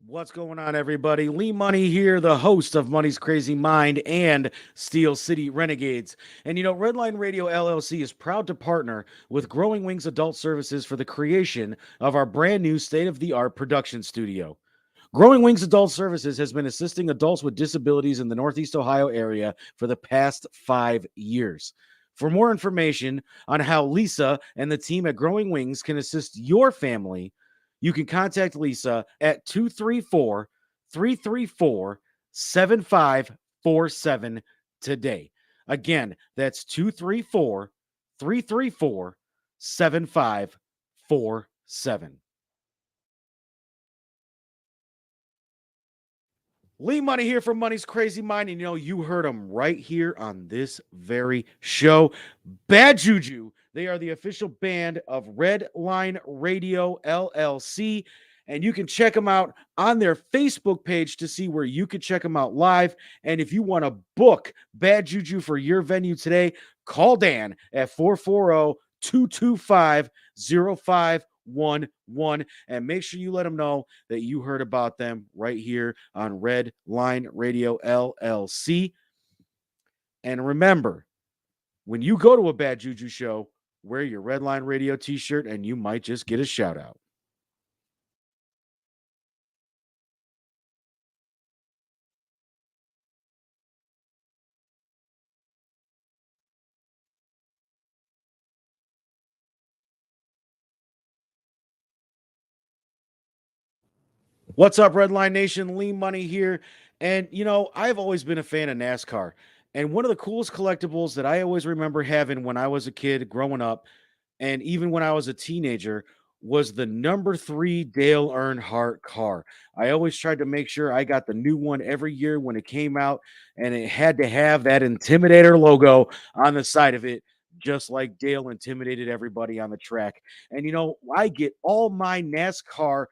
What's going on, everybody? Lee Money here, the host of Money's Crazy Mind and Steel City Renegades. And Redline Radio LLC is proud to partner with Growing Wings Adult Services for the creation of our brand new state of the art production studio. Growing Wings Adult Services has been assisting adults with disabilities in the Northeast Ohio area for the past 5 years. For more information on how Lisa and the team at Growing Wings can assist your family, you can contact Lisa at 234-334-7547 today. Again, that's 234-334-7547. Lee Money here from Money's Crazy Mind. And you heard him right here on this very show. Bad Juju. They are the official band of Red Line Radio LLC. And you can check them out on their Facebook page to see where you can check them out live. And if you want to book Bad Juju for your venue today, call Dan at 440-225-0511 and make sure you let them know that you heard about them right here on Red Line Radio LLC. And remember, when you go to a Bad Juju show, wear your Red Line Radio t-shirt and you might just get a shout out. What's up, Redline Nation? Lee Money here. And, I've always been a fan of NASCAR. And one of the coolest collectibles that I always remember having when I was a kid growing up, and even when I was a teenager, was the number 3 Dale Earnhardt car. I always tried to make sure I got the new one every year when it came out, and it had to have that Intimidator logo on the side of it, just like Dale intimidated everybody on the track. And, I get all my NASCAR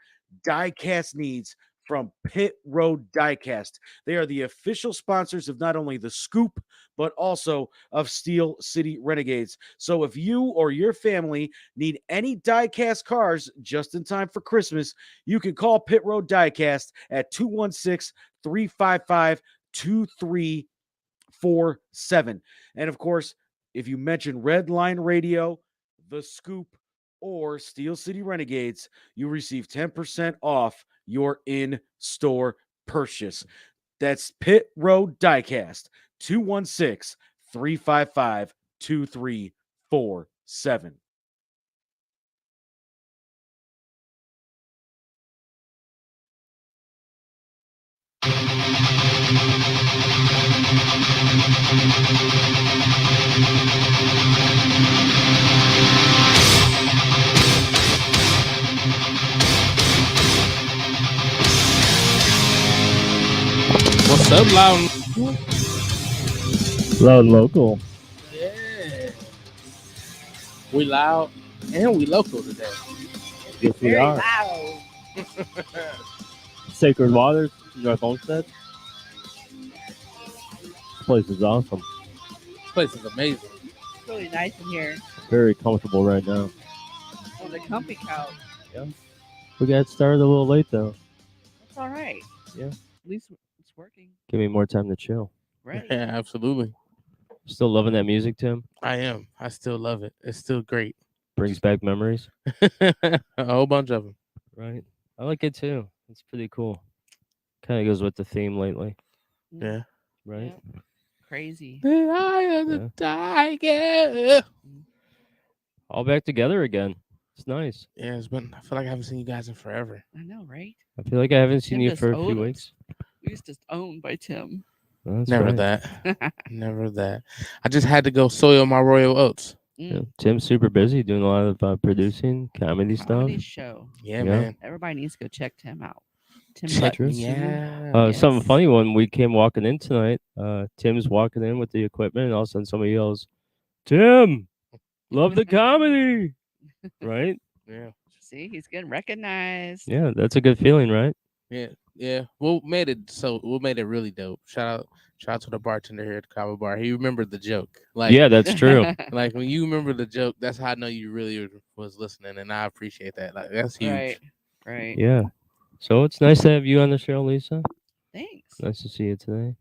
diecast needs from Pit Road Diecast. They are the official sponsors of not only the Scoop, but also of Steel City Renegades. So if you or your family need any diecast cars just in time for Christmas, you can call Pit Road Diecast at 216-355-2347. And of course, if you mention Red Line Radio, the Scoop, or Steel City Renegades, you receive 10% off your in-store purchase. That's Pit Road Diecast, 216-355-2347. What's up, Loud? Loud and local. Yeah. We loud and we local today. Yes, we are. Loud. Sacred Waters, North Homestead. This place is awesome. This place is amazing. It's really nice in here. Very comfortable right now. On the comfy couch. We got started a little late though. That's all right. Yeah. At least it's working. Give me more time to chill. Right. Yeah, absolutely. Still loving that music, Tim? I am. I still love it. It's still great. Brings back memories. A whole bunch of them. Right. I like it too. It's pretty cool. Kind of goes with the theme lately. Yeah. Right? Yep. Crazy. The eye of the tiger. All back together again. It's nice. Yeah, it's been. I feel like I haven't seen you guys in forever. I know, right? I feel like I haven't seen Tim you just for a few owed us. weeks. We was just owned by Tim. That's Never right. that. Never that. I just had to go soil my royal oats. Yeah. Tim's super busy doing a lot of producing, comedy stuff. Comedy show. Yeah, Yeah. man. Everybody needs to go check Tim out. Tim Check Buttons. me out. Something Yes. funny when we came walking in tonight, Tim's walking in with the equipment, and all of a sudden somebody yells, "Tim, love the comedy!" Right? Yeah. See, he's getting recognized. Yeah, that's a good feeling, right? Yeah, yeah. What made it really dope? Shout out to the bartender here at the Kava Bar. He remembered the joke. Like, Yeah, that's true. like when you remember the joke, that's how I know you really was listening, and I appreciate that. Like, that's huge. Right. Right. Yeah. So it's nice to have you on the show, Lisa. Thanks. Nice to see you today.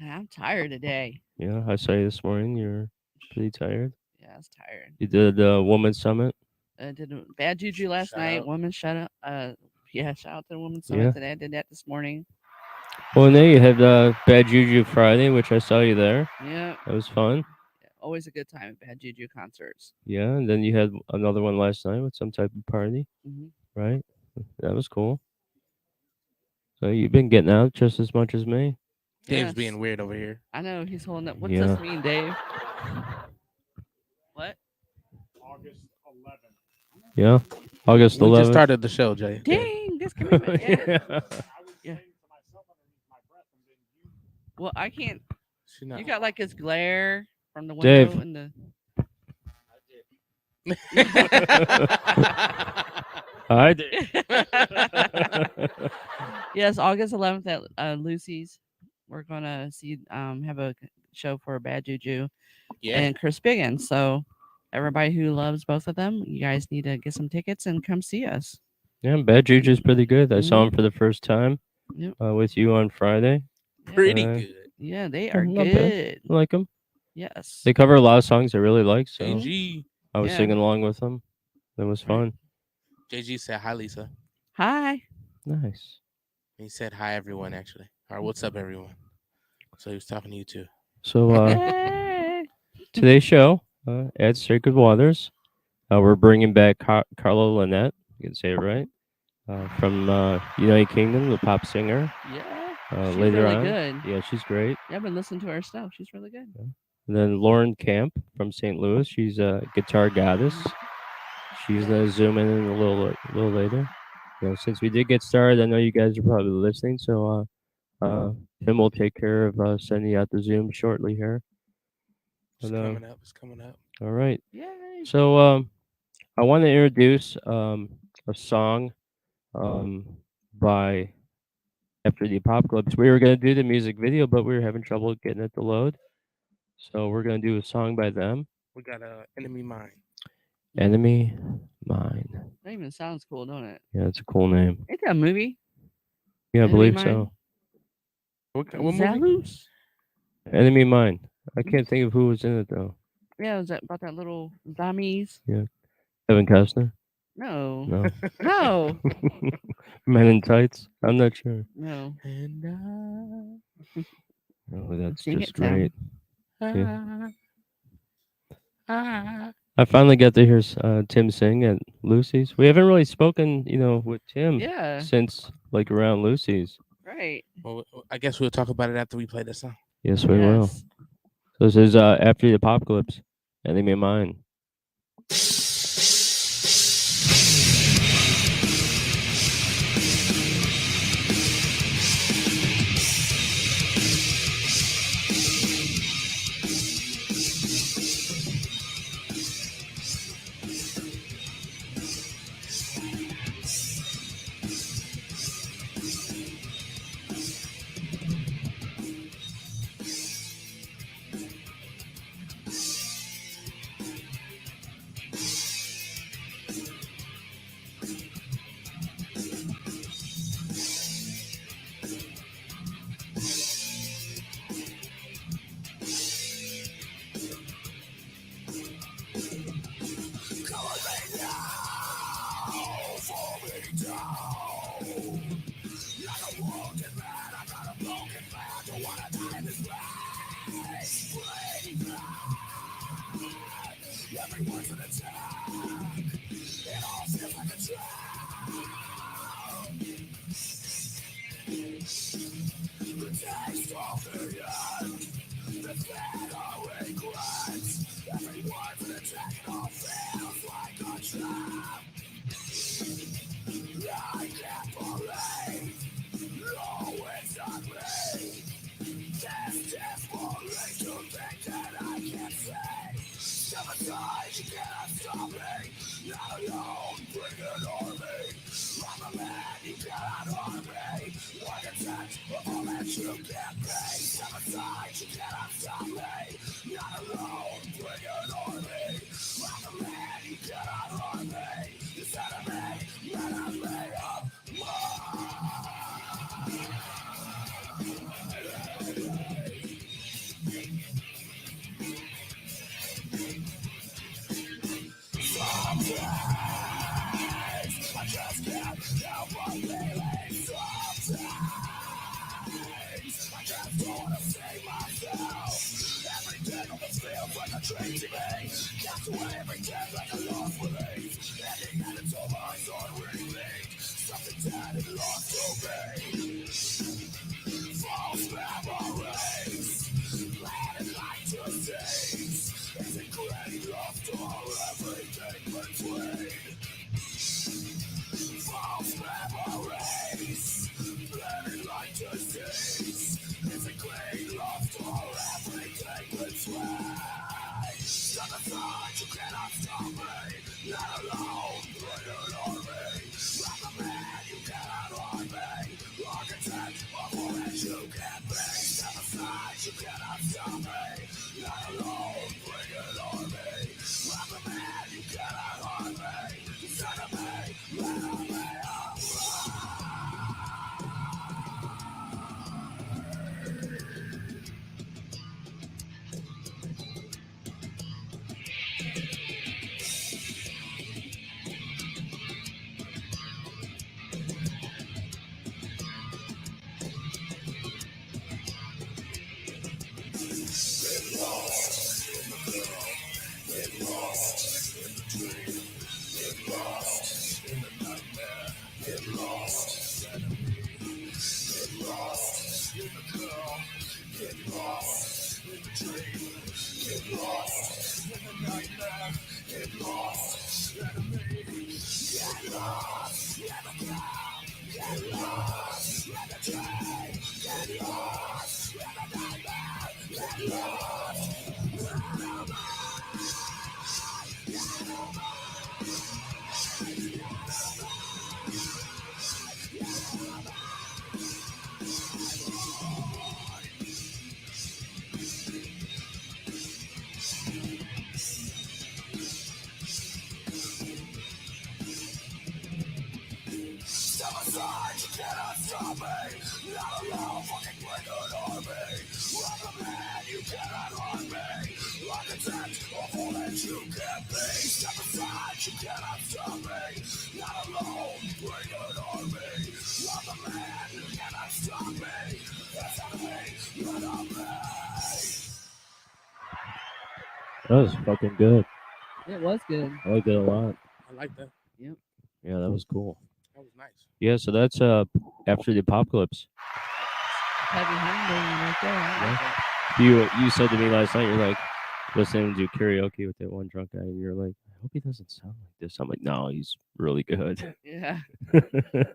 I'm tired today. Yeah, I saw you this morning. You're pretty tired. Yeah, I was tired. You did the Women's Summit. I did a bad juju last Shout night. out. Woman shut up. Yeah, shout out to the Women's Summit Yeah. today. I did that this morning. Well, and then you had Bad Juju Friday, which I saw you there. Yeah. That was fun. Always a good time at bad juju concerts. Yeah, and then you had another one last night with some type of party, Hmm. right? That was cool. So you've been getting out just as much as me. Dave's Yes. being weird over here. I know he's holding up. What's Yeah. this mean, Dave? What? August 11th. Yeah, August We 11th. just started the show, Jay. Dang, this commitment. Yeah. Yeah. I was Yeah. saying to myself underneath my breath, and then you Well, I can't. She not- You got like this glare from the window Dave. and the. I did. Yes, August 11th at Lucy's. We're gonna see have a show for Bad Juju yeah. and Chris Biggins. So everybody who loves both of them, you guys need to get some tickets and come see us. Yeah, Bad Juju's pretty good. I saw him for the first time Yep. with you on Friday. Yeah, Pretty Uh, good. yeah, they are not bad. good. I like them. Yes. They cover a lot of songs I really like, so JG. I was Yeah. singing along with them. It was fun. JG said hi, Lisa. Hi. Nice. He said hi, everyone, actually. Or what's up, everyone? So he was talking to you too. So Hey. today's show at Sacred Waters, we're bringing back Carla Lynette. You can say it right. From United Kingdom, the pop singer. Yeah. She's Later really on, good. yeah, she's great. Yeah, I've been listening to her stuff. She's really good. And then Lauren Camp from St. Louis. She's a guitar goddess. She's gonna zoom in a little later. Since we did get started, I know you guys are probably listening, so Tim will take care of sending out the Zoom shortly here. It's And, coming up. It's coming up. All right. Yay. So I want to introduce a song by After the Apocalypse. We were gonna do the music video, but we were having trouble getting it to load. So we're gonna do a song by them. We got Enemy Mine. Enemy Mine. That even sounds cool, don't it? Yeah, it's a cool name. Ain't that a movie? Yeah, I Enemy believe Mine? so. What movie? Zaloos? Enemy Mine. I can't think of who was in it though. Yeah, was that about that little zombies? Kevin Costner? No. No. No. Men in Tights? I'm not sure. No. And Oh, that's Sing just it, Tim. great. I I finally got to hear Tim sing at Lucy's. We haven't really spoken, with Tim Yeah. since like around Lucy's. Right. Well, I guess we'll talk about it after we play the song. Yes, we will. Yes. So this is After the Apocalypse. Enemy Mine. Enemy, That was fucking good. It was good. I liked it a lot. I like that. Yep. Yeah, that was cool. That was nice. Yeah, so that's after the apocalypse. Heavy handbanging right there. You said to me last night, you're like listening to karaoke with that one drunk guy, and you're like, I hope he doesn't sound like this. I'm like, no, he's really good. Yeah.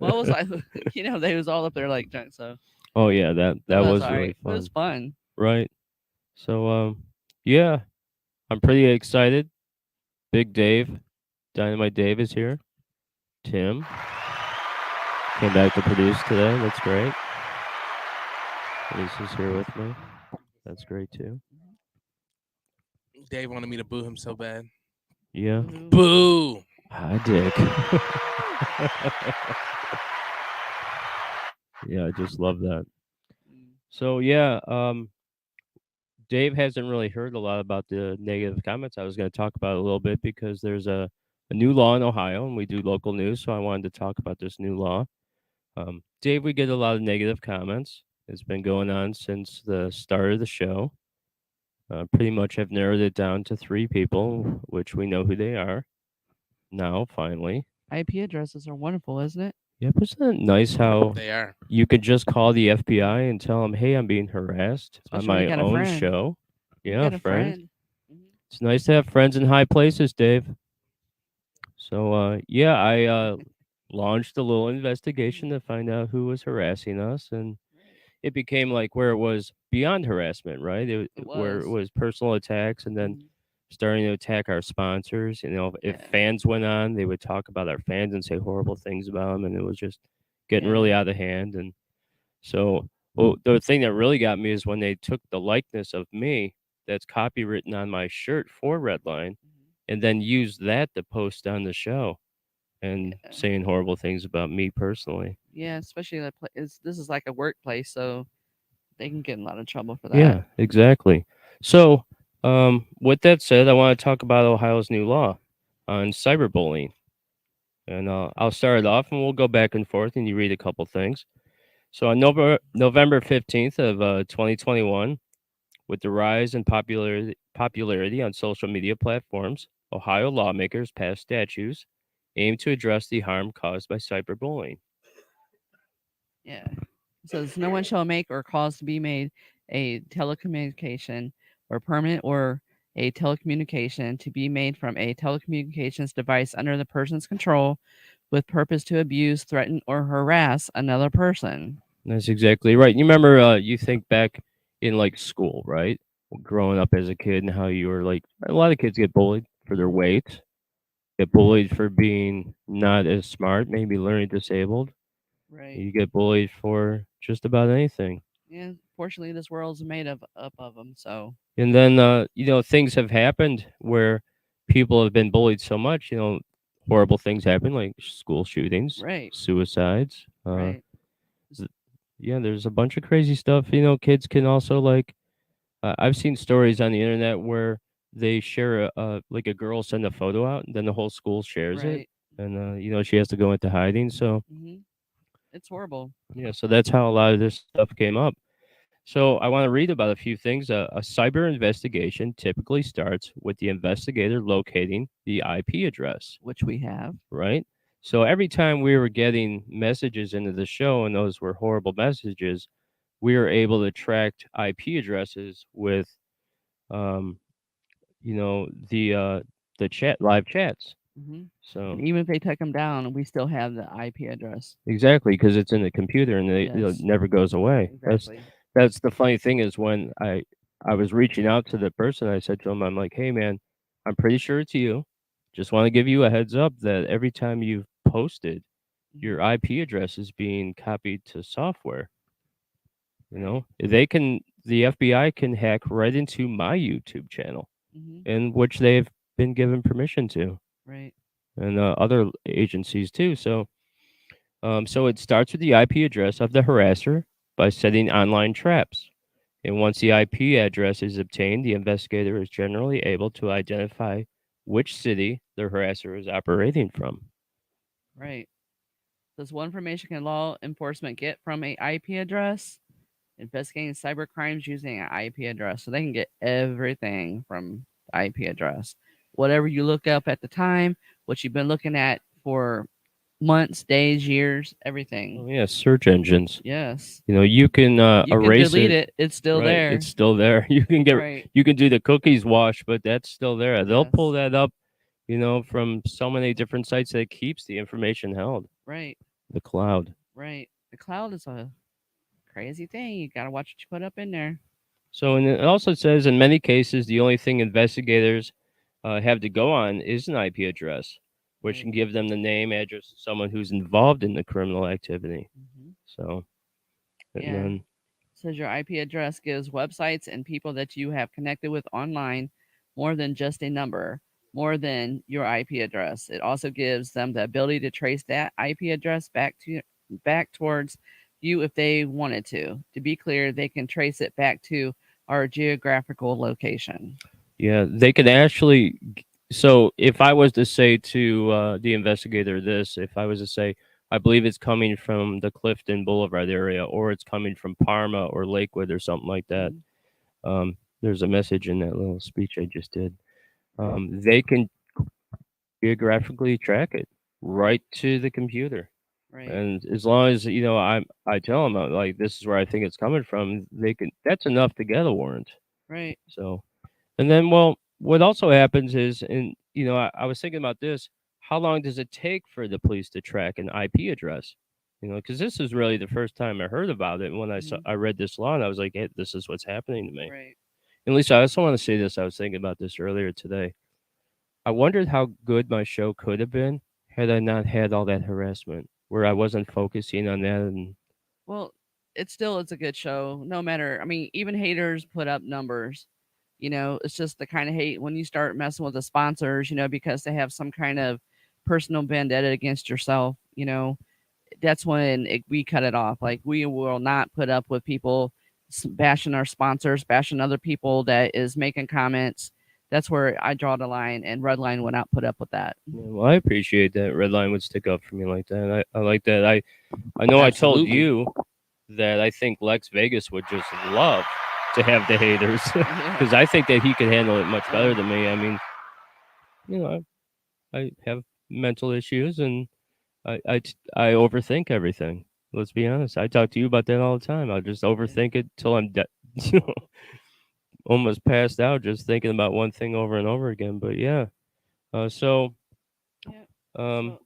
Well, it was like, they was all up there like drunk, so Oh yeah, that it was all really right. It fun. was fun. Right. So yeah, I'm pretty excited. Big Dave, Dynamite Dave is here. Tim came back to produce today. That's great. Lisa's here with me. That's great too. Dave wanted me to boo him so bad. Yeah. Boo! Hi, Dick. Yeah, I just love that. So yeah, Dave hasn't really heard a lot about the negative comments. I was going to talk about it a little bit because there's a new law in Ohio, and we do local news, so I wanted to talk about this new law. Dave, we get a lot of negative comments. It's been going on since the start of the show. Pretty much have narrowed it down to 3 people, which we know who they are now, finally. IP addresses are wonderful, isn't it? Yep, isn't it nice how They are. you could just call the FBI and tell them, hey, I'm being harassed Especially on when you my got a own friend. show. You Yeah, got a friend. Mhm. It's nice to have friends in high places, Dave. So, yeah, I launched a little investigation to find out who was harassing us, and it became like where it was beyond harassment, right? Where it was personal attacks, and then Mhm. starting to attack our sponsors. If Yeah. fans went on, they would talk about our fans and say horrible things about them, and it was just getting Yeah. really out of hand. And so, well, the thing that really got me is when they took the likeness of me that's copywritten on my shirt for Redline, and then used that to post on the show and Yeah. saying horrible things about me personally. Yeah, especially that this is like a workplace, so they can get in a lot of trouble for that. Yeah, exactly. So, with that said, I want to talk about Ohio's new law. on cyberbullying. And I'll start it off, and we'll go back and forth, and you read a couple things. So on November 15th of 2021, with the rise in popularity on social media platforms, Ohio lawmakers passed statutes aimed to address the harm caused by cyberbullying. Yeah. It says no one shall make or cause to be made a telecommunication or permanent or a telecommunication to be made from a telecommunications device under the person's control with purpose to abuse, threaten, or harass another person. That's exactly right. You remember, you think back in like school, right? Growing up as a kid, and how you were like, a lot of kids get bullied for their weight, get bullied for being not as smart, maybe learning disabled. Right. You get bullied for just about anything. Yeah. Fortunately, this world's made up of them. So. And then, things have happened where people have been bullied so much, horrible things happen, like school shootings, Right. suicides. Right. Yeah, there's a bunch of crazy stuff. Kids can also like, I've seen stories on the internet where they share like a girl send a photo out, and then the whole school shares it, Right. and she has to go into hiding. So Hmm. It's horrible. yeah, so that's how a lot of this stuff came up. So I want to read about a few things. A cyber investigation typically starts with the investigator locating the IP address, Which we have. right? So every time we were getting messages into the show, and those were horrible messages, we were able to track IP addresses with, um, the chat live chats. Hmm. So And even if they take them down, we still have the IP address. exactly, because it's in the computer, and it Yes. never goes away. Exactly. That's the funny thing, is when I was reaching out to the person, I said to him, I'm like, hey man, I'm pretty sure it's you. Just want to give you a heads up that every time you've posted, your Mhm. IP address is being copied to software. Right. The FBI can hack right into my YouTube channel, Hmm. in which they've been given permission to, Right. and other agencies too. So it starts with the IP address of the harasser by setting online traps. And once the IP address is obtained, the investigator is generally able to identify which city the harasser is operating from. Right. Says what information can law enforcement get from a IP address? Investigating cyber crimes using an IP address, so they can get everything from the IP address. Whatever you look up at the time, what you've been looking at for months, days, years, Oh everything. yeah, search engines. Yes. You can You can erase delete it. it. It's still Right, there. it's still there. Right. You can do the cookies wash, but that's still there. They'll pull Yes. that up, from so many different sites that it keeps the information held. Right. The cloud. Right. The cloud is a crazy thing. You gotta watch what you put up in there. So, and it also says in many cases, the only thing investigators have to go on is an IP address, which Right. can give them the name, address of someone who's involved in the criminal activity. Hmm. So, and Yeah. then, Says your IP address gives websites and people that you have connected with online more than just a number, more than your IP address. It also gives them the ability to trace that IP address back towards you if they wanted to. To be clear, they can trace it back to our geographical location. yeah, they could actually. So, if I was to say to the investigator this, if I was to say, I believe it's coming from the Clifton Boulevard area, or it's coming from Parma or Lakewood or something like that. Mhm. There's a message in that little speech I just did. They can geographically track it right to the computer. Right. And as long as I tell them, like, this is where I think it's coming from, they can. That's enough to get a warrant. Right. So, and then, well, what also happens is, and I was thinking about this. How long does it take for the police to track an IP address? Because this is really the first time I heard about it. When Mhm. I read this law, and I was like, hey, this is what's happening to me. Right. And Lisa, I also want to say this. I was thinking about this earlier today. I wondered how good my show could have been had I not had all that harassment, where I wasn't focusing on that. And Well, it's a good show. No matter, I mean, even haters put up numbers. It's just the kind of hate when you start messing with the sponsors, because they have some kind of personal vendetta against yourself, that's when we cut it off. Like, we will not put up with people bashing our sponsors, bashing other people that is making comments that's where I draw the line, and Redline would not put up with that. Yeah, well, I appreciate that Redline would stick up for me like that. I like that. I know I told Absolutely. you that I think Lex Vegas would just love to have the haters because I think that he could handle it much better than me. I mean, you know, I have mental issues and I overthink everything. Let's be honest. I talk to you about that all the time. I'll just overthink it till I'm almost passed out just thinking about one thing over and over again. But yeah, so Yeah. um, So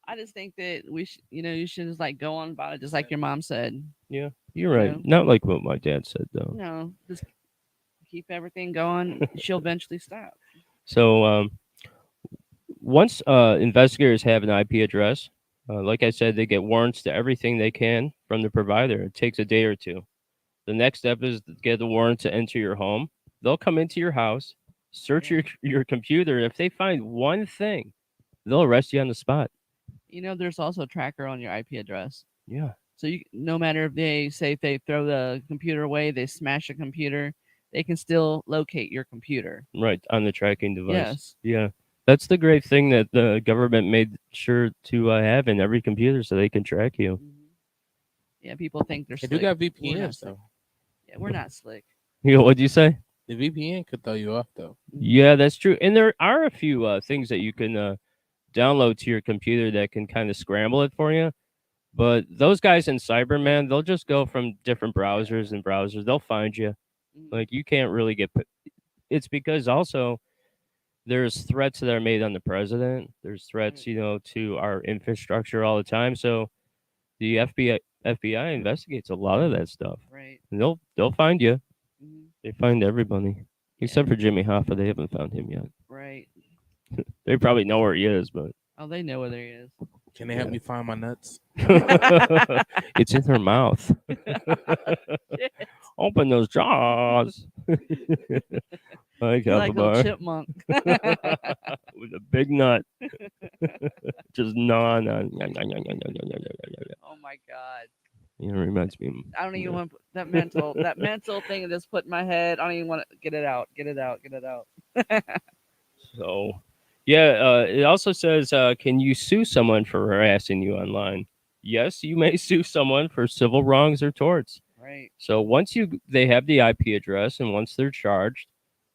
I just think that you should just like go on about it, just like your mom said. yeah, you're You right. know? Not like what my dad said though. Just keep everything going. She'll eventually stop. So once investigators have an IP address, like I said, they get warrants to everything they can from the provider. It takes a day or two. The next step is to get the warrant to enter your home. They'll come into your house, search your computer. If they find one thing, they'll arrest you on the spot. There's also a tracker on your IP address. Yeah. So no matter if they throw the computer away, they smash a computer, they can still locate your computer. Right, on the tracking device. Yes. Yeah. That's the great thing that the government made sure to have in every computer so they can track you. Yeah, people think they're They slick. do got We're not VPNs slick. though. Yeah, we're not slick. What'd you say? The VPN could throw you off though. Yeah, that's true. And there are a few things that you can download to your computer that can kind of scramble it for you. But those guys in Cyberman, they'll just go from different browsers and browsers. They'll find you. Like you can't really get. It's because also there's threats that are made on the president. There's threats, to our infrastructure all the time. So the FBI investigates a lot of that stuff. Right. And they'll find you. Mhm. They find everybody except for Jimmy Hoffa. They haven't found him yet. Right. They probably know where he is, but Oh, they know where he is. Can they help me find my nuts? it's in her mouth. Open those jaws. Like He's like a little bar chipmunk. with a big nut. Just gnawing on. Oh my god. It reminds me. I don't even want that mental thing that just put in my head. I don't even want to get it out. Get it out. Get it out. So, yeah, it also says, can you sue someone for harassing you online? Yes, you may sue someone for civil wrongs or torts. Right. So once they have the IP address and once they're charged,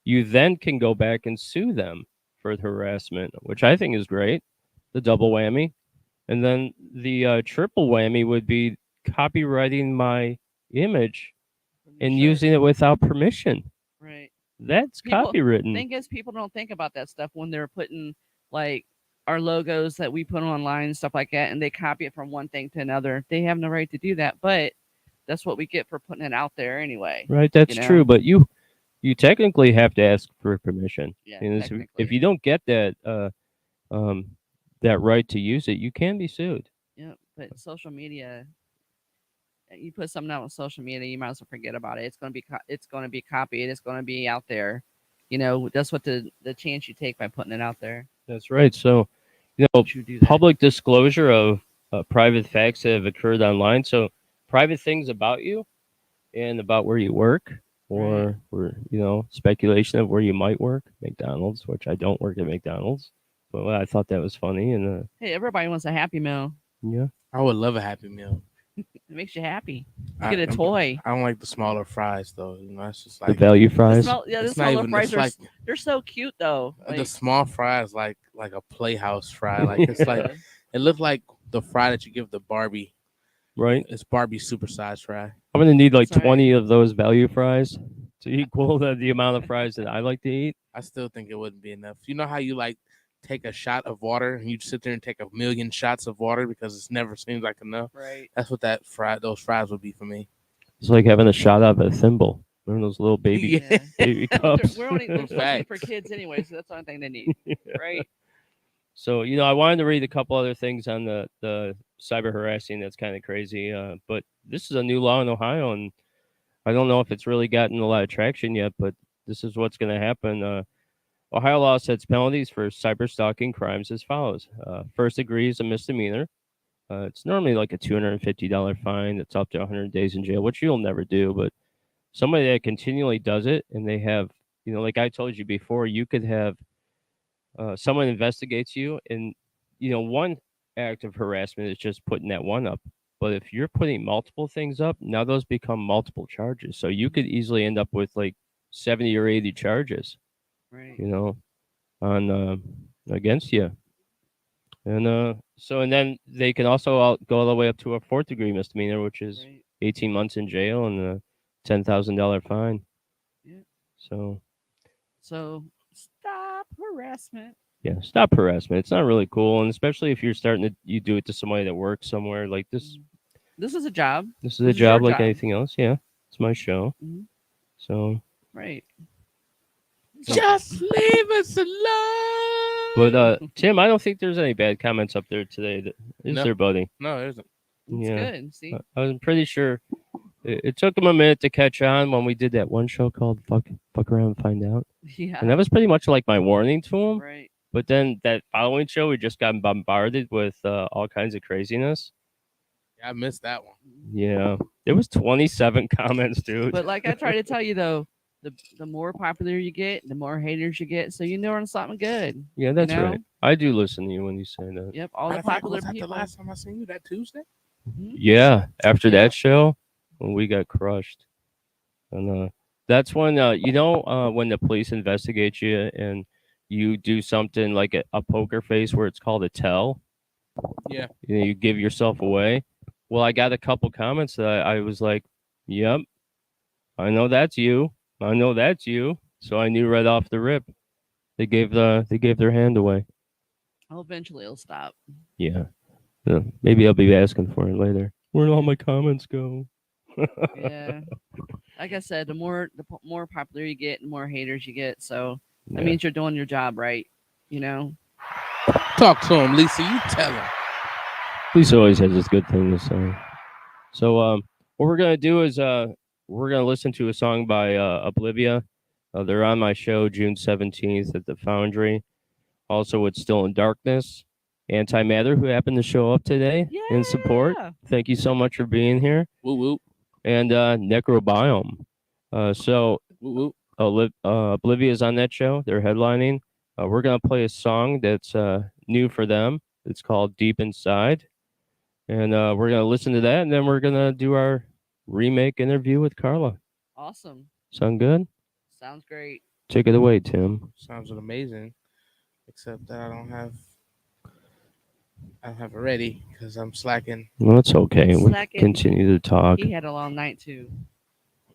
you then can go back and sue them for the harassment, which I think is great, the double whammy. And then the triple whammy would be copywriting my image and using it without permission. Right. That's copywritten. Thing is, people don't think about that stuff when they're putting like our logos that we put online and stuff like that, and they copy it from one thing to another. They have no right to do that, but that's what we get for putting it out there anyway. Right, that's true. But you technically have to ask for permission. Yeah, if you don't get that that right to use it, you can be sued. Yeah, but social media, you put something out on social media, you might as well forget about it. It's going to be copied. It's going to be out there. That's what the chance you take by putting it out there. That's right. So, public disclosure of private facts that have occurred online. So, private things about you and about where you work, or speculation of where you might work. McDonald's, which I don't work at McDonald's, but I thought that was funny. And hey, everybody wants a Happy Meal. Yeah, I would love a Happy Meal. It makes you happy. You get a toy. I don't like the smaller fries though. That's just like the value fries. The smaller fries they're so cute though. The small fries like a Playhouse fry. Like it's like it looks like the fry that you give the Barbie. Right. It's Barbie's supersized fry. I'm gonna need like 20 of those value fries to equal the amount of fries that I like to eat. I still think it wouldn't be enough. You know how you like take a shot of water and you sit there and take 1,000,000 shots of water because it never seems like enough. Right. That's what those fries would be for me. It's like having a shot out of a thimble. Remember those little baby baby cups? They're supposed for kids anyway, so that's the only thing they need. Right. So, I wanted to read a couple other things on the cyber harassing that's kind of crazy. But this is a new law in Ohio, and I don't know if it's really gotten a lot of traction yet, but this is what's going to happen. Ohio law sets penalties for cyber stalking crimes as follows. First degree is a misdemeanor. It's normally like a $250 fine. It's up to 100 days in jail, which you'll never do. But somebody that continually does it and they have like I told you before, you could have someone investigates you, and one act of harassment is just putting that one up. But if you're putting multiple things up, now those become multiple charges. So you could easily end up with like 70 or 80 charges, Right. On against you. And and then they can also go all the way up to a 4th-degree misdemeanor, which is Right. 18 months in jail and a $10,000 fine. Yeah. So So stop harassment. yeah, stop harassment. It's not really cool, and especially if you're starting to you do it to somebody that works somewhere like this. This is a job. This is a This is your job like job. anything else. Yeah, it's my show. Mhm. So, Right. Just leave us alone. but Tim, I don't think there's any bad comments up there today. Is No. there, buddy? No, there isn't. It's Yeah. good. See? I was pretty sure it took him a minute to catch on when we did that one show called "Fuck Around and Find Out," Yeah. and that was pretty much like my warning to him. Right. But then that following show, we just got bombarded with all kinds of craziness. Yeah, I missed that one. Yeah, there was 27 comments, dude. But like I try to tell you though, the more popular you get, the more haters you get. So you know on something good. Yeah, that's know? right. I do listen to you when you say that. Yep. All the Matter of fact, popular was that people. the last time I seen you? That Tuesday? Mhm. Yeah, after Yeah. that show, when we got crushed, and that's when when the police investigate you and you do something like a poker face where it's called a tell. Yeah. You give yourself away. Well, I got a couple comments that I was like, "Yep, I know that's you. I know that's you." So I knew right off the rip. They gave their hand away. Oh, eventually it'll stop. Yeah. Maybe I'll be asking for it later. Where'd all my comments go? Yeah. Like I said, the more popular you get, the more haters you get. So that Yeah. means you're doing your job right. You know. Talk to him, Lisa. You tell him. Lisa always has this good thing to say. So what we're gonna do is we're gonna listen to a song by Oblivia. They're on my show June 17th at the Foundry. Also, it's Still in Darkness. Antimatter, who happened to show up today in support. Yeah. Thank you so much for being here. Woo woo. And Necrobiome. So Woo woo. Oblivia's on that show. They're headlining. We're gonna play a song that's new for them. It's called Deep Inside. And we're going to listen to that, and then we're going to do our remake interview with Carla. Awesome. Sound good? Sounds great. Take it away, Tim. Sounds amazing. Except that I don't have it ready because I'm slacking. Well, it's okay. We'll Slacking. continue to talk. He had a long night too.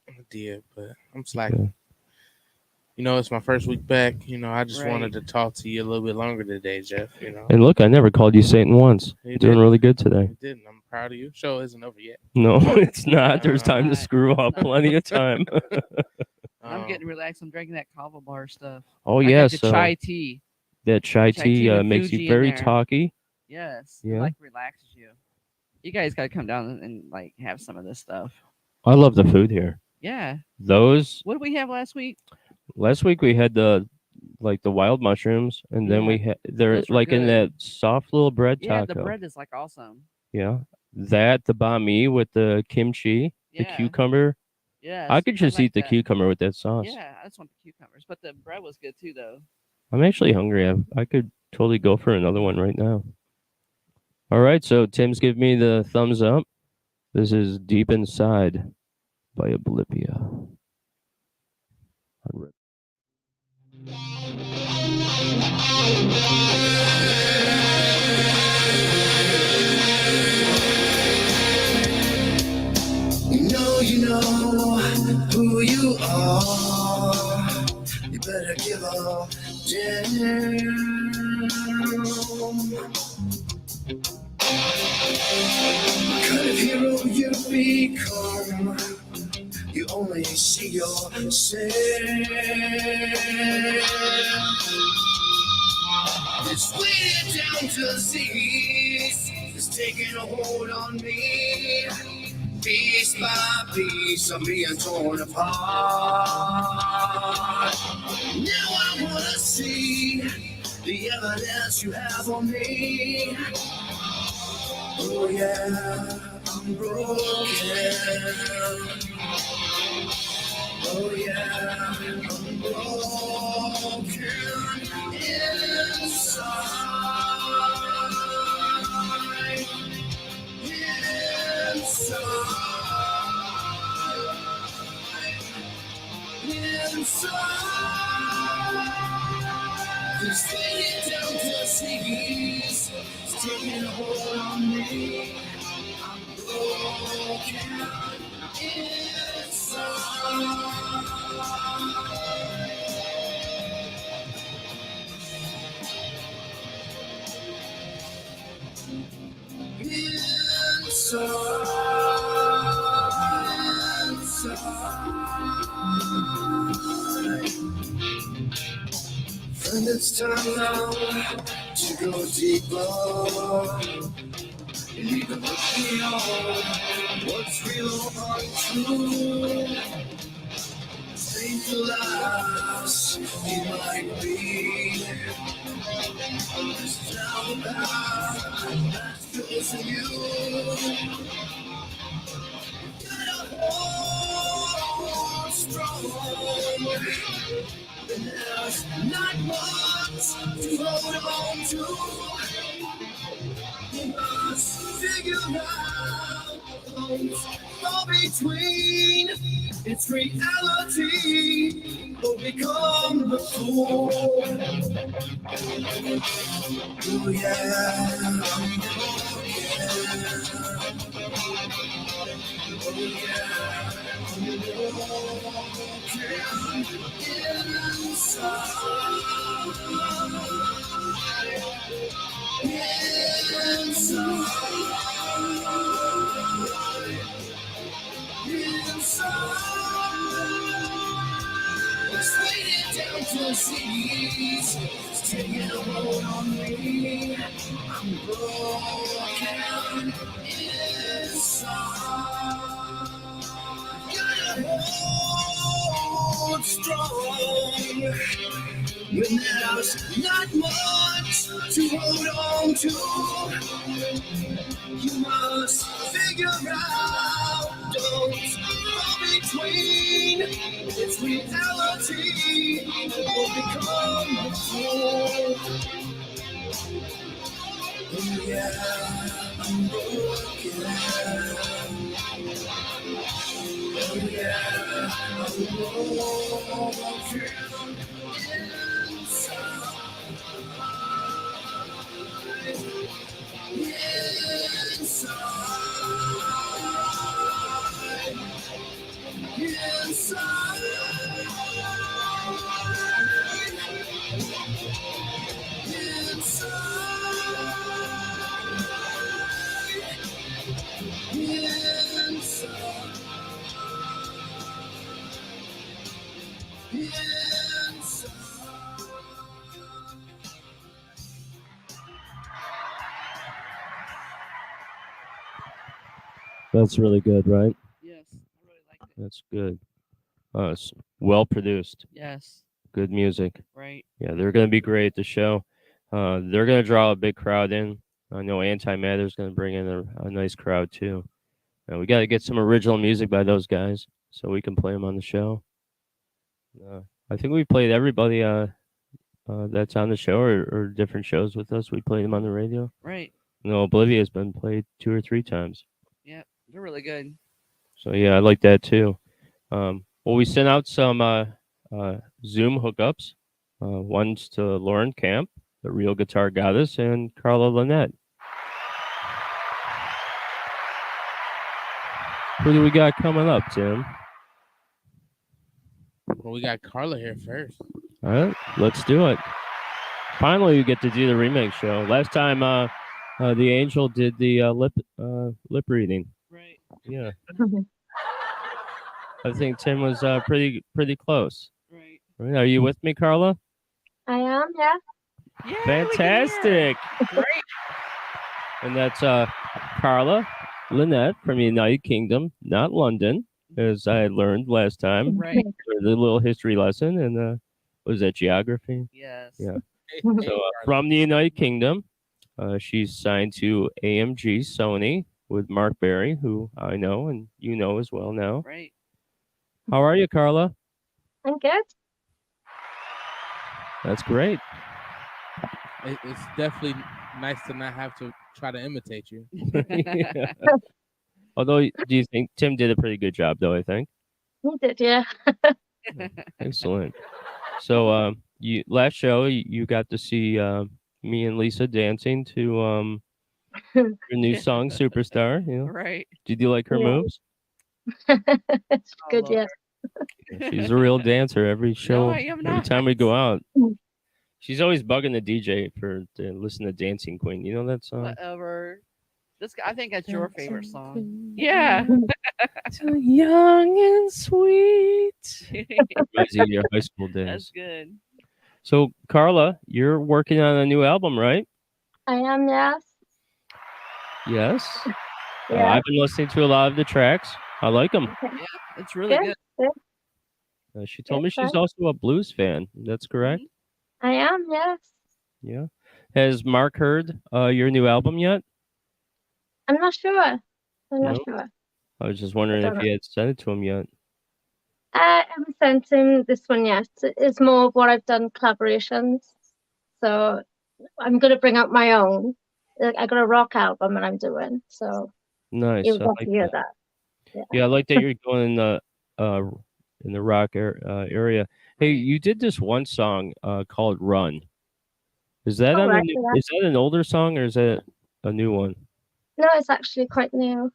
I did, but I'm slacking. It's my first week back. I just Right. wanted to talk to you a little bit longer today, Jeff. And look, I never called you Satan once. You You're doing didn't. really good today. You didn't. I'm proud of you. Show isn't over yet. No, it's not. There's time to Not. screw up. Plenty of time. I'm getting relaxed. I'm drinking that kava bar stuff. Oh, I yeah. got the So chai tea. that chai chai tea tea with makes Fuji you in very there. talky. Yes. Yeah. It like relaxes you. You guys got to come down and like have some of this stuff. I love the food here. Yeah. Those, What did we have last week? last week we had the wild mushrooms, and then Yeah, we had they're those were like in good. that soft little bread Yeah, taco. the bread is like awesome. Yeah, that the banh mi with the kimchi, the Yeah. cucumber. Yeah. I could just like eat the that. cucumber with that sauce. Yeah, I just want the cucumbers, but the bread was good too, though. I'm actually hungry. I could totally go for another one right now. All right, so Tim's giving me the thumbs up. This is Deep Inside by Oblivia. You know who you are. You better give up damn. Kind of hero you become. You only see yourself. This weighted down disease is taking a hold on me. Piece by piece, I'm being torn apart. Now I wanna see the evidence you have on me. Oh yeah, I'm broken. Oh yeah, I'm broken inside. Inside, just fading down to sneeze. It's taking a hold on me. I'm broken inside. And it's time now to go deeper. You need to look beyond what's real or true. Think the last you might be. It's down the path that goes to you. Gotta hold strong. There's not much to hold on to. You must figure out what's all between. It's reality will become the fool. Oh yeah, I'm down to the seas, it's taking a hold on me. I'm broken inside. Gotta hold strong when there's not much to hold on to. You must figure out, don't fall between. It's reality will become the fool. Oh yeah, I'm broken. Oh yeah, I'm broken That's really good, right? Yes, I really liked it. That's good. It's well produced. Yes, Good music. right. Yeah, they're going to be great at the show. They're going to draw a big crowd in. I know Antimatter's going to bring in a nice crowd too. And we got to get some original music by those guys so we can play them on the show. I think we played everybody that's on the show or different shows with us. We played them on the radio. Right. No, Oblivia's been played 2 or 3 times. Yeah, they're really good. So yeah, I like that too. Well, we sent out some Zoom hookups. One's to Lauren Camp, the real guitar goddess, and Carla Lynette. Who do we got coming up, Tim? Well, we got Carla here first. All right, let's do it. Finally, we get to do the remake show. Last time, the Angel did the lip reading. Right. Yeah, I think Tim was pretty close. Right. Right, are you with me, Carla? I am, yeah. Yeah. Fantastic. Great. And that's Carla Lynette from the United Kingdom, not London, as I learned last time. Right. For the little history lesson. And what was that, geography? Yes. Yeah. Hey, So Carla. from the United Kingdom, she's signed to AMG Sony with Mark Berry, who I know and you know as well now. Right. How are you, Carla? I'm good. That's great. It's definitely nice to not have to try to imitate you. Yeah. Although, do you think Tim did a pretty good job, though? I think. You did, yeah. Excellent. So, you last show you got to see me and Lisa dancing to your new Yeah. song, "Superstar." You know, Right. did you like her Yeah. moves? It's Oh, good, Lord. yeah. She's a real dancer. Every show, I am every not. time we go out, Mm. she's always bugging the DJ to listen to Dancing Queen. You know that song? Whatever. I think that's your favorite Dancing song. Queen. Yeah. So young and sweet. Reminds you of your high school That's days. good. So, Carla, you're working on a new album, right? I am, yes. Yes. Yeah. I've been listening to a lot of the tracks. I like them. Okay. It's really Good. good. Good. She told me Good, she's fun. also a blues fan. That's correct. Mhm. I am, yes. Yeah. Has Mark heard your new album yet? I'm not sure. I'm not No? sure. I was just I wondering don't if know. you had sent it to him yet. I haven't sent him this one yet. It's more of what I've done collaborations. So I'm going to bring out my own. I got a rock album that I'm doing. So Nice. you'll I get like to hear that. that. Yeah. Yeah, I like that you're going in the rock area. Hey, Right. you did this one song called "Run." Is that All on the right. new, Yeah. is that an older song or is that a new one? No, it's actually quite new.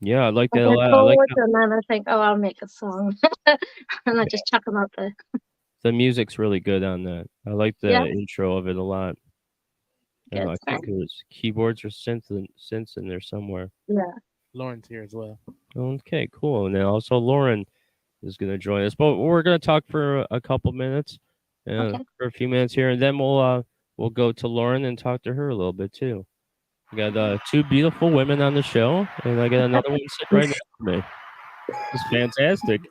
Yeah, I like I that a get lot. I like bored how and then I think, oh, I'll make a song. And I just chuck them out there. the music's really good on that. I like the Yeah. intro of it a lot. I don't know, Good. I think there's keyboards or synths in there somewhere. Yeah. Lauren's here as well. Okay, cool. And then also Lauren is going to join us, but we're going to talk for a couple minutes, Okay. for a few minutes here, and then we'll go to Lauren and talk to her a little bit too. We got two beautiful women on the show, and I got another one sitting right next to me. It's fantastic.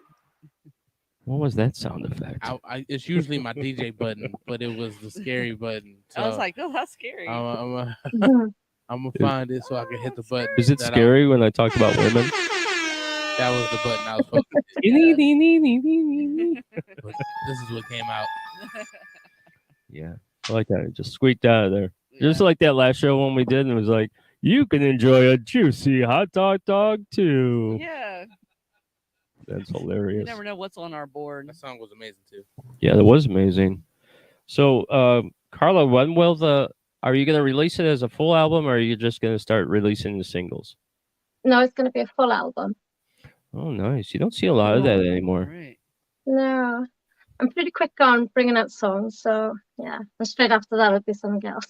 What was that sound effect? It's usually my DJ button, but it was the scary button. So I was like, oh, that's scary. I'm Mhm. gonna find it so I can hit the button. Is it that I- scary when I talk about women? That was the button I was supposed to hit. But this is what came out. Yeah, I like that. It just squeaked out of there. Just Yeah. like that last show when we did, and it was like, you can enjoy a juicy hot dog too. Yeah. That's You hilarious. never know what's on our board. That song was amazing too. Yeah, that was amazing. So, Carla, when will are you going to release it as a full album, or are you just going to start releasing the singles? No, it's going to be a full album. Oh, nice. You don't see a lot of that anymore. Right. No, I'm pretty quick on bringing out songs. So yeah, and straight after that, it'll be something else.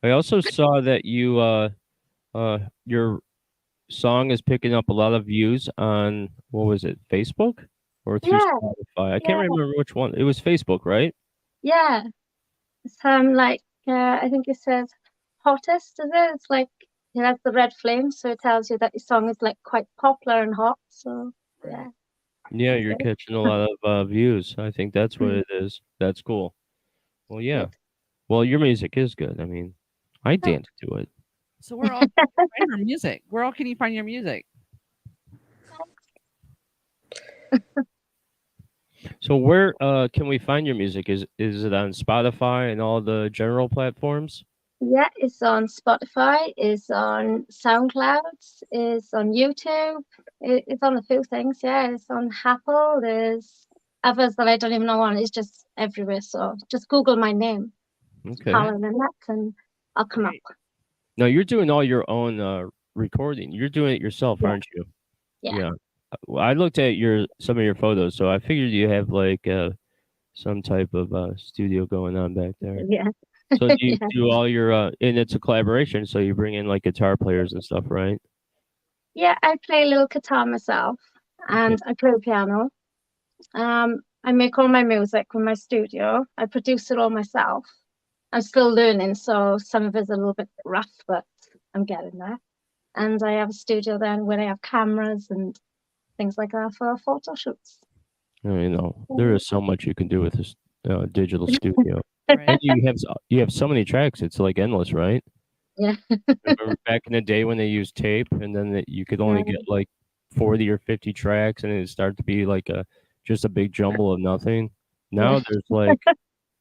I also saw that your song is picking up a lot of views on, what was it, Facebook or through Yeah. Spotify? I can't Yeah. remember which one. It was Facebook, right? Yeah. It's like I think it says hottest, is it? It's like it has the red flame, so it tells you that your song is like quite popular and hot. So yeah. Yeah, you're Okay. catching a lot of views. I think that's what Mhm. it is. That's cool. Well, yeah. Good. Well, your music is good. I mean, I Thanks. dance to it. So where all can you find your music? Where all can you find your music? So where can we find your music? Is it on Spotify and all the general platforms? Yeah, it's on Spotify, it's on SoundCloud, it's on YouTube, it's on a few things. Yeah, it's on Apple. There's others that I don't even know on. It's just everywhere. So just Google my name, Okay. Carla Lynette, and I'll come Great. up. No, you're doing all your own recording. You're doing it yourself, Yeah. aren't you? Yeah. Well, I looked at some of your photos, so I figured you have like some type of studio going on back there. Yeah. So do you Yeah. do all your and it's a collaboration, so you bring in like guitar players and stuff, right? Yeah, I play a little guitar myself and I play piano. I make all my music with my studio. I produce it all myself. I'm still learning, so some of it's a little bit rough, but I'm getting there. And I have a studio then where I have cameras and things like that for photo shoots. You know, there is so much you can do with this digital studio. Right. And you have so many tracks. It's like endless, right? Yeah. Remember back in the day when they used tape, and then you could only get like 40 or 50 tracks, and it started to be like a just a big jumble of nothing. Now there's like, I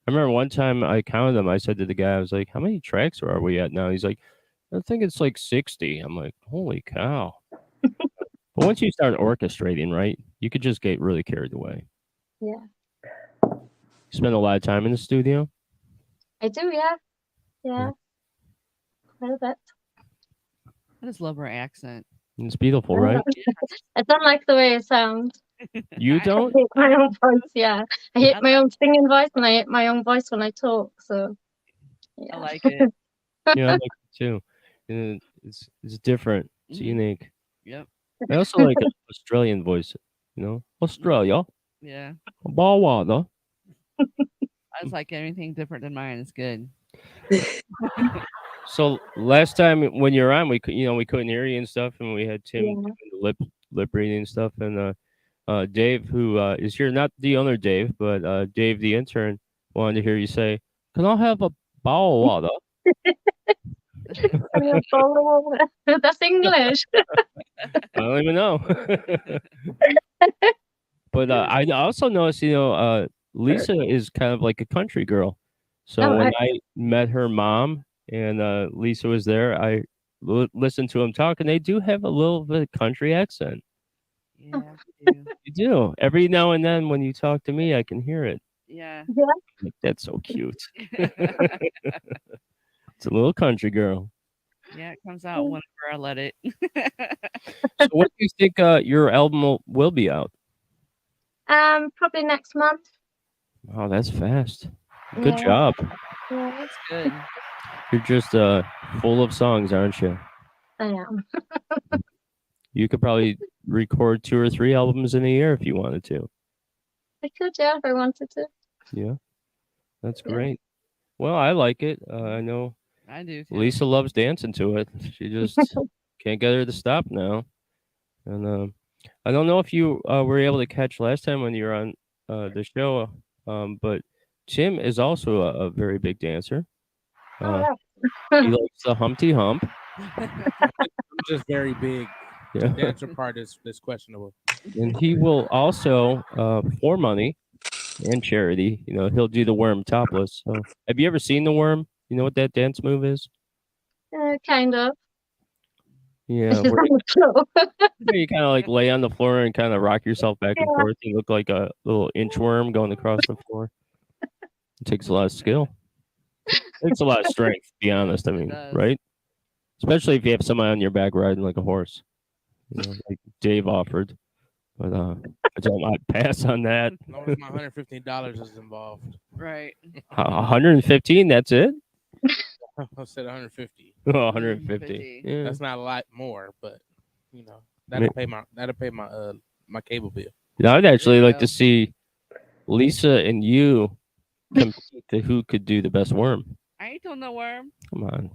remember one time I counted them. I said to the guy, I was like, "How many tracks are we at now?" He's like, "I think it's like 60." I'm like, "Holy cow!" But once you start orchestrating, right, you could just get really carried away. Yeah, You spend a lot of time in the studio. I do. Yeah, quite a bit. I just love her accent. It's beautiful, right? I don't like the way it sounds. You I don't? hate my own voice. Yeah, I hate my own singing voice, and I hate my own voice when I talk. So I yeah. like it. Yeah, I like it too. And it's different. It's Mhm. unique. Yep. I also like an Australian voice. Australia, Yeah. Bawada. I was like anything different than mine is good. So last time when you were on, we couldn't hear you and stuff, and we had Tim Yeah. doing the lip reading and stuff, and Dave, who is here, not the owner Dave, but Dave the intern, wanted to hear you say, "Can I have a Bawada?" That's English. I don't even know. But I also noticed, Lisa is kind of like a country girl. So Oh, when I met her mom and Lisa was there, I listened to them talk, and they do have a little bit of country accent. Yeah, we do. You do. Every now and then when you talk to me, I can hear it. Yeah. yeah. Like, that's so cute. It's a little country girl. Yeah, it comes out whenever I let it. So when do you think your album will be out? Probably next month. Oh, that's fast. Good Yeah. job. Yeah, That's good. You're just full of songs, aren't you? I am. You could probably record 2 or 3 albums in a year if you wanted to. I could, yeah, if I wanted to. Yeah, that's Yeah. great. Well, I like it. I know I do too. Lisa loves dancing to it. She just can't get her to stop now. And I don't know if you were able to catch last time when you were on the show, but Tim is also a very big dancer. Oh, He likes the Humpty Hump. I'm just very big. The Yeah. dancer part is questionable. And he will also, for money and charity, he'll do the worm topless. So, have you ever seen the worm? You know what that dance move is? kind of. Yeah, It's where on the floor. you kind of like lay on the floor and kind of rock yourself back and Yeah. forth. You look like a little inchworm going across the floor. It takes a lot of skill. It takes a lot of strength, to be honest. I mean, does. right? Especially if you have somebody on your back riding like a horse, like Dave offered. But I don't pass on that. As long as my $115 is involved. Right. 115, that's it? I said 150. Oh, 150. 50. Yeah. That's not a lot more, but that'll pay my cable bill. I'd actually you like go. to see Lisa and you compete to who could do the best worm. I ain't doing no worm. Come on.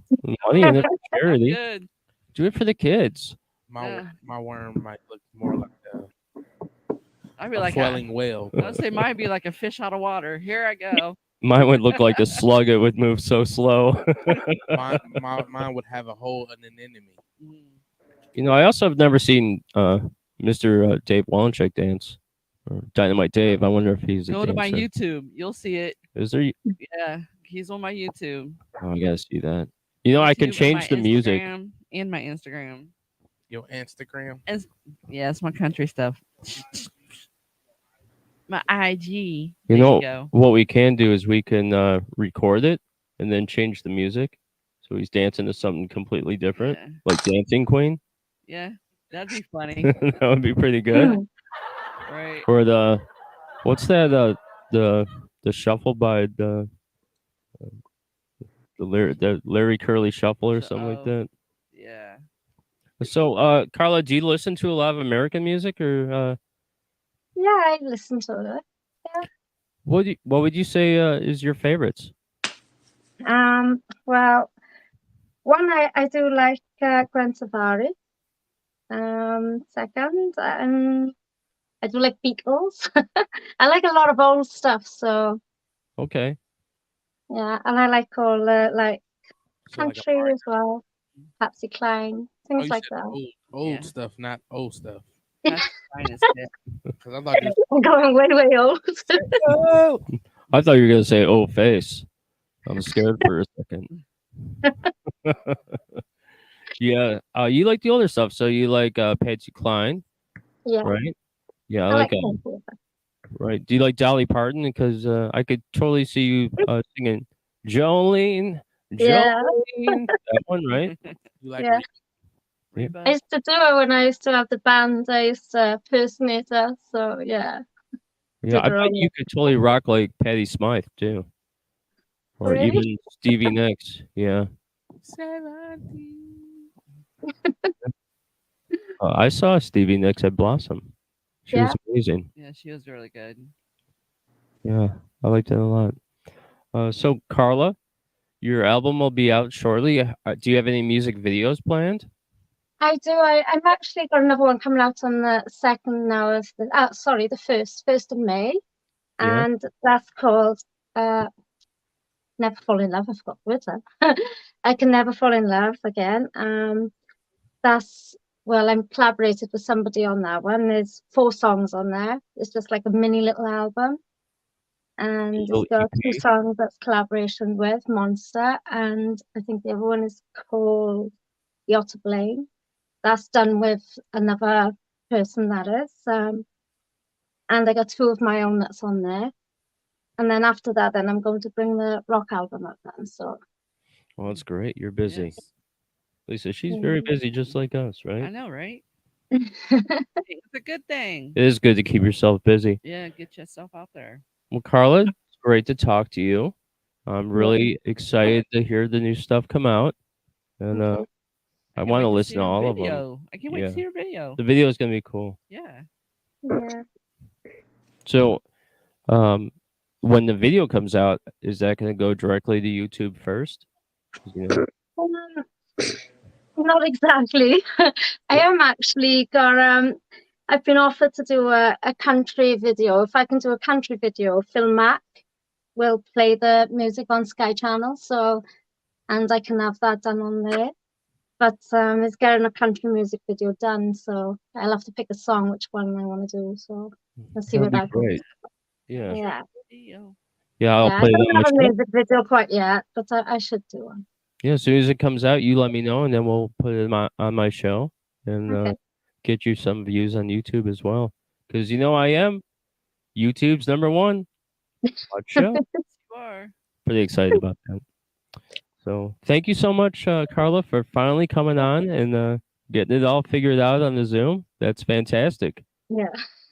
Money in it for I'm charity. good. Do it for the kids. My worm might look more like I'd be a like, swelling whale. I'd say mine be like a fish out of water. Here I go. Mine would look like a slug. It would move so slow. Mine would have a hole and an enemy. I also have never seen Mr. Dave Wallencheck dance. Or Dynamite Dave. I wonder if he's a Go to my dancer. YouTube. You'll see it. Is there? Yeah, he's on my YouTube. Oh, I gotta see that. I can YouTube and change my the music. Instagram and my Instagram. Your Instagram? Yeah, it's my country stuff. My IG. You There know go. what we can do is we can record it and then change the music. So he's dancing to something completely different, Yeah. like Dancing Queen. Yeah, that'd be funny. That would be pretty good. Right. Or what's that? The shuffle by the Larry Curly shuffle or something like that. Yeah. So, Carla, do you listen to a lot of American music, or Yeah, I listen to it. what would you say is your favorites? Well, one I do like Grand Safari. Second, I do like Beatles. I like a lot of old stuff, so Okay. yeah, and I like all like So like a country bar- as well. Patsy Cline, Oh, things you like said that. old Yeah. stuff, not old stuff. That's the finest bit. Because I thought you I'm going way, way old. oh, I thought you were gonna say "oh face." I was scared for a second. Yeah, you like the older stuff, so you like Patsy Cline, Yeah, right? Yeah, I I like like country. right. Do you like Dolly Parton? Because I could totally see you singing Jolene, Yeah, Jolene. That one, right? you like yeah. Yeah. Reba. I used to do it when I used to have the band. I used to personate her. So yeah, Yeah, did I her bet own. you could totally rock like Patti Smythe too, or Really? even Stevie Nicks. Yeah, 17. I saw Stevie Nicks at Blossom. She was Yeah. amazing. Yeah, she was really good. Yeah, I liked it a lot. So Carla, your album will be out shortly. Do you have any music videos planned? I do. I've actually got another one coming out on the second now of the sorry, the first of May. Yeah. And that's called Never Fall in Love. I forgot the words then. I Can Never Fall in Love Again. That's well, I'm collaborated with somebody on that one. There's 4 songs on there. It's just like a mini little album. And it's Little got 2 EP? songs that's collaboration with Monster, and I think the other one is called You're to Blame. That's done with another person, that is. And I got 2 of my own that's on there. And then after that, then I'm going to bring the rock album up then. So Well, that's great. You're busy. Yes. Lisa, she's very busy just like us, I right? know, right? It's a good thing. It is good to keep yourself busy. Yeah, get yourself out there. Well, Carla, it's great to talk to you. I'm really excited to hear the new stuff come out. And Okay. I can't want wait to see listen to your all of them. video. I can't wait Yeah. to see your video. The video is going to be cool. Yeah. Yeah. So, when the video comes out, is that going to go directly to YouTube first? You know? Um, not exactly. I am actually got I've been offered to do a country video. If I can do a country video, Phil Mack will play the music on Sky Channel, so and I can have that done on there. But it's getting a country music video done, so I'll have to pick a song which one I want to do. So let's see That'd where be that goes. great. Yeah. Yeah. Video. Yeah, I'll Yeah, I play it don't on my have a show. music video quite yet, but I should do one. Yeah, as soon as it comes out, you let me know, and then we'll put it on my show and Okay. get you some views on YouTube as well. Because I am YouTube's #1 watch show. You are. Pretty excited about that. So thank you so much, Carla, for finally coming on and getting it all figured out on the Zoom. That's fantastic. Yeah.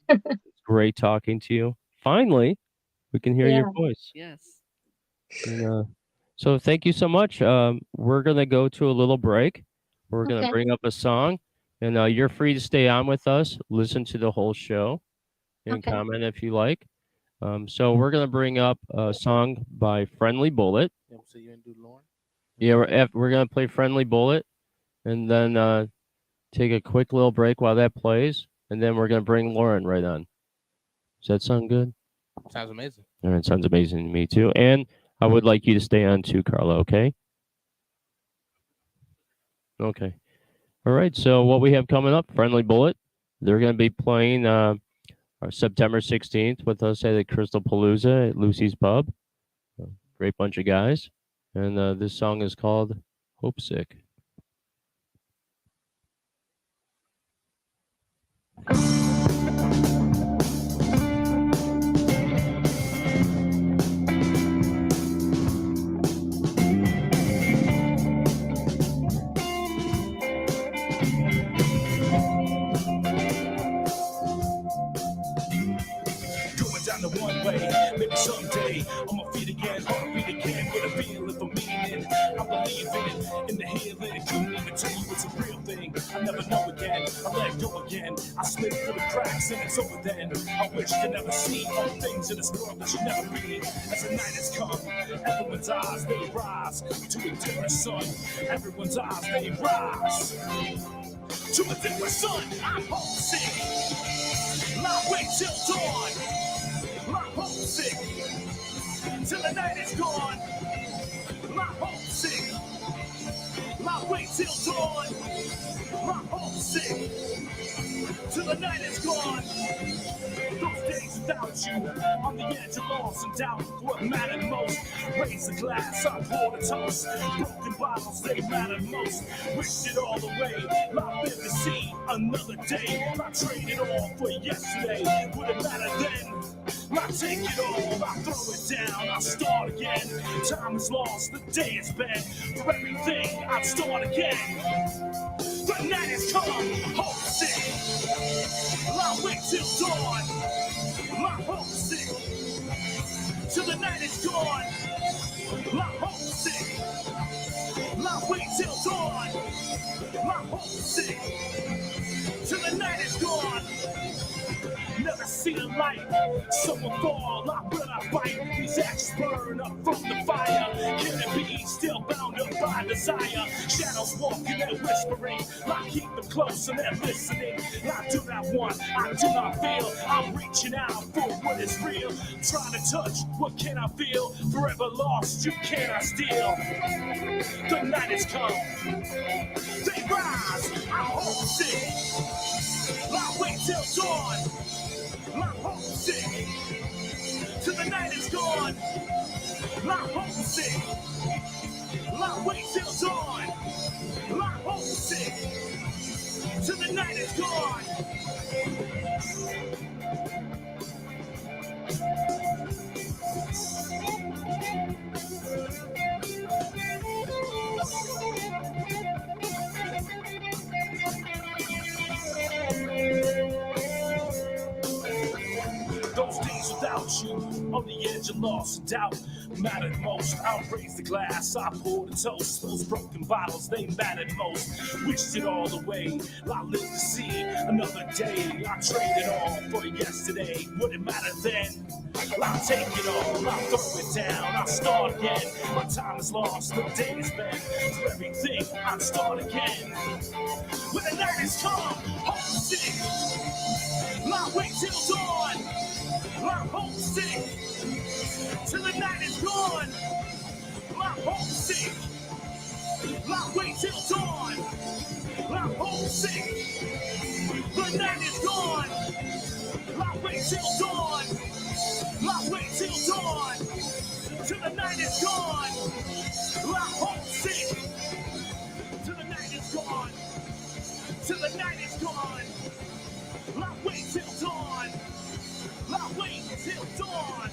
It's great talking to you. Finally, we can hear your Yeah. voice. Yes. And, so thank you so much. We're gonna go to a little break. We're gonna Okay. bring up a song, and you're free to stay on with us, listen to the whole show, and Okay. comment if you like. So we're gonna bring up a song by Friendly Bullet. Yeah, so you didn't do Lauren? Yeah, we're gonna play Friendly Bullet, and then take a quick little break while that plays, and then we're gonna bring Lauren right on. Does that sound good? Sounds amazing. All right, sounds amazing to me too. And I would like you to stay on too, Carla. Okay. Okay. All right. So what we have coming up, Friendly Bullet. They're gonna be playing September 16th with us at the Crystal Palooza at Lucy's Pub. Great bunch of guys. And this song is called Hope Sick. Going down the one way, maybe someday on my feet again, heartbeat again, with a feeling for meaning. I believe in the healing. Couldn't even tell you it's a real thing. I never know again. I let go again. I slip through the cracks and it's over then. I wish to never see all the things in this world that should never be. As the night has come, everyone's eyes they rise to a different sun. Everyone's eyes they rise to a different sun. I'm homesick. Not wait till dawn. I'm homesick till the night is gone. I'm homesick. Not wait till dawn. I'm homesick. homesick till the night is gone. Those days without you, on the edge of loss and doubt. What mattered most? Raise the glass, I pour the toast. Broken bottles, they mattered most. Wished it all away. I live to see another day. I trade it all for yesterday. Would it matter then? I take it all, I throw it down, I start again. Time is lost, the day is spent. For everything, I start again. The night has come, homesick. I wait till dawn. My homesick till the night is gone. My homesick. I wait till dawn. My homesick till the night is gone. Never see the light. Someone fall, I will not fight. These ashes burn up from the fire. Can it be still bound up by desire? Shadows walking and whispering. I keep them close and they're listening. I do not want, I do not feel. I'm reaching out for what is real. Trying to touch, what can I feel? Forever lost, you cannot steal. The night has come. They rise, I'm homesick. I wait till dawn. My homesick till the night is gone. My homesick. I wait till dawn. My homesick till the night is gone. Those days without you, on the edge of loss and doubt, mattered most. I'll raise the glass, I pour the toast. Those broken bottles, they mattered most. Wished it all away, I live to see another day. I trade it all for yesterday. Would it matter then? I'll take it all, I'll throw it down, I'll start again. My time is lost, the day is spent. For everything, I'll start again. When the night is come, homesick. I wait till dawn. I'm homesick till the night is gone. I'm homesick. I wait till dawn. I'm homesick. The night is gone. I wait till dawn. I wait till dawn. Till the night is gone. I'm homesick. Till the night is gone. Till the night is gone. I wait till dawn. I wait till dawn.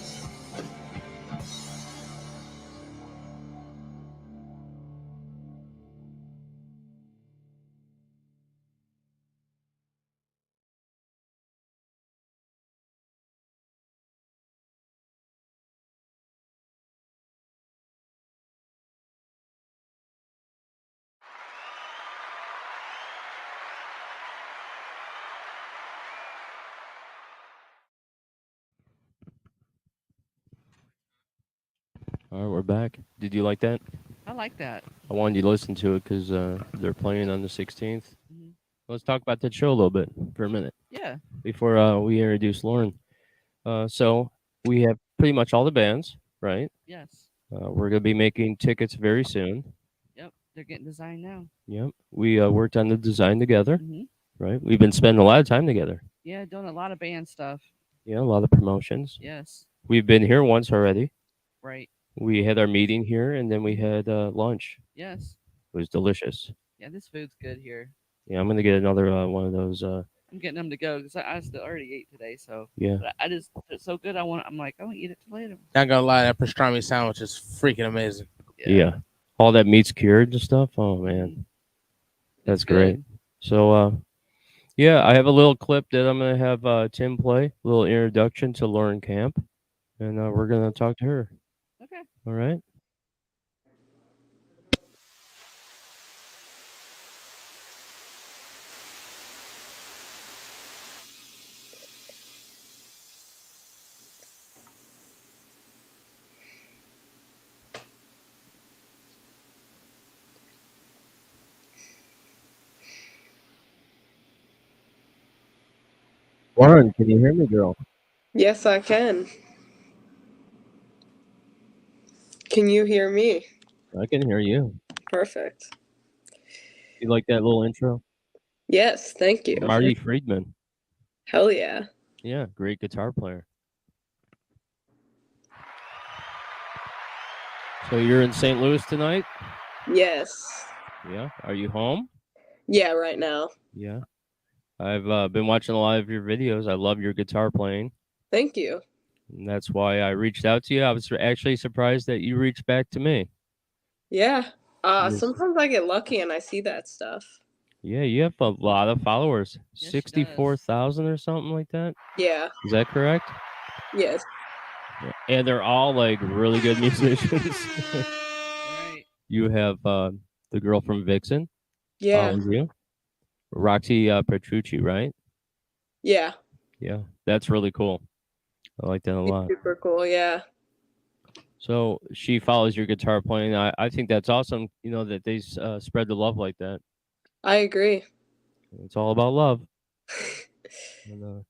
All right, we're back. Did you like that? I like that. I wanted you to listen to it because they're playing on the 16th. Mhm. Let's talk about that show a little bit for a minute Yeah. before we introduce Lauren. So we have pretty much all the bands, right? Yes. We're going to be making tickets very soon. Yep. They're getting designed now. Yep. We worked on the design together, hmm right? We've been spending a lot of time together. Yeah, doing a lot of band stuff. Yeah, a lot of promotions. Yes. We've been here once already. Right. We had our meeting here, and then we had lunch. Yes. It was delicious. Yeah, this food's good here. Yeah, I'm going to get another one of those. I'm getting them to go because I still already ate today. So Yeah. but I just it's so good. I'm like I want to eat it till later. Not gonna lie, that pastrami sandwich is freaking amazing. Yeah. All that meat's cured and stuff. Oh, man. Mhm. That's It's great. good. So, yeah, I have a little clip that I'm going to have Tim play, a little introduction to Lauren Camp, and we're going to talk to her. Okay. All right. Lauren, can you hear me, girl? Yes, I can. Can you hear me? I can hear you. Perfect. You like that little intro? Yes, thank you. Marty Friedman. Hell yeah. Yeah, great guitar player. So you're in St. Louis tonight? Yes. Yeah. Are you home? Yeah, right now. Yeah. I've been watching a lot of your videos. I love your guitar playing. Thank you. And that's why I reached out to you. I was actually surprised that you reached back to me. Yeah. Yes. Sometimes I get lucky and I see that stuff. Yeah, you have a lot of followers. Yes, she does. 64,000 or something like that. Yeah. Is that correct? Yes. Yeah. And they're all like really good musicians. Right. You have the girl from Vixen Yeah. follows you. Roxy Petrucci, right? Yeah. Yeah, that's really cool. I like that a He's lot. super cool. Yeah. So she follows your guitar playing. I think that's awesome, that they spread the love like that. I agree. It's all about love. And,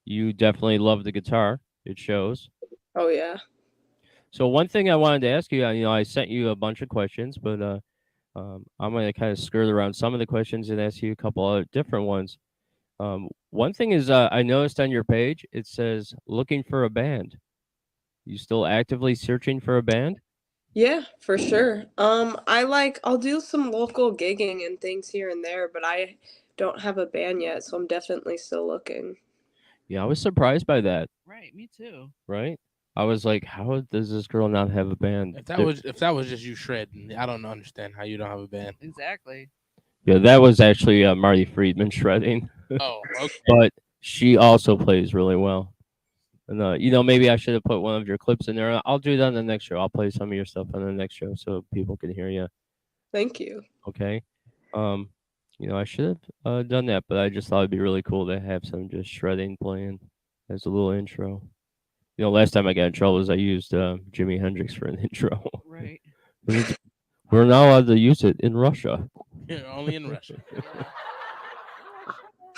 you definitely love the guitar. It shows. Oh yeah. So one thing I wanted to ask you, I sent you a bunch of questions, but I'm going to kind of skirt around some of the questions and ask you a couple other different ones. One thing is I noticed on your page, it says looking for a band. You still actively searching for a band? Yeah, for sure. I'll do some local gigging and things here and there, but I don't have a band yet, so I'm definitely still looking. Yeah, I was surprised by that, Right. Me too. right? I was like, how does this girl not have a band? If that was just you shredding, I don't understand how you don't have a band. Exactly. Yeah, that was actually Marty Friedman shredding, Oh, okay. but she also plays really well. And maybe I should have put one of your clips in there. I'll do that on the next show. I'll play some of your stuff on the next show so people can hear you. Thank you. Okay. I should have done that, but I just thought it'd be really cool to have some just shredding playing as a little intro. Last time I got in trouble was I used Jimi Hendrix for an intro. Right. We're not allowed to use it in Russia. Yeah, only in Russia.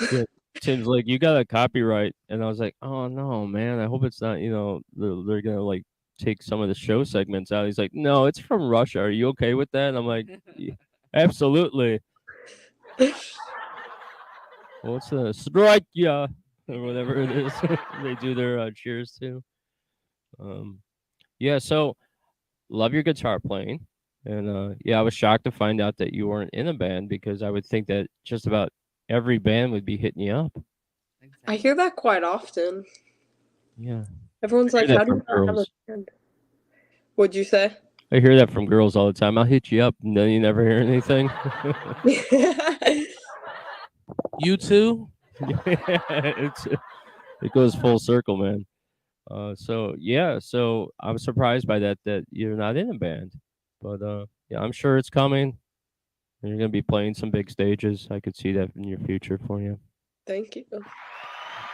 Yeah. Tim's like, you got a copyright, and I was like, oh no, man, I hope it's not. They're gonna like take some of the show segments out. He's like, no, it's from Russia. Are you okay with that? And I'm like, yeah, absolutely. What's the strike? Yeah, or whatever it is. They do their cheers too. Yeah. So love your guitar playing, and yeah, I was shocked to find out that you weren't in a band because I would think that just about every band would be hitting you up. I hear that quite often. Yeah. Everyone's I like, hear how that do you from not have a girls. band? What'd you say? I hear that from girls all the time. I'll hit you up, and then you never hear anything. You too? It goes full circle, man. So I'm surprised by that you're not in a band, but yeah, I'm sure it's coming. And you're gonna be playing some big stages. I could see that in your future for you. Thank you.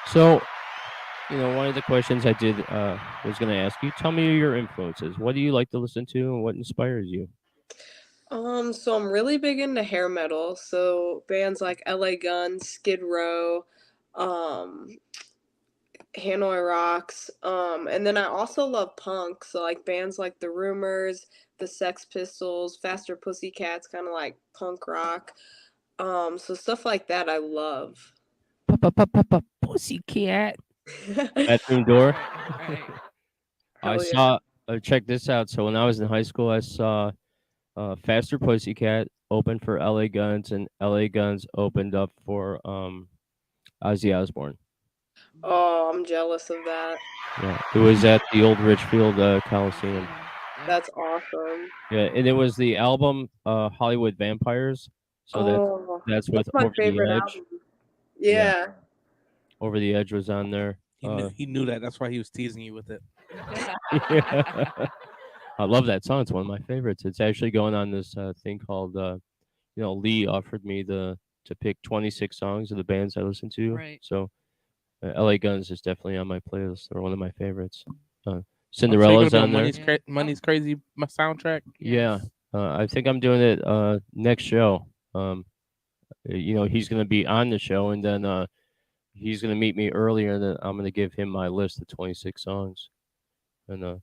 So, one of the questions I did was gonna ask you. Tell me your influences. What do you like to listen to, and what inspires you? So I'm really big into hair metal. So bands like LA Guns, Skid Row, Hanoi Rocks, and then I also love punk. So like bands like The Rumors, the Sex Pistols, Faster Pussycats, kind of like punk rock. So stuff like that I love. Pussycat. Bedroom door. Right. I Hell yeah. saw. Check this out. So when I was in high school, I saw Faster Pussycat open for LA Guns, and LA Guns opened up for Ozzy Osbourne. Oh, I'm jealous of that. Yeah, it was at the old Richfield Coliseum. That's awesome. Yeah, and it was the album Hollywood Vampires. So Oh, that's with that's my Over the favorite Edge. album. Yeah. Over the Edge was on there. He knew that. That's why he was teasing you with it. Yeah. I love that song. It's one of my favorites. It's actually going on this thing called Lee offered me to pick 26 songs of the bands I listen to. Right. So LA Guns is definitely on my playlist. They're one of my favorites. So Cinderella's you're on gonna there. do Money's Crazy my soundtrack. Yeah. I think I'm doing it next show. He's going to be on the show, and then he's going to meet me earlier, and then I'm going to give him my list of 26 songs. And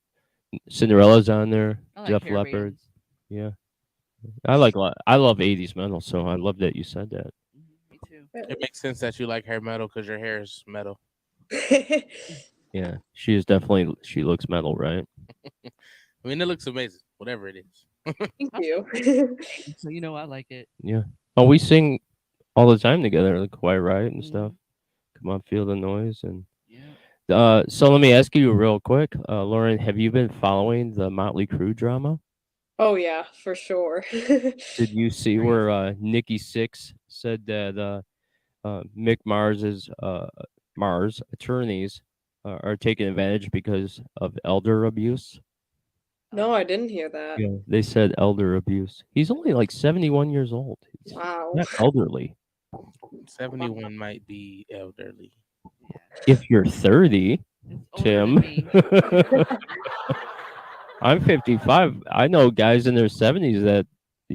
Cinderella's on there. I like Def hair Leppard. bands. Yeah. I love 80s metal, so I love that you said that. Me too. It makes sense that you like hair metal because your hair is metal. Yeah, she is definitely. She looks metal, right? I mean, it looks amazing, whatever it is. Thank you. So you know I like it. Yeah. Oh, we sing all the time together, like Quiet Riot and stuff. Mhm. Come on, feel the noise. And Yeah. so let me ask you real quick, Lauren, have you been following the Motley Crue drama? Oh yeah, for sure. Did you see where Nikki Sixx said that Mick Mars's Mars attorneys are taking advantage because of elder abuse? No, I didn't hear that. Yeah, they said elder abuse. He's only like 71 years old. He's Wow. not elderly. 71 might be elderly. Yeah. If you're 30, It's older Tim. than me. I'm 55. I know guys in their 70s that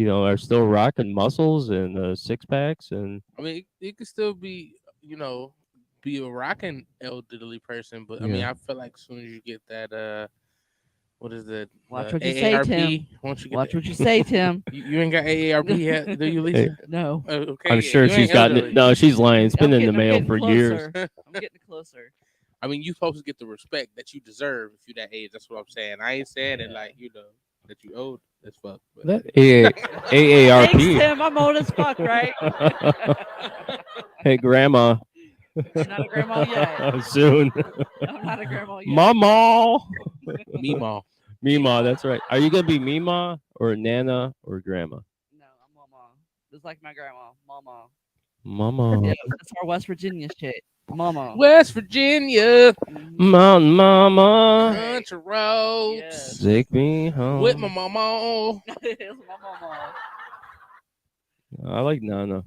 are still rocking muscles and six packs and I mean, it could still be, be a rocking elderly person, but I mean, Yeah. I feel like as soon as you get that, what is it? Watch The what you say, AARP. Tim. Once you get Watch that, what you say, Tim. you ain't got AARP yet, do you, Lisa? No. Okay, I'm yeah, sure you she's ain't gotten it. elderly. No, she's lying. It's been in the mail getting for years. closer. I'm getting closer. I mean, you supposed to get the respect that you deserve if you that age. That's what I'm saying. I ain't saying it like that you old as fuck. But That Thanks, AARP. Tim. I'm old as fuck, right? Hey, Grandma. I'm not a grandma yet. Soon. I'm not a grandma yet. Mama. Meemaw. Mima, that's right. Are you going to be Mima or Nana or Grandma? No, I'm mama. Just like my grandma, mama. Mama. Yeah, that's our West Virginia shit. Mama. West Virginia, Mhm. Mountain Mama. country roads, Yes. Take me home. with my mama. It's my mama. I like Nana.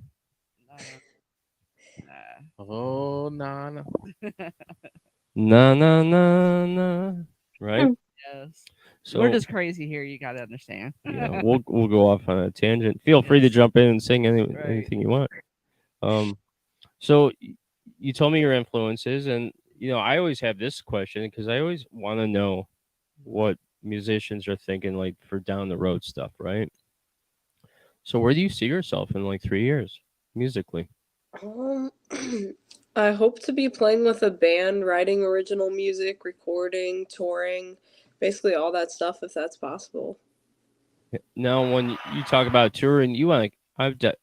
Nah. Oh, Nana. Na na na na. Right? Yes. So We're just crazy here. You gotta understand. yeah, we'll go off on a tangent. Feel free to Yes. jump in and sing Right. anything you want. So you told me your influences, and I always have this question because I always want to know what musicians are thinking like for down the road stuff, right? So where do you see yourself in like 3 years musically? I hope to be playing with a band, writing original music, recording, touring, basically all that stuff if that's possible. Now, when you talk about touring, you want to.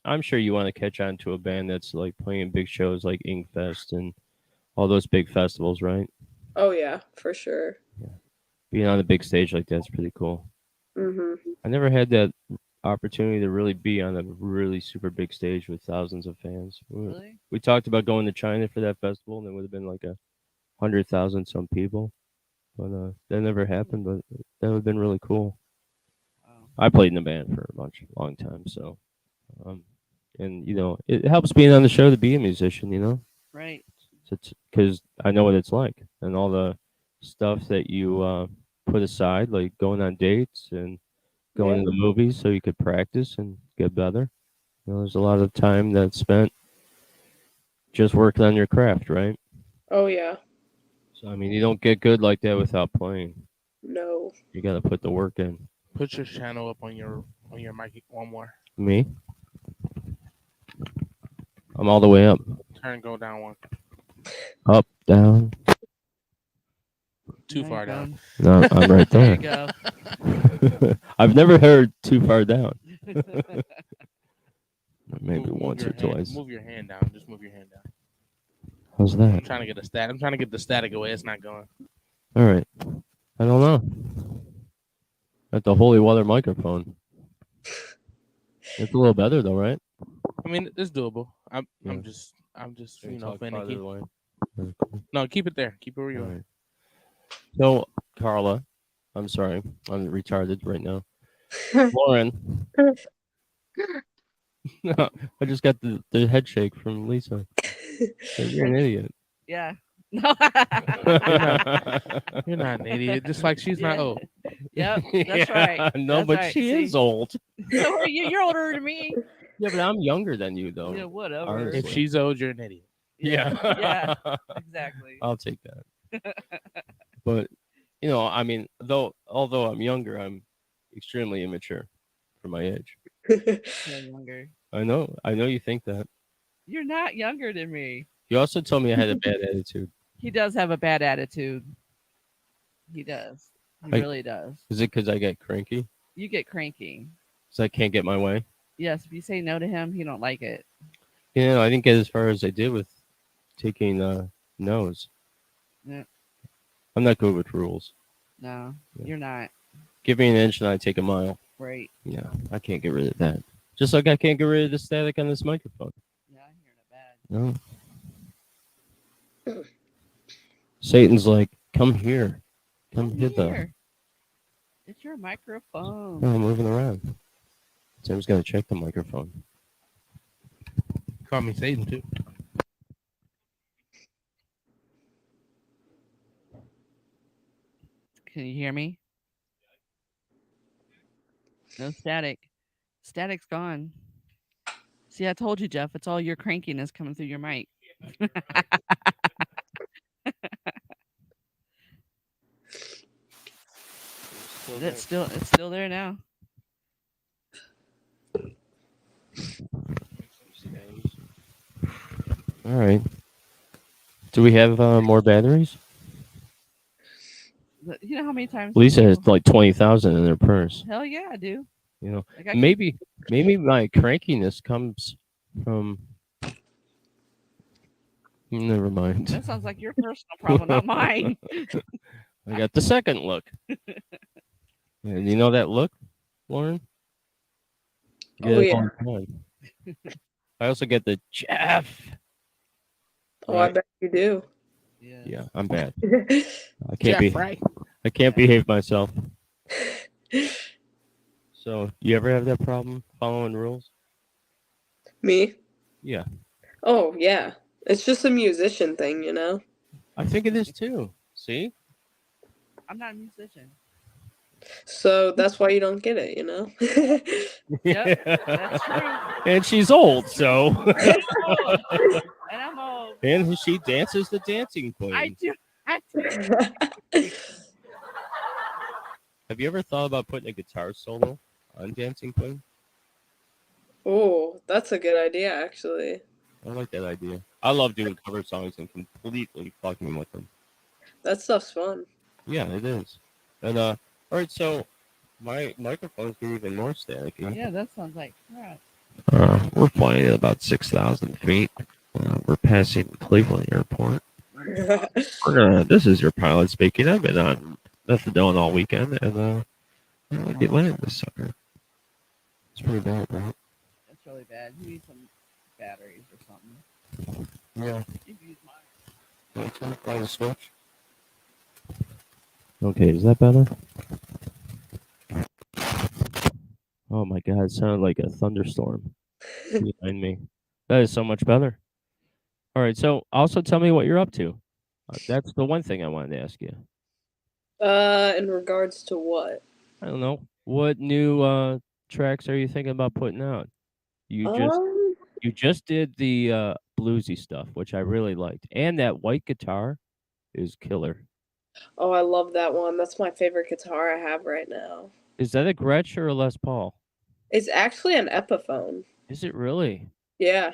I'm sure you want to catch on to a band that's like playing big shows like Inkfest and all those big festivals, right? Oh yeah, for sure. Being on a big stage like that's pretty cool. Mhm. I never had that opportunity to really be on a really super big stage with thousands of fans. Really? We talked about going to China for that festival, and it would have been like 100,000 some people, but that never happened. But that would have been really cool. Wow. I played in a band for long time, so and it helps being on the show to be a musician, Right. because I know what it's like and all the stuff that you put aside, like going on dates and going Yeah. to the movies so you could practice and get better. There's a lot of time that's spent just working on your craft, right? Oh yeah. So I mean, you don't get good like that without playing. No. You got to put the work in. Put your channel up on your mic one more. Me? I'm all the way up. Turn and go down one. Up, down. Too There far you down. No, I'm right There there. you go. I've never heard too far down. Maybe Move once your or hand- twice. Move your hand down. Just move your hand down. How's I'm that? trying to get the stat. I'm trying to get the static away. It's not going. All right. I don't know. At the holy water microphone. It's a little better though, right? I mean, it's doable. I'm Yeah. just Can you talk finicky. farther away? No, keep it there. Keep it where you All are. right. So, Carla, I'm sorry, I'm retarded right now. Lauren, I just got the head shake from Lisa. You're an idiot. Yeah. No. You're not an idiot. Just like she's not Yeah. old. Yep. That's right. No, That's but right. she See? is old. So are you. You're older than me. Yeah, but I'm younger than you, though. Yeah. Whatever. honestly. If she's old, you're an idiot. Yeah. Yeah. Exactly. I'll take that. But I mean, although I'm younger, I'm extremely immature for my age. You're younger. I know you think that. You're not younger than me. You also told me I had a bad attitude. He does have a bad attitude. He does. He I- really does. Is it because I get cranky? You get cranky. Because I can't get my way? Yes, if you say no to him, he don't like it. You know, I didn't get as far as I did with taking no's. Yeah. I'm not good with rules. No, Yeah. you're not. Give me an inch and I take a mile. Right. Yeah, I can't get rid of that. Just like I can't get rid of the static on this microphone. Yeah, I'm hearing it bad. No. Satan's like, come here. Come Come hither. here. It's your microphone. No, I'm moving around. Tim's going to check the microphone. Call me Satan too. Can you hear me? No static. Static's gone. See, I told you, Jeff. It's all your crankiness coming through your mic. It's still there now. All right. Do we have more batteries? You know how many times? Lisa has people- like 20,000 in her purse. Hell yeah, I do. You know, Like, I maybe my crankiness comes from. Never mind. That sounds like your personal problem, not mine. I got the second look. And you know that look, Lauren? You get Oh, it all the time. I also get the Jeff. Oh, I bet you do. Yeah, I'm bad. I can't be. Right. I can't behave myself. So, you ever have that problem following rules? Me? Yeah, Oh, yeah. It's just a musician thing, you know? I think it is too. See? I'm not a musician. So that's why you don't get it, you know? Yep, that's true. And she's old, so. And I'm old. And she dances the dancing queen. I do. I do. Have you ever thought about putting a guitar solo on Dancing Queen? Oh, that's a good idea, actually. I like that idea. I love doing cover songs and completely fucking with them. That stuff's fun. Yeah, it is. And all right, so my microphones get even more staticky. Yeah, that sounds like crap. We're flying at about 6,000 feet. We're passing Cleveland Airport. This is your pilot speaking. I've been on methadone all weekend, and I get landed this sucker. It's pretty bad, right? That's really bad. You need some batteries or something. Yeah. You can use mine. Can I find a switch? Okay, is that better? Oh my god, it sounded like a thunderstorm behind me. That is so much better. All right, so also tell me what you're up to. That's the one thing I wanted to ask you. In regards to what? I don't know. What new tracks are you thinking about putting out? You just did the bluesy stuff, which I really liked. And that white guitar is killer. Oh, I love that one. That's my favorite guitar I have right now. Is that a Gretsch or a Les Paul? It's actually an Epiphone. Is it really? Yeah,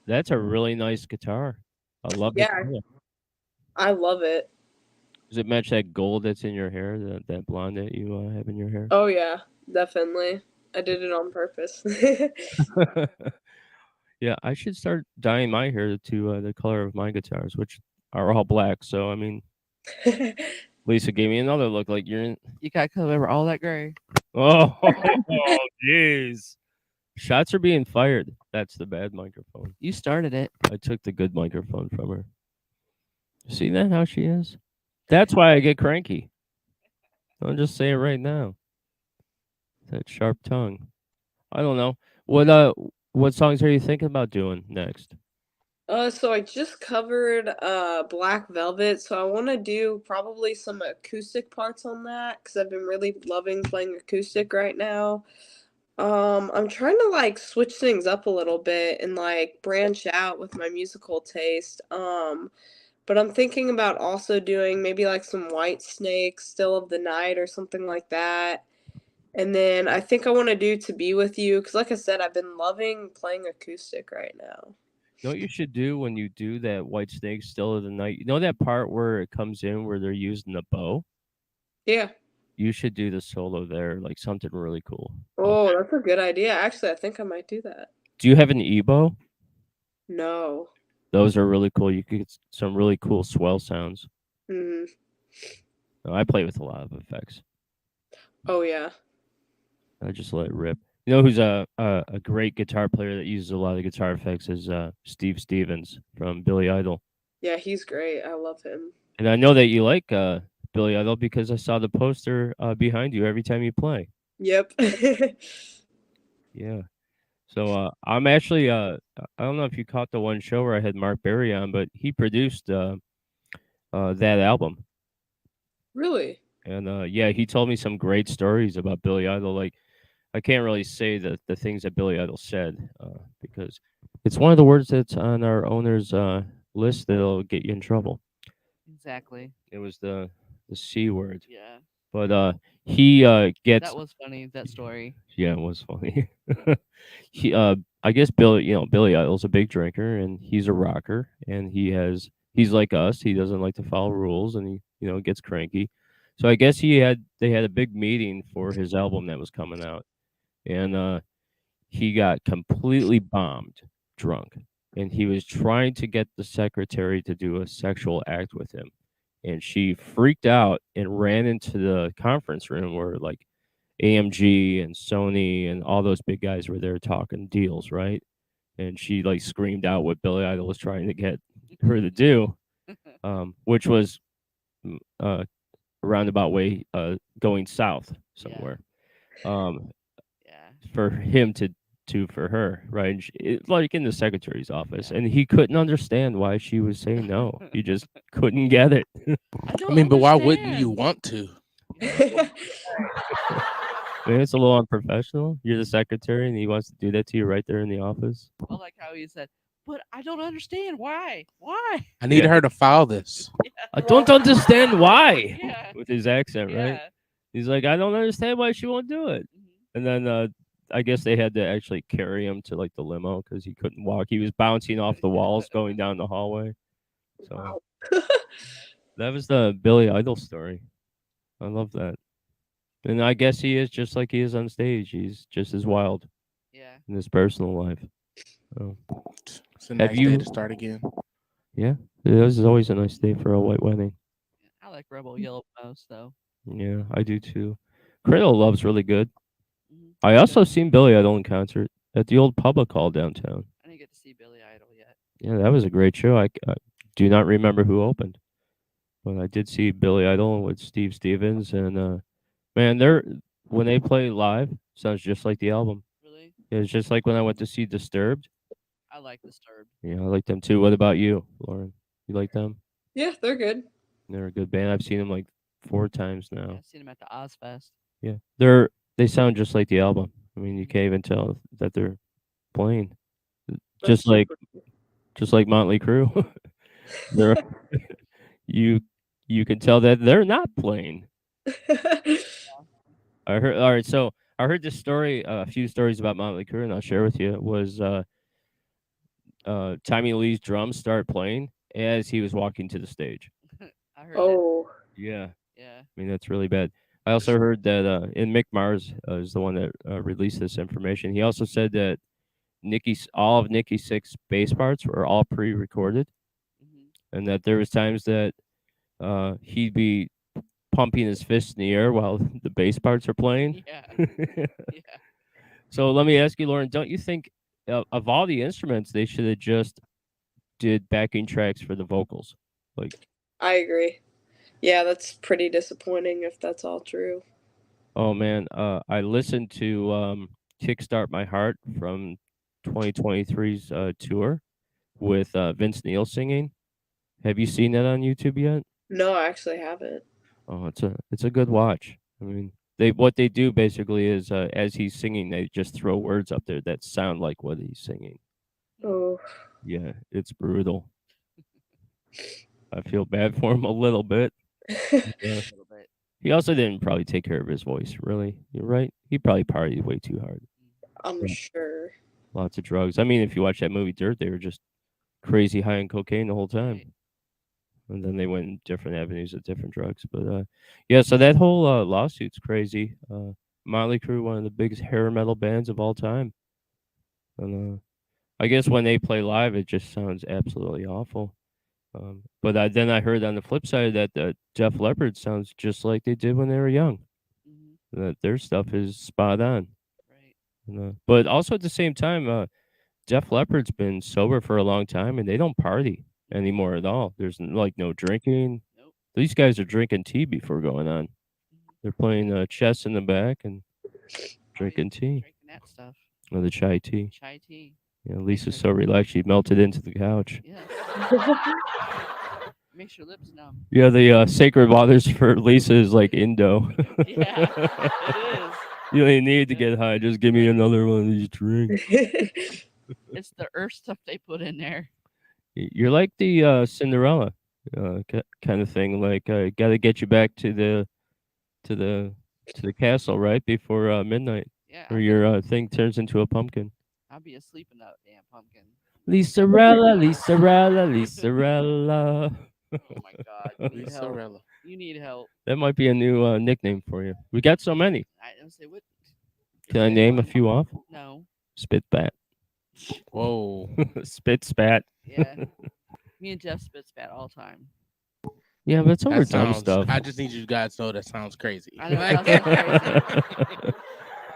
That's a really nice guitar. I love the Yeah. color. I love it. Does it match that gold that's in your hair, that blonde that you have in your hair? Oh, yeah, definitely. I did it on purpose. Yeah, I should start dyeing my hair to the color of my guitars, which are all black. So, I mean, Lisa gave me another look like you're in. You got to cover all that gray. Oh, jeez. Shots are being fired. That's the bad microphone. You started it. I took the good microphone from her. See that how she is? That's why I get cranky. I'll just say it right now. That sharp tongue. I don't know. What songs are you thinking about doing next? So I just covered Black Velvet, so I want to do probably some acoustic parts on that because I've been really loving playing acoustic right now. I'm trying to like switch things up a little bit and like branch out with my musical taste. But I'm thinking about also doing maybe like some White Snake, Still of the Night or something like that. And then I think I want to do To Be With You because like I said, I've been loving playing acoustic right now. know what you should do when you do that White Snake Still of the Night? You know that part where it comes in where they're using the bow? Yeah. You should do the solo there, like something really cool. Oh, that's a good idea. Actually, I think I might do that. Do you have an Ebo? No. Those are really cool. You can get some really cool swell sounds. Hmm. I play with a lot of effects. Oh yeah. I just let it rip. You know who's a great guitar player that uses a lot of guitar effects is Steve Stevens from Billy Idol. Yeah, he's great. I love him. And I know that you like Billy Idol because I saw the poster behind you every time you play. Yep. Yeah. So I'm actually I don't know if you caught the one show where I had Mark Berry on, but he produced that album. Really? And yeah, he told me some great stories about Billy Idol. Like I can't really say the things that Billy Idol said because it's one of the words that's on our owner's list that'll get you in trouble. Exactly. It was the C word. Yeah. But he gets That was funny, that story. yeah, it was funny. He I guess Billy Idol's a big drinker and he's a rocker and he's like us. He doesn't like to follow rules and he gets cranky. So I guess they had a big meeting for his album that was coming out and he got completely bombed drunk and he was trying to get the secretary to do a sexual act with him and she freaked out and ran into the conference room where like AMG and Sony and all those big guys were there talking deals, right? And she like screamed out what Billy Idol was trying to get her to do, which was a roundabout way going south somewhere. Yeah. For him to for her, right? And like in the secretary's office, and he couldn't understand why she was saying no. He just couldn't get it. I mean, but why wouldn't you want to? Man, it's a little unprofessional. You're the secretary, and he wants to do that to you right there in the office. I like how he said, but I don't understand why. Why? I need her to file this. I don't understand why. Yeah. With his accent, right? Yeah. He's like, I don't understand why she won't do it. And then I guess they had to actually carry him to like the limo because he couldn't walk. He was bouncing off the walls going down the hallway. So that was the Billy Idol story. I love that. And I guess he is just like he is on stage. He's just as wild. Yeah. In his personal life. So, it's a nice day to start again. Yeah, this is always a nice day for a white wedding. I like Rebel Yellow most though. Yeah, I do too. Cradle Love's really good. I also seen Billy Idol in concert at the old Public Hall downtown. I didn't get to see Billy Idol yet. Yeah, that was a great show. I do not remember who opened, but I did see Billy Idol with Steve Stevens, and man, when they play live, sounds just like the album. Really? Yeah, it's just like when I went to see Disturbed. I like Disturbed. Yeah, I like them too. What about you, Lauren? You like them? Yeah, they're good. They're a good band. I've seen them like 4 times now. Yeah, I've seen them at the Ozfest. Yeah, they sound just like the album. I mean, you can't even tell that they're playing. Just like Motley Crue. They're you can tell that they're not playing. I heard. All right, so I heard this story, a few stories about Motley Crue, and I'll share with you. It was Tommy Lee's drums started playing as he was walking to the stage. I heard Oh. Yeah. Yeah. I mean, that's really bad. I also heard that and Mick Mars is the one that released this information. He also said that all of Nikki Sixx's bass parts were all pre-recorded, and that there was times that he'd be pumping his fists in the air while the bass parts are playing. Yeah. Yeah. So let me ask you, Lauren, don't you think of all the instruments, they should have just did backing tracks for the vocals? Like, I agree. Yeah, that's pretty disappointing if that's all true. oh man, I listened to Kickstart My Heart from 2023's tour with Vince Neil singing. Have you seen that on YouTube yet? No, I actually haven't. Oh, it's a good watch. I mean, what they do basically is as he's singing, they just throw words up there that sound like what he's singing. Oh. Yeah, it's brutal. I feel bad for him a little bit. He also didn't probably take care of his voice, really. You're right. He probably partied way too hard. I'm sure. Lots of drugs. I mean, if you watch that movie Dirt, they were just crazy high on cocaine the whole time. Right. And then they went in different avenues of different drugs. But yeah, so that whole lawsuit's crazy. Motley Crue, one of the biggest hair metal bands of all time. And I guess when they play live, it just sounds absolutely awful. But then I heard on the flip side that Def Leppard sounds just like they did when they were young. Mm-hmm. That their stuff is spot on. Right. But also at the same time, Def Leppard's been sober for a long time, and they don't party anymore at all. There's like no drinking. Nope. These guys are drinking tea before going on. Mm-hmm. They're playing chess in the back and drinking tea. Drinking that stuff. Oh, the chai tea. Chai tea. Yeah, Lisa's so relaxed she melted into the couch. Yes. Makes your lips numb. Yeah, the sacred waters for Lisa is like Indo. Yeah, it is. You don't even need to get high. Just give me another one of these drinks. It's the earth stuff they put in there. You're like the Cinderella kind of thing. Like, got to get you back to the castle right before midnight, Yeah. or your thing turns into a pumpkin. I'll be asleep in that damn pumpkin. Licerella, Licerella, Licerella. Oh my God. You need help. Sorella. You need help. That might be a new nickname for you. We got so many. I don't say what. Can I name a few off? No. Spit Bat. Whoa. Spit Spat. Yeah. Me and Jeff spit spat all the time. Yeah, but it's over That dumb sounds, stuff. I just need you guys to know that sounds crazy. I know that sounds crazy.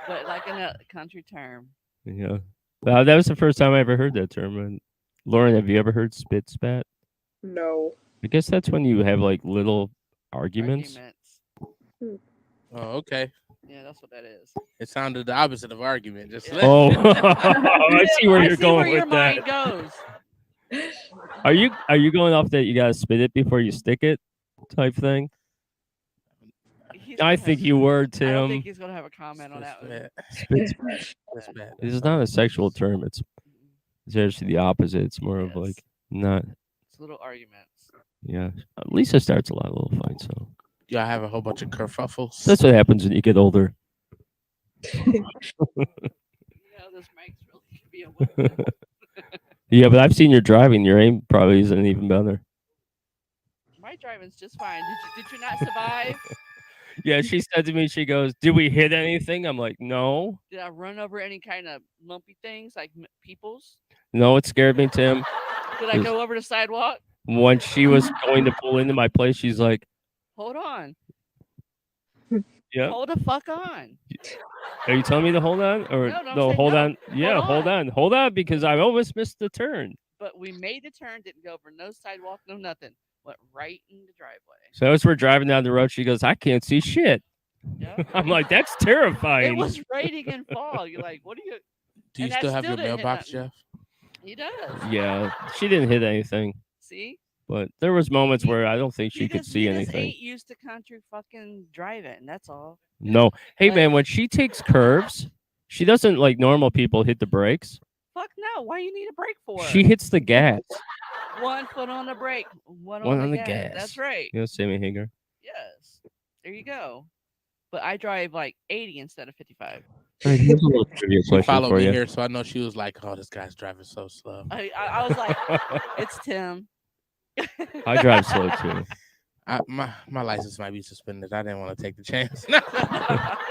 But like in a country term. Yeah. That was the first time I ever heard that term. And Lauren, have you ever heard spit spat? No. I guess that's when you have like little arguments. Oh, okay. Yeah, that's what that is. It sounded the opposite of argument. Just Yeah. Oh, I see where you're going where your with that. mind goes. Are you going off that you gotta spit it before you stick it type thing? I think you were, I don't Tim. think he's gonna have a comment on that one. Spit spat. That's bad. It's not a sexual term. It's actually the opposite. It's more of Yes. like not. It's little arguments. Yeah. Lisa starts a lot of little fights. So Y'all have a whole bunch of kerfuffles. that's what happens when you get older. You know, this mic's really could be a weapon. Yeah, but I've seen your driving. Your aim probably isn't even better. My driving's just fine. Did you not survive? Yeah, she said to me, she goes, "Did we hit anything?" I'm like, "No, Did I run over any kind of lumpy things like people's? no." It scared me, Tim. Did I go over the sidewalk? When she was going to pull into my place, she's like, Hold on. "Yeah, Hold the fuck on. are you telling me to hold on or No, don't no? say Hold no. on, yeah, Hold hold on, because I almost missed the turn." But we made the turn, didn't go over no sidewalk, no nothing. Went right in the driveway. So as we're driving down the road, she goes, "I can't see shit." Yeah. I'm like, "That's It terrifying." was raining and fog. You're like, what are you? Do you and that still have your still didn't hit mailbox, nothing. Jeff? He does. Yeah, she didn't hit anything, See? but there was moments where I don't think she He could just- see he just anything. ain't used to country fucking driving. That's all. No, hey Like- man, when she takes curves, she doesn't like normal people hit the brakes. Fuck no. Why you need a brake for? She hits the gas. 1 foot on the brake, one on the the gas. gas. That's right. You know, Sammy Hagar. Yes. There you go. But I drive like 80 instead of 55. All right, here's a little trivia She question followed for me you. here, so I know she was like, "Oh, this guy's driving so slow." I was like, it's Tim. I drive slow too. My license might be suspended. I didn't want to take the chance.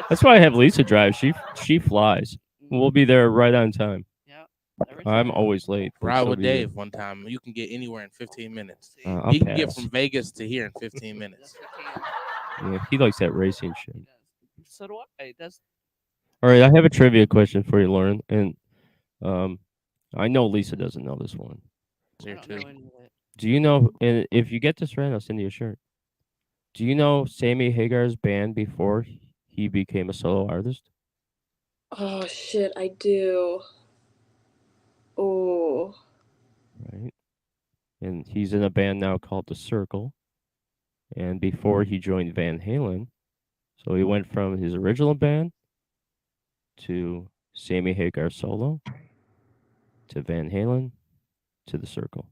That's why I have Lisa drive. She flies. We'll be there right on time. Yeah. every I'm time. always late. but Ride so with be you. Dave one time. You can get anywhere in 15 minutes. See, I'll You can get pass. from Vegas to here in 15 minutes. yes, we can. Yeah, he likes that racing shit. He does. So do I. That's All right, I have a trivia question for you, Lauren, and I know Lisa doesn't know this one. I Here don't too. know any of it. Do you know? And if you get this right, I'll send you a shirt. Do you know Sammy Hagar's band before he became a solo artist? Oh shit, I do. Oh. Right. And he's in a band now called The Circle. And before he joined Van Halen, so he went from his original band to Sammy Hagar solo to Van Halen to The Circle.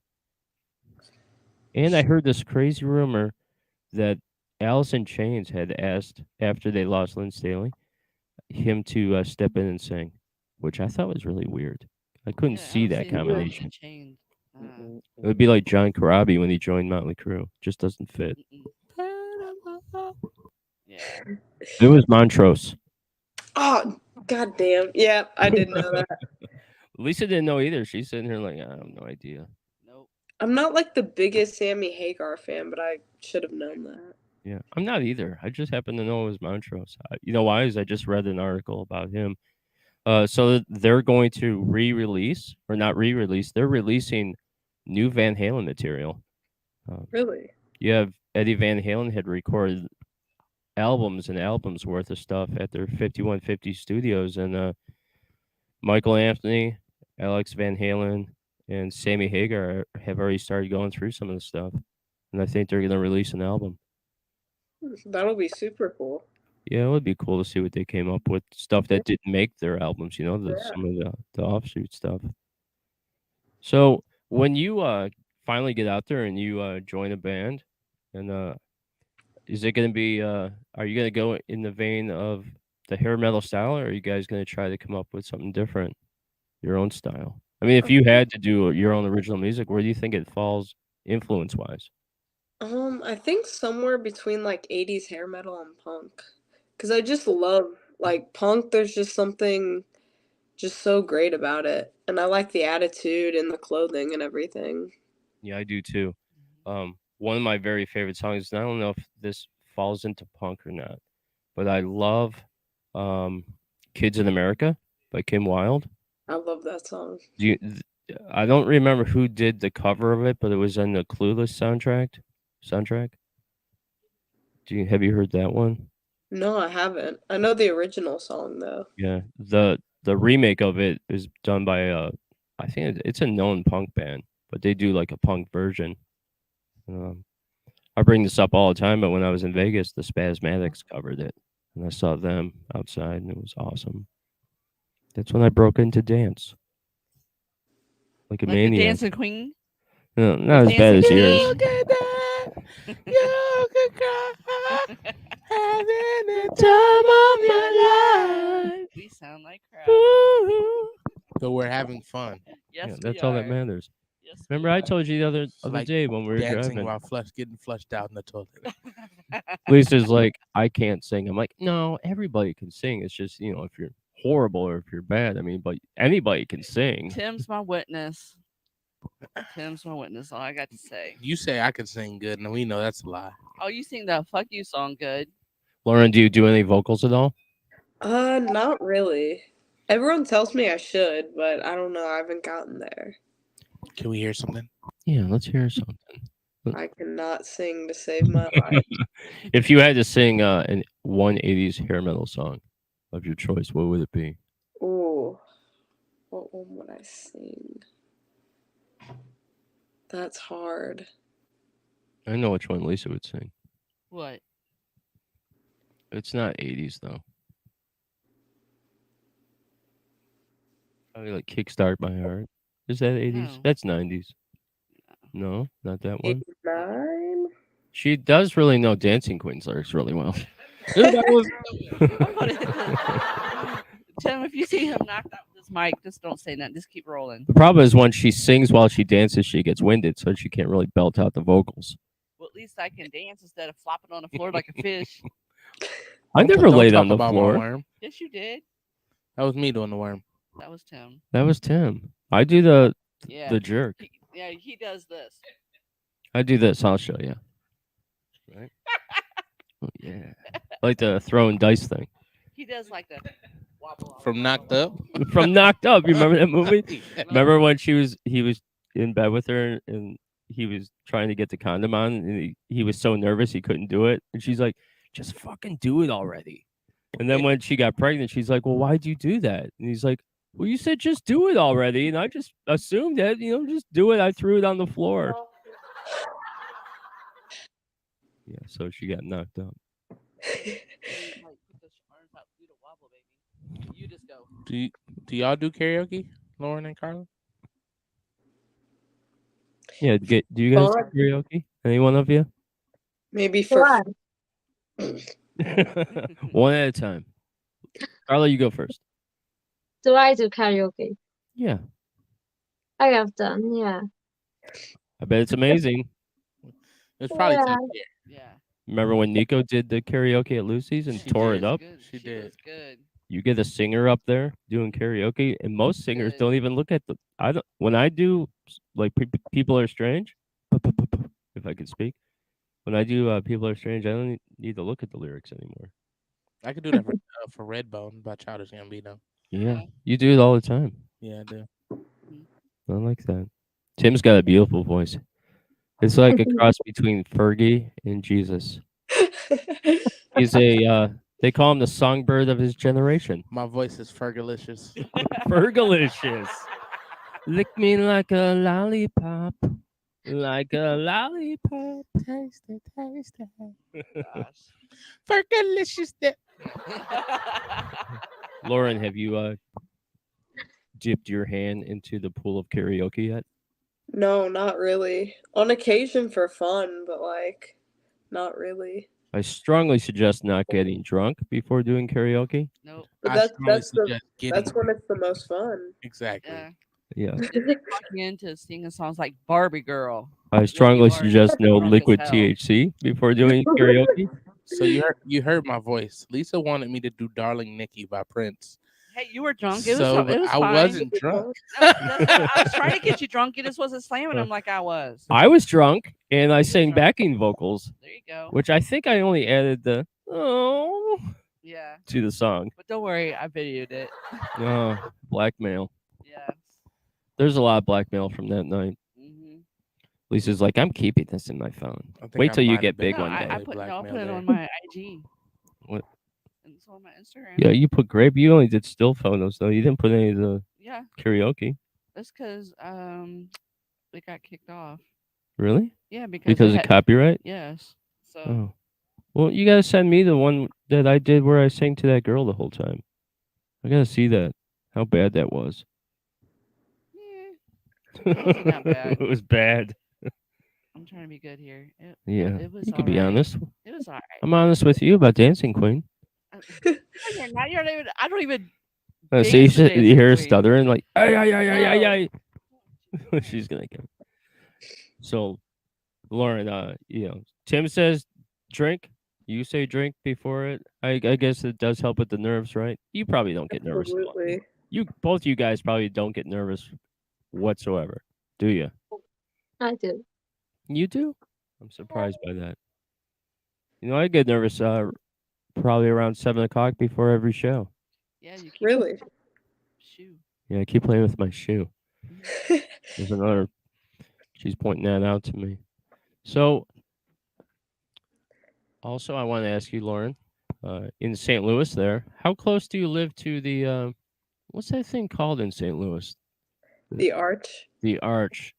And I heard this crazy rumor that Alice in Chains had asked, after they lost Lynn Staley, him to step in and sing, which I thought was really weird. I couldn't Yeah, I see don't that him combination. chained. Uh, It would be like John Corabi when he joined Motley Crue. Just doesn't fit. yeah. It was Montrose. Oh, goddamn. Yeah, I didn't know that. Lisa didn't know either. She's sitting here like, I have no idea. Nope. I'm not like the biggest Sammy Hagar fan, but I should have known that. Yeah, I'm not either. I just happen to know it was Montrose. You know why? Is I just read an article about him. So they're going to re-release, or not re-release. They're releasing new Van Halen material. Really? You have Eddie Van Halen had recorded albums and albums worth of stuff at their 5150 studios, and Michael Anthony, Alex Van Halen, and Sammy Hagar have already started going through some of the stuff, and I think they're going to release an album. That'll be super cool. Yeah, it would be cool to see what they came up with. Stuff that didn't make their albums, Yeah. some of the offshoot stuff. So when you finally get out there and you join a band, and is it going to be? Are you going to go in the vein of the hair metal style, or are you guys going to try to come up with something different, your own style? I mean, if you had to do your own original music, where do you think it falls influence wise? I think somewhere between like 80s hair metal and punk. Cause I just love like punk, there's just something just so great about it. And I like the attitude and the clothing and everything. Yeah, I do too. One of my very favorite songs, and I don't know if this falls into punk or not, but I love "Kids in America" by Kim Wilde. I love that song. I don't remember who did the cover of it, but it was on the Clueless soundtrack. Have you heard that one? No, I haven't. I know the original song though. Yeah, the remake of it is done by I think it's a known punk band, but they do like a punk version. I bring this up all the time, but when I was in Vegas, the Spasmatics covered it, and I saw them outside, and it was awesome. That's when I broke into dance, like a Like the maniac. Dancing Queen. No, not as bad as yours. Look at that. You could cry. Having the time of your life. We sound like crap. So we're having fun. Yes, Yeah, we that's all that are. matters. Yes, Remember, I told you the other like day when we were Dancing driving. while getting flushed out in the toilet. Lisa's like, I can't sing. I'm like, no, everybody can sing. It's just, if you're horrible or if you're bad. I mean, but anybody can sing. Tim's my witness. Tim's my witness. All I got to say. You say I can sing good, and we know that's a lie. Oh, you sing the "Fuck You" song good. Lauren, do you do any vocals at all? Not really. Everyone tells me I should, but I don't know. I haven't gotten there. Can we hear something? Yeah, let's hear something. I cannot sing to save my life. If you had to sing an 180s hair metal song of your choice, what would it be? Ooh, what one would I sing? That's hard. I know which one Lisa would sing. What? It's not 80s though. Probably like Kickstart My Heart. Is that 80s? No. That's 90s. No, not that one. 89? She does really know Dancing Queen's lyrics really well. I'm gonna hit the- Tim, if you see him knocked out with this mic, just don't say nothing. Just keep rolling. The problem is when she sings while she dances, she gets winded, so she can't really belt out the vocals. Well, at least I can dance instead of flopping on the floor like a fish. I never Don't laid talk on the about my floor. worm. Yes, you did. That was me doing the worm. That was Tim. That was Tim. I do the Yeah. jerk. He does this. I do this. I'll show you. Right? Oh, yeah. Like the throwing dice thing. He does like the wobble. From Knocked Up. From Knocked Up. You remember that movie? Remember when he was in bed with her and he was trying to get the condom on and he was so nervous he couldn't do it. And she's like, just fucking do it already. And then when she got pregnant, she's like, well, why'd you do that? And he's like, well, you said just do it already. And I just assumed that, just do it. I threw it on the floor. Yeah, so she got knocked up. You just go. Do y'all do karaoke, Lauren and Carla? Yeah, do you guys do karaoke? Any one of you? Maybe for What? One at a time. Carla, you go first. Do I do karaoke? Yeah. I have done, yeah. I bet it's amazing. It's probably Yeah. top tier. Yeah. Remember when Nico did the karaoke at Lucy's and She tore did. it up? Good. She She was did. good. You get a singer up there doing karaoke, and most singers Good. don't even look at the. I don't. When I do like people are strange, if I could speak. When I do people are strange, I don't need to look at the lyrics anymore. I could do that for Redbone by Childish Gambino. Yeah, you do it all the time. Yeah, I do. I like that. Tim's got a beautiful voice. It's like a cross between Fergie and Jesus. He's a. They call him the songbird of his generation. My voice is Fergalicious. Fergalicious. Lick me like a lollipop. Like a lollipop. Taste it, taste it. Gosh. Fergalicious. Lauren, have you dipped your hand into the pool of karaoke yet? No, not really. On occasion for fun, but like, not really. I strongly suggest not getting drunk before doing karaoke. Nope. But I that's strongly that's the suggest getting that's when it's the most fun. exactly. Yeah. Yeah. They talk you into singing songs like Barbie Girl. I strongly are suggest no drunk as liquid hell. THC before doing karaoke. So you heard my voice. Lisa wanted me to do "Darling Nikki" by Prince. Hey, you were drunk. It was. So It was I fine. wasn't drunk. No, I was trying to get you drunk. You just wasn't slamming them like I was. I was drunk and I sang drunk. backing vocals, There you go. which I think I only added the oh Yeah. to the song. But don't worry, I videoed it. Oh, blackmail. Yeah. There's a lot of blackmail from that night. Mm-hmm. Lisa's like, I'm keeping this in my phone. I think Wait I till you might get have been big No, one day. I put blackmail it there. on my IG. What? And it's on my Instagram. Yeah, you put grape. You only did still photos though. You didn't put any of the Yeah. karaoke. That's because they got kicked off. Really? Yeah, because Because they of copyright? yes. So Oh. Well, you gotta send me the one that I did where I sang to that girl the whole time. I gotta see that. How bad that was. yeah, it wasn't that bad. It was bad. I'm trying to be good here. Yeah. It was You can be alright. honest. It was alright. I'm honest with you about Dancing Queen. No, you're not. You're not even. I don't even. See, Dance to you Dancing hear her Queen. stuttering like, ay, ay, ay, ay, ay, No. ay. She's gonna get. So, Lauren, Tim says drink. You say drink before it. I guess it does help with the nerves, right? You probably don't get nervous. Absolutely. Both you guys probably don't get nervous whatsoever, do you? I do. You do? I'm surprised by that. I get nervous probably around 7 o'clock before every show. Yeah, you keep Really? shoe. Yeah, I keep playing with my shoe. There's another. She's pointing that out to me. So, also, I want to ask you, Lauren, in St. Louis there, how close do you live to the, what's that thing called in St. Louis? The Arch. The Arch.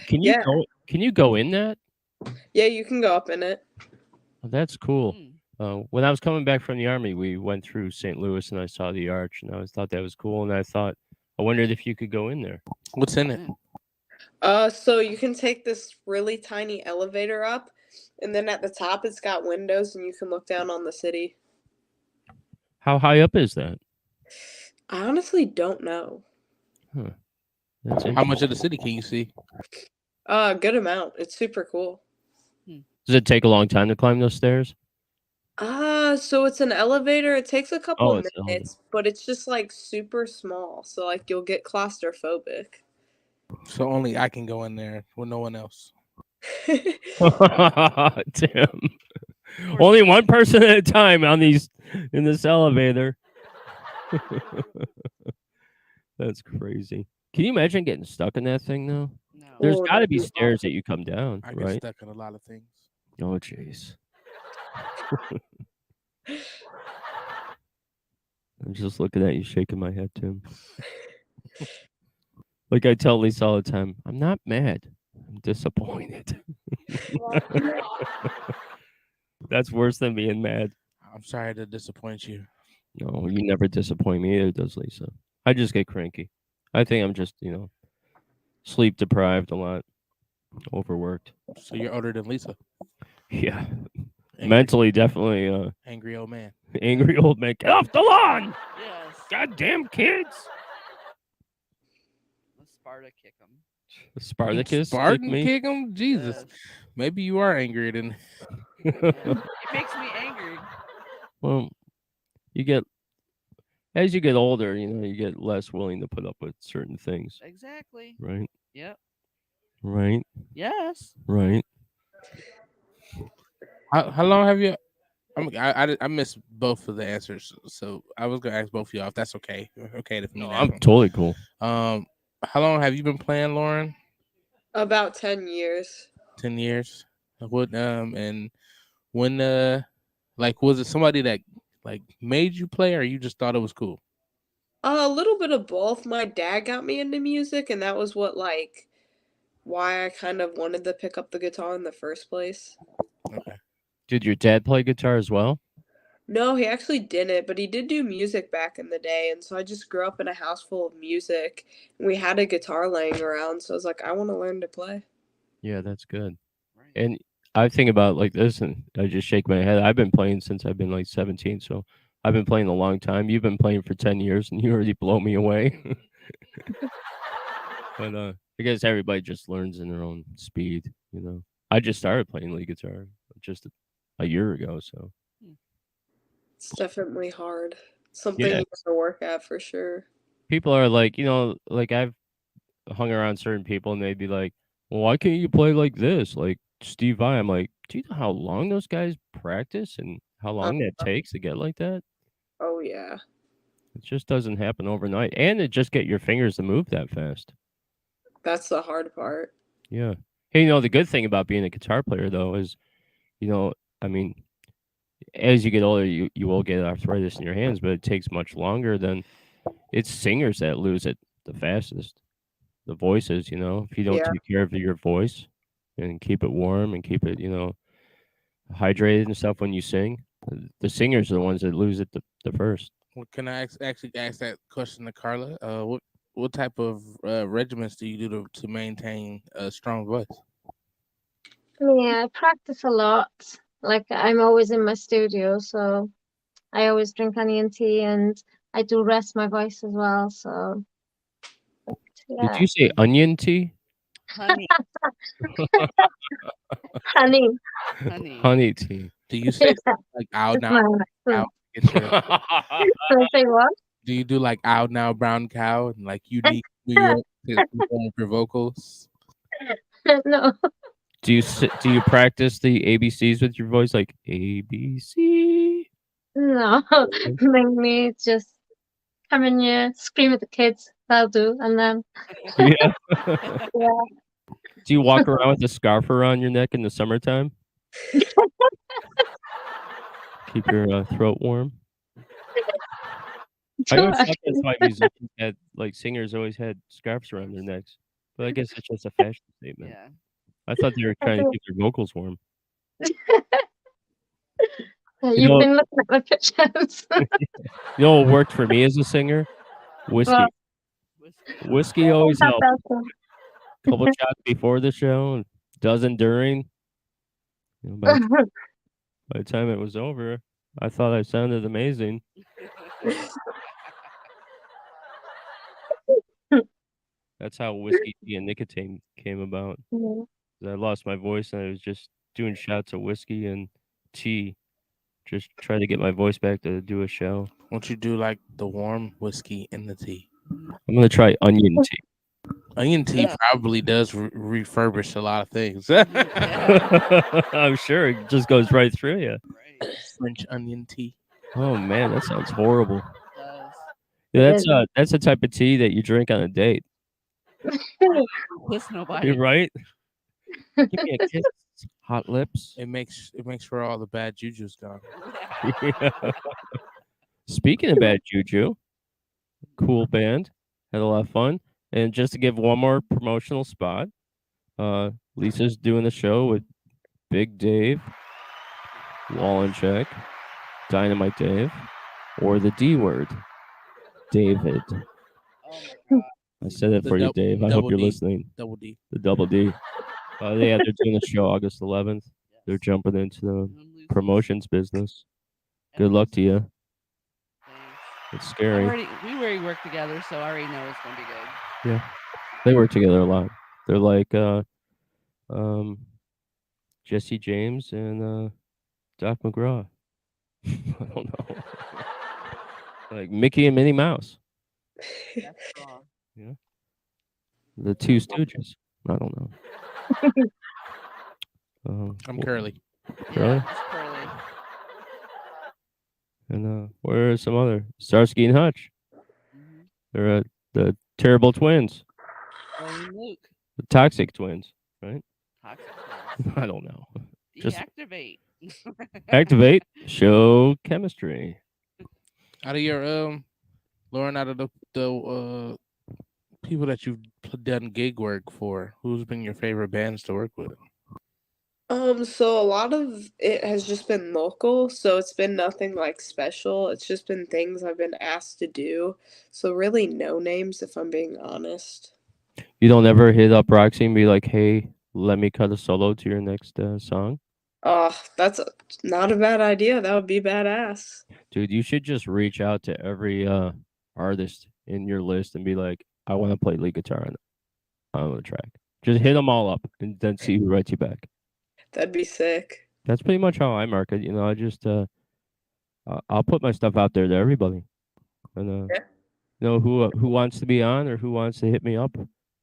Can you Yeah. Can you go in that? Yeah, you can go up in it. Oh, that's cool. Mm. When I was coming back from the Army, we went through St. Louis and I saw the Arch, and I thought that was cool. And I wondered if you could go in there. What's in it? So you can take this really tiny elevator up, and then at the top it's got windows, and you can look down on the city. How high up is that? I honestly don't know. That's How much of the city can you see? Good amount. It's super cool. Does it take a long time to climb those stairs? So it's an elevator. It takes a couple Oh, of it's an minutes, but it's just like super small. So like you'll get claustrophobic. So only I can go in there with no one else. Tim. Only one person at a time in this elevator. That's crazy. Can you imagine getting stuck in that thing though? No. There's Oh, got to that'd be be stairs that you come down, I get right? stuck in a lot of things. Oh, jeez. I'm just looking at you, shaking my head, Tim. Like I tell Lisa all the time, I'm not mad. I'm disappointed. That's worse than being mad. I'm sorry to disappoint you. No, you never disappoint me either, does Lisa. I just get cranky. I think I'm just, sleep deprived a lot, overworked. So you're older than Lisa. Yeah, Angry, mentally definitely angry old man. angry old man. Get off the lawn! Yes. Goddamn kids! Let's Sparta kick them. Spartacus, kick Spartan me. kick him? Jesus. Yes. Maybe you are angrier than It makes me angry. Well, you get as you get older, you get less willing to put up with certain things, Exactly. right? Yep. Right, Yes. right. how long have you I missed both of the answers, so I was gonna ask both of y'all if that's okay. Okay, if me No, to I'm ask totally cool. them. How long have you been playing, Lauren? About 10 years. 10 years. What and when like was it somebody that like made you play or you just thought it was cool? A little bit of both. My dad got me into music, and that was why I kind of wanted to pick up the guitar in the first place. Okay. Did your dad play guitar as well? No, he actually didn't, but he did do music back in the day, and so I just grew up in a house full of music. And we had a guitar laying around, so I was like, I want to learn to play. Yeah, that's good. Right. And I think about like this, and I just shake my head. I've been playing since I've been like 17, so I've been playing a long time. You've been playing for 10 years, and you already blow me away. But I guess everybody just learns in their own speed. I just started playing lead guitar just a year ago, so It's definitely hard. Something yeah. you have to work at for sure. People are like, like I've hung around certain people, and they'd be like, "Well, why can't you play like this, like Steve Vai?" I'm like, "Do you know how long those guys practice and how Uh, long that takes to get like that? oh yeah. It just doesn't happen overnight, and it just get your fingers to move that fast." That's the hard part. Yeah. Hey, the good thing about being a guitar player though is, I mean, as you get older, you will get arthritis in your hands, but it takes much longer than it's singers that lose it the fastest. The voices, if you don't Yeah. take care of your voice and keep it warm and keep it, hydrated and stuff when you sing, the singers are the ones that lose it the first. Well, can I actually ask that question to Carla? What type of regimens do you do to maintain a strong voice? Yeah, I practice a lot. Like I'm always in my studio, so I always drink onion tea and I do rest my voice as well. So Did yeah, you say onion tea? Honey. honey. Honey. Honey tea. Do you say Yeah, like out it's now, my out accent. get your? Can I say what? Do you do like out now brown cow and like unique New York to perform for vocals? No, Do you practice the ABCs with your voice, like ABC? no. Mainly it's just come in here, scream at the kids. That'll do, and then Yeah. yeah. Do you walk around with a scarf around your neck in the summertime? Keep your throat warm. I always thought that's why musicians had, like, singers always had scarves around their necks, but I guess it's just a fashion statement. Yeah. I thought they were trying to keep their vocals warm. You've know, been looking at my pictures. what worked for me as a singer? Whiskey. Well, Whiskey. Whiskey always not helped. that one. Couple shots before the show, and dozen during. By the time it was over, I thought I sounded amazing. That's how whiskey tea and nicotine came about. Yeah. I lost my voice, and I was just doing shots of whiskey and tea, just try to get my voice back to do a show. Won't you do like the warm whiskey in the tea? I'm gonna try onion tea. Onion tea Yeah. probably does refurbish a lot of things. I'm sure it just goes right through you. Right. French onion tea. Oh man, that sounds horrible. Does. Yeah, that's the type of tea that you drink on a date. Kiss nobody. You're right. Give me a kiss, hot lips. It makes sure all the bad juju's gone. Yeah. Speaking of bad juju, cool band, had a lot of fun. And just to give one more promotional spot, Lisa's doing a show with Big Dave, Wallencheck, Dynamite Dave, or the D word, David. Oh my god. I said it The for you, dou- Dave. I double hope you're D. listening. Double D. The double D. They're doing a show August 11th. They're jumping into the promotions business. Good luck to you. It's scary. We already work together, so I already know it's gonna be good. Yeah, they work together a lot. They're like um, Jesse James and Doc McGraw. I don't know. Like Mickey and Minnie Mouse. That's cool. Yeah. The Two Stooges. I don't know. I'm Curly. Curly? Yeah, it's Curly. And where are some other Starsky and Hutch? hmm They're the terrible twins, Ray and Luke. the toxic twins, right? Toxic twins. I don't know. Just Deactivate. activate, show chemistry. Out of your Lauren, out of the people that you've done gig work for, who's been your favorite bands to work with? So a lot of it has just been local, so it's been nothing like special. It's just been things I've been asked to do. So really no names if I'm being honest. You don't ever hit up Roxy and be like, "Hey, let me cut a solo to your next song." That's not a bad idea. That would be badass. Dude, you should just reach out to every artist in your list and be like, "I want to play lead guitar on the track." Just hit them all up and then see who writes you back. That'd be sick. That's pretty much how I market. I just I'll put my stuff out there to everybody, and Yeah. who wants to be on or who wants to hit me up.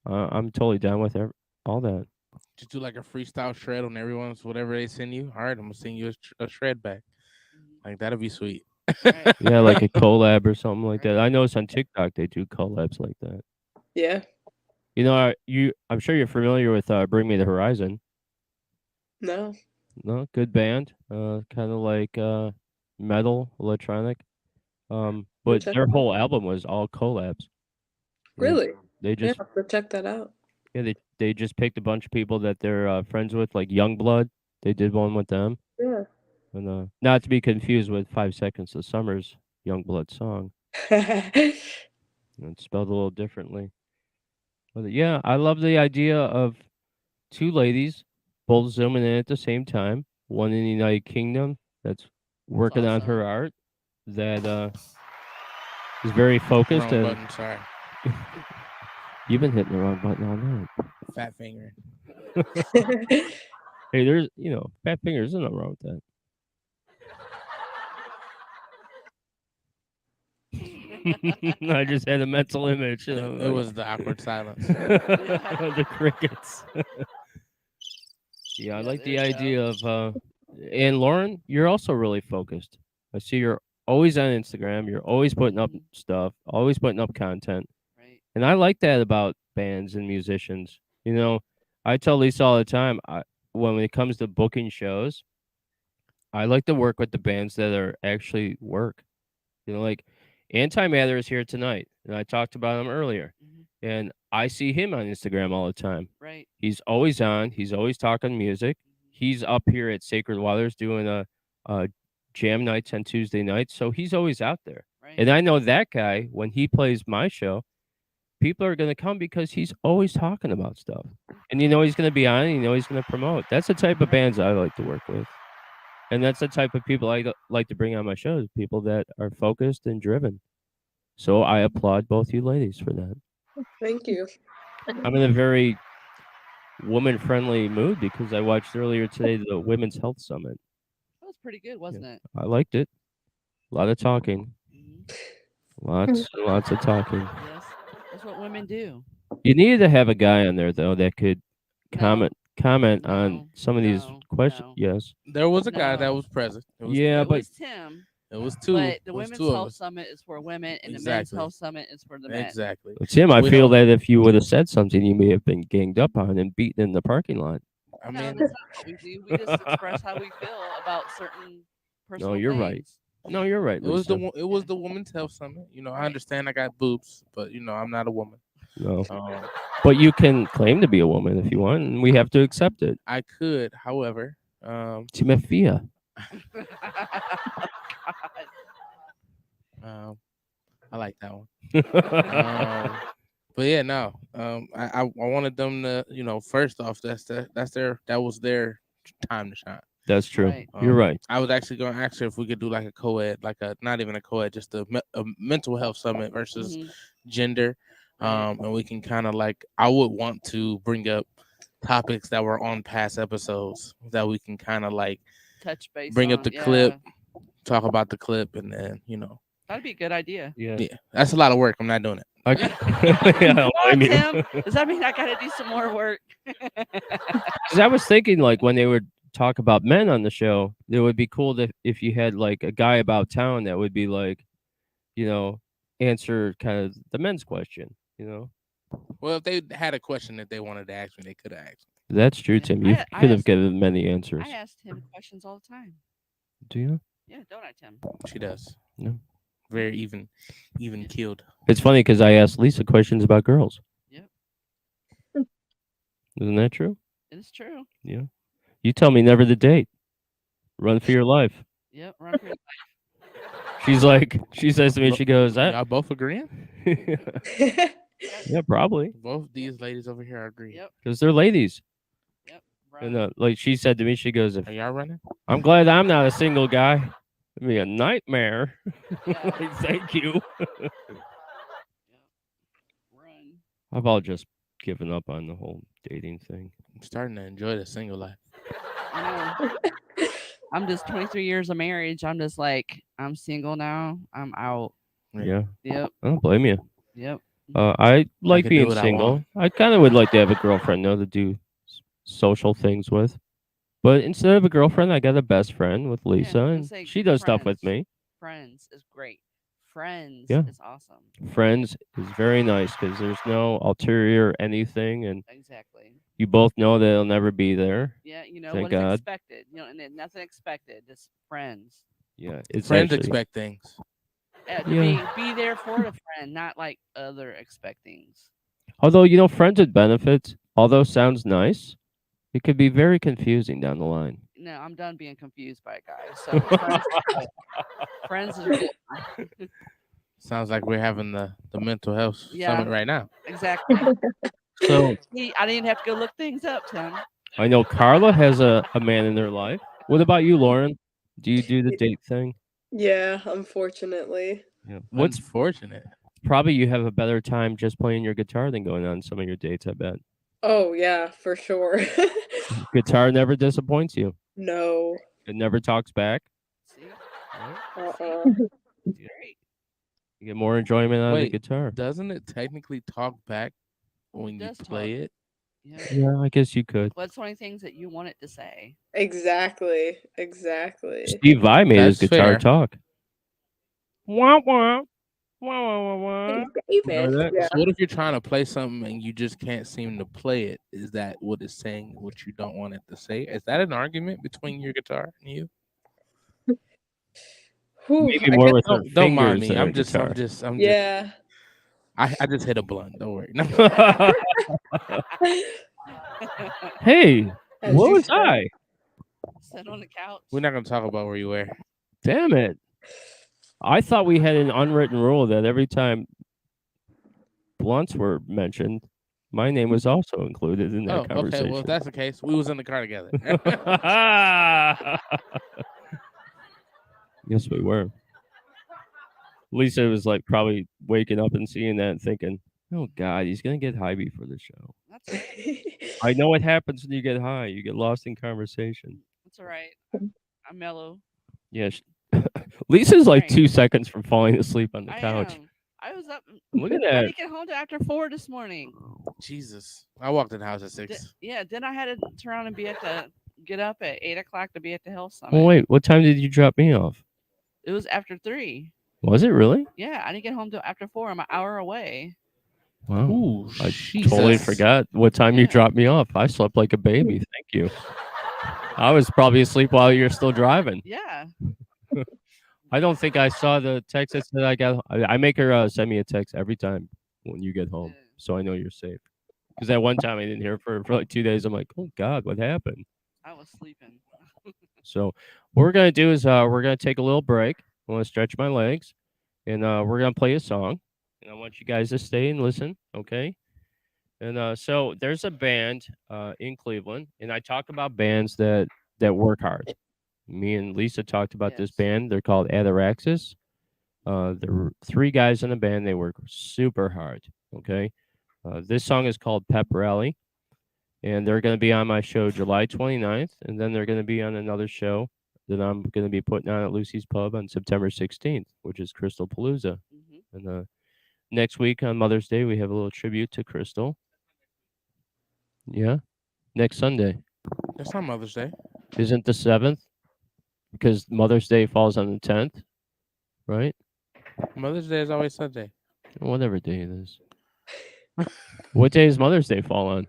I'm totally down with all that. Just do like a freestyle shred on everyone's whatever they send you. All right, I'm gonna send you a shred back. Like that'd be sweet. Right. Yeah, like a collab or something like that. I noticed on TikTok they do collabs like that. Yeah. I'm sure you're familiar with Bring Me the Horizon. No. No, good band. Kind of like metal, electronic. But check their it out. whole album was all collabs. Really? They Yeah, just I'll have to check that out. they just picked a bunch of people that they're friends with, like Youngblood. They did one with them, Yeah. and not to be confused with 5 Seconds of Summer's Youngblood song. It's spelled a little differently. But yeah, I love the idea of two ladies both zooming in at the same time. One in the United Kingdom that's working on her awesome. art that is very focused. Wrong And button. Sorry. you've been hitting the wrong button all night. Fat finger. Hey, there's fat fingers. There's nothing wrong with that. I just had a mental image. It was the awkward silence. The crickets. Yeah, I Yeah, like the there you idea of and Lauren, you're also really focused. I see you're always on Instagram, you're always putting up Mhm. stuff, always putting up content. Right. And I like that about bands and musicians. I tell Lisa all the time, when it comes to booking shows, I like to work with the bands that are actually work. Like Antimatter is here tonight, and I talked about him earlier. Mhm. And I see him on Instagram all the time. Right. He's always on. He's always talking music. He's up here at Sacred Waters doing a jam nights on Tuesday nights, so he's always out there. Right. And I know that guy, when he plays my show, people are going to come because he's always talking about stuff. And he's going to be on, and he's going to promote. That's the type of bands I like to work with. And that's the type of people I like to bring on my shows, people that are focused and driven. So I applaud both you ladies for that. Thank you. I'm in a very woman-friendly mood because I watched earlier today the Women's Health Summit. That was pretty good, wasn't it? I liked it. A lot of talking. Mhm. Lots and lots of talking. Yes, that's what women do. You needed to have a guy on there though that could No. comment on No, some of these no, questions. no. Yes. There was a guy that No. was present. It was, Yeah, It but was Tim, it was two. but the it was Women's two of Health us. Summit is for women, and the Men's Exactly. Health Summit is for the men. Exactly. Tim, I We feel don't- that if you would have said something, you may have been ganged up on and beaten in the parking lot. I No, mean, that's not what we do. We just express how we feel about certain personal you're right. things. No, you're right. it was Lisa. it was the Women's Health Summit. I understand I got boobs, but I'm not a woman. No, Um, but you can claim to be a woman if you want, and we have to accept it. I could, however, Timothy. God. I like that one. But yeah, no. I wanted them to, first off, that was their time to shine. That's true. Right. You're right. I was actually going to ask her if we could do like a co-ed, not even a co-ed, just a mental health summit versus Mhm. gender. Right. And we can kind of like I would want to bring up topics that were on past episodes that we can kind of like Touch base bring up on. the Yeah, clip, talk about the clip, and then that'd be a good idea. Yeah. yeah, that's a lot of work. I'm not doing it. I, Yeah. yeah, I don't Come on, blame you. Tim. Does that mean I got to do some more work? 'Cause I was thinking, like, when they would talk about men on the show, it would be cool if you had like a guy about town that would be like, you know, answer kind of the men's question. Well, if they had a question that they wanted to ask me, they could have asked me. That's true, Yeah, Tim. You I could have asked- given many answers. I asked him questions all the time. Do you? Yeah, don't I, Tim? She does. No. Very even keeled. It's funny because I asked Lisa questions about girls. Yep. Isn't that true? It's true. Yeah. You tell me never to date. Run for your life. Yep. Run for your She's like, she says to me, she goes, Y'all both agreeing? yeah, probably. Both these ladies over here are agreeing. Yep. Because they're ladies. Yep. And Run. like she said to me, she goes, Are y'all running? I'm glad I'm not a single guy. It'd be a nightmare. Yeah. Like, thank you. Yep. Run. I've all just given up on the whole dating thing. I'm starting to enjoy the single life. I know. I'm just 23 years of marriage. I'm just like, I'm single now. I'm out. Yeah. Yep. I don't blame you. Yep. I like can do being what I single. want. I kind of would like to have a girlfriend, though, to do social things with. But instead of a girlfriend, I got a best friend with Lisa, I was and saying she does stuff with friends. me. Friends is great. Friends Yeah. is awesome. Friends is very nice because there's no ulterior anything, and Exactly. you both know that it'll never be there. Yeah, Thank what is God. expected. And then nothing expected. Just friends. Yeah, it's Friends actually, expect things. To Yeah. be there for the friend, not like other expect things. Although friends with benefits, although sounds nice, it could be very confusing down the line. No, I'm done being confused by a guy. So friends, is good. Friends is good. Sounds like we're having the mental health Yeah. summit right now. Exactly. So See, I didn't have to go look things up, Tim. I know Carla has a man in their life. What about you, Lauren? Do you do the date thing? Yeah, unfortunately. Yeah. What's fortunate? Probably you have a better time just playing your guitar than going on some of your dates, I bet. Oh, yeah, for sure. Guitar never disappoints you. No. It never talks back. See, Uh-uh. great. You get more enjoyment out of the Wait. guitar. Doesn't it technically talk back when you does play it? Yeah. Yeah, I guess you could. What's 20 things that you want it to say? Exactly. Steve Vai made his That's guitar fair. talk. Wah wah. Wah wah wah wah. Hey, Remember that? Yeah. So what if you're trying to play something and you just can't seem to play it? Is that what it's saying? What you don't want it to say? Is that an argument between your guitar and you? Whew, Maybe I more guess- with her Don't mind fingers me. than I'm her just. guitar. yeah. I just hit a blunt. Don't worry. No. Hey, As what you was said. I? Sit on the couch. We're not gonna talk about where you were. Damn it. I thought we had an unwritten rule that every time blunts were mentioned, my name was also included in that Oh, okay. conversation. Well, if that's the case, we was in the car together. Yes, we were. Lisa was like probably waking up and seeing that and thinking, oh God, he's going to get high before the show. That's right. I know what happens when you get high. You get lost in conversation. That's all right. I'm mellow. Yeah. Lisa's like Right. 2 seconds from falling asleep on the I couch. am. I was up. Look at I that. didn't get home till after 4 this morning. Jesus, I walked in the house at 6. Yeah, then I had to turn around and get up at 8 o'clock to be at the health summit. Oh, wait. What time did you drop me off? It was after 3. Was it really? Yeah, I didn't get home till after 4. I'm an hour away. Wow. Ooh, I Jesus. totally forgot what time you Yeah. dropped me off. I slept like a baby. Thank you. I was probably asleep while you're still driving. Yeah. I don't think I saw the text that said I got. I make her send me a text every time when you get home, Yeah. so I know you're safe. Because that one time I didn't hear for like 2 days. I'm like, oh God, what happened? I was sleeping. So what we're gonna do is we're gonna take a little break. I want to stretch my legs, and we're gonna play a song. And I want you guys to stay and listen, okay? And so there's a band in Cleveland, and I talk about bands that work hard. Me and Lisa talked about this Yes. band. They're called Ataraxis. There were 3 guys in the band. They work super hard. Okay. This song is called Pep Rally, and they're going to be on my show July 29th, and then they're going to be on another show that I'm going to be putting on at Lucy's Pub on September 16th, which is Crystal Palooza. And next week on Mother's Day, we have a little tribute to Crystal. Yeah, next Sunday. That's not Mother's Day. Isn't the 7th? Because Mother's Day falls on the 10th, right? Mother's Day is always Sunday. Whatever day it is. What day does Mother's Day fall on?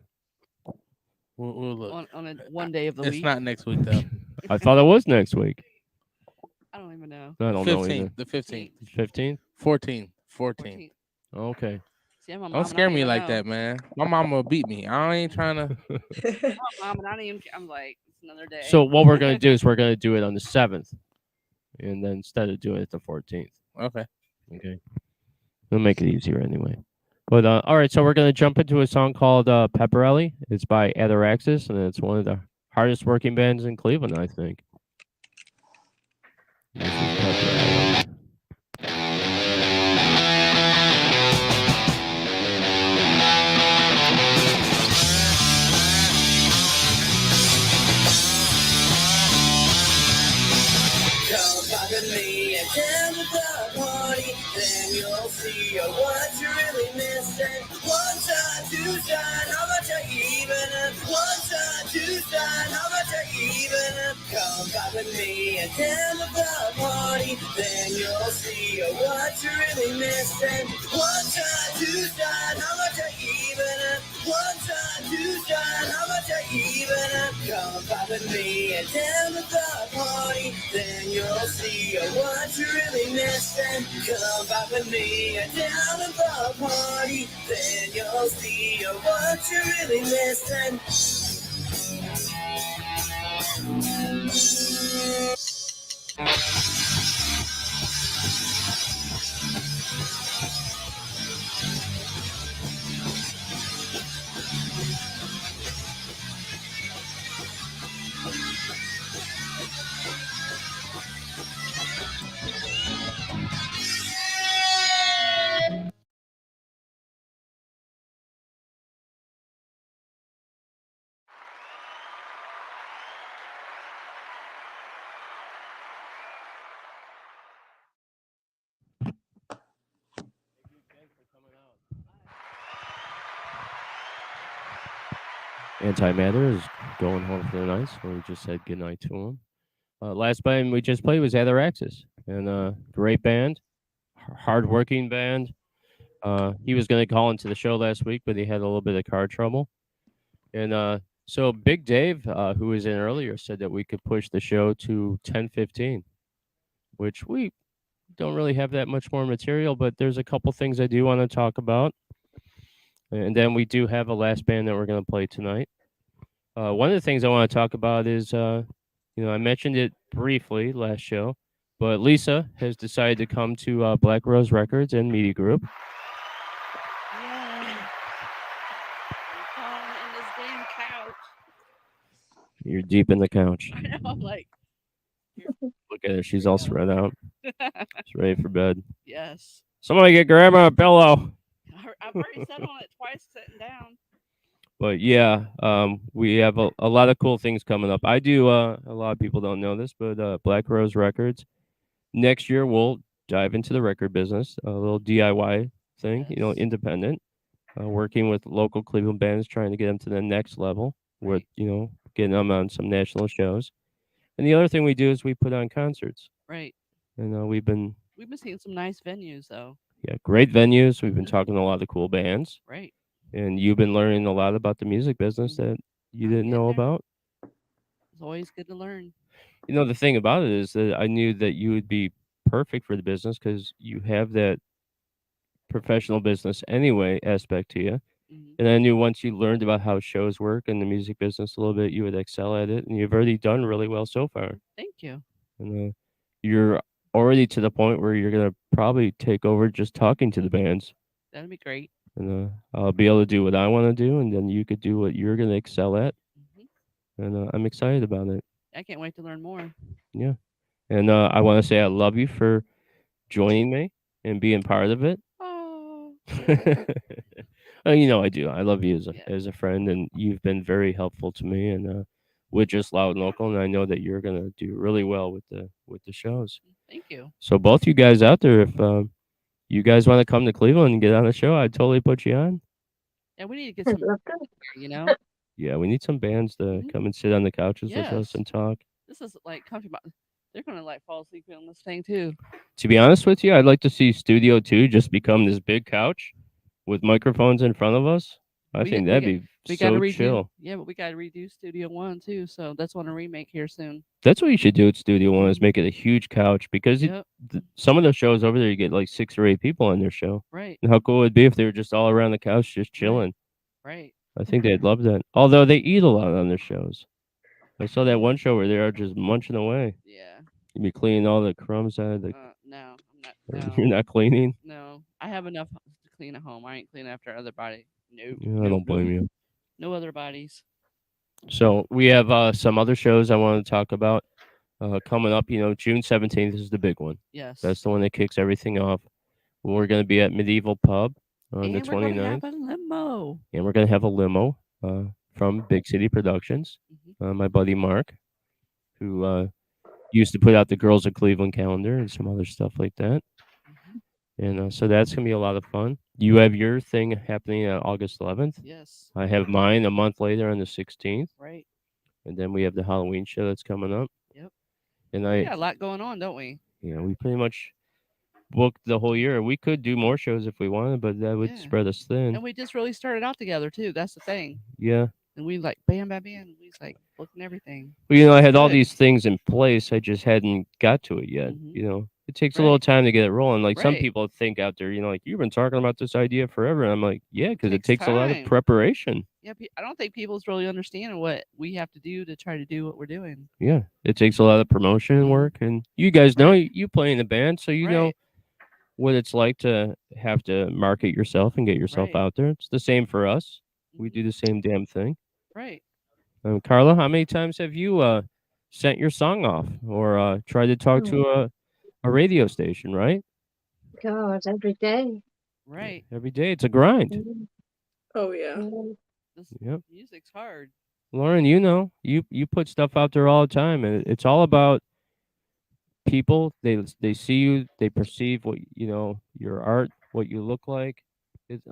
We'll look. On one day of the It's week. not next week though. I thought it was next week. I don't even know. I don't know 15th. either. The 15th. 15th? 14th. 14th. 14th. Okay. See, I'm a mom. Don't and I scare don't me even like know. that, man. My mama will beat me. I ain't trying to. I'm a mom, and I don't even. I'm like, it's another day. So what we're going to do is we're going to do it on the 7th. And then instead of doing it the 14th. Okay. Okay. We'll make it easier anyway. But all right, so we're going to jump into a song called Pepperelli. It's by Ataraxis, and it's one of the hardest working bands in Cleveland, I think. This is Pepperelli. Come back with me and down to the party, then you'll see what you're really missing. One time, two time, how much are you even? One time, two time, how much are you even? Come back with me and down to the party, then you'll see what you're really missing. One time, two time, how much are you even? One time, two time, how much are you even? Come back with me and down to the party, then you'll see what you're really missing. Come back with me and down to the party, then you'll see what you're really missing. Antimatter is going home for the night, so we just said goodnight to him. Last band we just played was Ataraxis, and great band, hard-working band. He was going to call into the show last week, but he had a little bit of car trouble. And so Big Dave, who was in earlier, said that we could push the show to 10:15, which we don't really have that much more material, but there's a couple things I do want to talk about. And then we do have a last band that we're going to play tonight. One of the things I want to talk about is, I mentioned it briefly last show, but Lisa has decided to come to Black Rose Records and Media Group. Yeah. I'm falling in this damn couch. You're deep in the couch. I know. I'm like, Look at her. She's all spread out. She's ready for bed. yes. Somebody get Grandma a pillow. I've already sat on it twice, sitting down. But yeah, we have a lot of cool things coming up. I do. A lot of people don't know this, but Black Rose Records next year we'll dive into the record business, a little DIY thing, Yes. independent, working with local Cleveland bands, trying to get them to the next level with getting them on some national shows. And the other thing we do is we put on concerts, Right. and we've been seeing some nice venues, though. great venues. We've been talking to a lot of cool bands. Right. And you've been learning a lot about the music business that you I'm didn't know getting there. about. It's always good to learn. The thing about it is that I knew that you would be perfect for the business because you have that professional business anyway aspect to you. Mhm. And I knew once you learned about how shows work in the music business a little bit, you would excel at it. And you've already done really well so far. Thank you. And you're already to the point where you're going to probably take over just talking to the bands. That'd be great. And I'll be able to do what I want to do, and then you could do what you're going to excel at. Mhm. And I'm excited about it. I can't wait to learn more. Yeah. And I want to say I love you for joining me and being part of it. Oh, You know I do. I love you Yeah. as a friend, and you've been very helpful to me. And with just loud and local, and I know that you're gonna do really well with the shows. thank you. So both you guys out there, if you guys want to come to Cleveland and get on the show, I'd totally put you on. Yeah, we need to get I'd some love to. here, you know? Yeah, we need some bands to Mhm. come and sit on the couches with us Yes. and talk. This is like comfy. They're gonna like fall asleep on this thing too. To be honest with you, I'd like to see Studio 2 just become this big couch with microphones in front of us. I We think got- that'd we be We got to so redo. chill. Yeah, but we got to redo Studio One too. So that's on a remake here soon. That's what you should do at Studio 1 is make it a huge couch because Yep. some of the shows over there, you get like 6 or 8 people on their show. Right. And how cool it would be if they were just all around the couch just chilling. Right. I think they'd love that. Although they eat a lot on their shows. I saw that one show where they are just munching away. Yeah. You'd be cleaning all the crumbs out of the. No, I'm not. You're No. not cleaning? No, I have enough to clean at home. I ain't cleaning after other body. Nope. Yeah, I nope, don't blame nope. you. No other bodies. So we have some other shows I want to talk about coming up. You know, June 17th is the big one. Yes. That's the one that kicks everything off. We're going to be at Medieval Pub on and the we're gonna 29th. have a limo. And we're going to have a limo from Big City Productions. My buddy Mark, who used to put out the Girls of Cleveland calendar and some other stuff like that. And so that's going to be a lot of fun. You have your thing happening on August 11th. Yes. I have mine a month later on the 16th. Right. And then we have the Halloween show that's coming up. Yep. And We got a lot going on, don't we? Yeah, we pretty much booked the whole year. We could do more shows if we wanted, but that would Yeah. spread us thin. And we just really started out together too. That's the thing. Yeah. And we like bam, bam, bam. We was like booking everything. Well, you know, I had all Good. these things in place. I just hadn't got to it yet. You know, it takes a little time to get it rolling. Like some Right. people think out there, you know, like you've been talking about this idea forever. And I'm like, yeah, because it Takes takes a lot of time. preparation. Yeah, I don't think people's really understanding what we have to do to try to do what we're doing. Yeah, it takes a lot of promotion and work. And you guys know you play in a band, so you know Right. what it's like to have to market yourself and get yourself Right. out there. It's the same for us. We do the same damn thing. Right. Carla, how many times have you sent your song off or tried to talk to a radio station, right? God, every day. Right. Every day. It's a grind. Mm, Oh yeah. mm. This Yep. music's hard. Lauren, you know, you put stuff out there all the time, and it's all about people. They see you, they perceive what you know, your art, what you look like.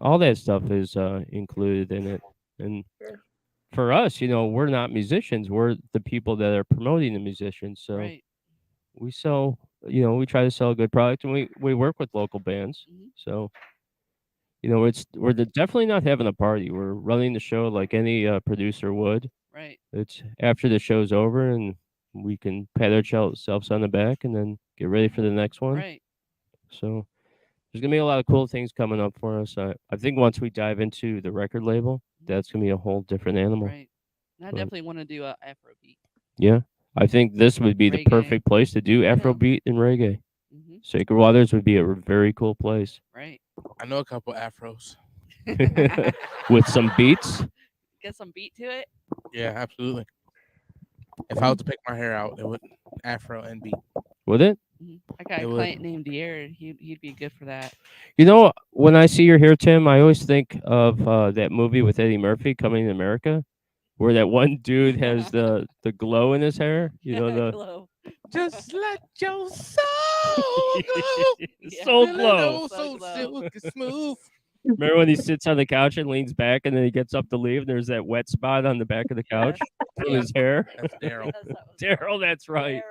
All that stuff is included in it. And Sure. for us, you know, we're not musicians. We're the people that are promoting the musicians. So Right. we sell, you know, we try to sell a good product, and we work with local bands. So you know, we're definitely not having a party. We're running the show like any producer would. Right. It's after the show's over, and we can pat ourselves on the back and then get ready for the next one. Right. So there's gonna be a lot of cool things coming up for us. I think once we dive into the record label, that's gonna be a whole different animal. Right. And I But- definitely want to do a Afrobeat. Yeah, I think this would be the Reggae. perfect place to do Afrobeat and reggae. Sacred Waters would be a very cool place Right. I know a couple afros. with some beats. Get some beat to it. Yeah, absolutely. If I was to pick my hair out, it would afro and beat. Would it? I got It a would. client named Dier. He'd be good for that. You know, when I see your hair, Tim, I always think of that movie with Eddie Murphy, Coming to America, where that one dude has the glow in his hair. You know, the Glow. Just let your soul glow. soul Feel it glow. oh so silky smooth. Remember when he sits on the couch and leans back, and then he gets up to leave, and there's that wet spot on the back of the couch from his hair. That's Daryl. Daryl, that's right.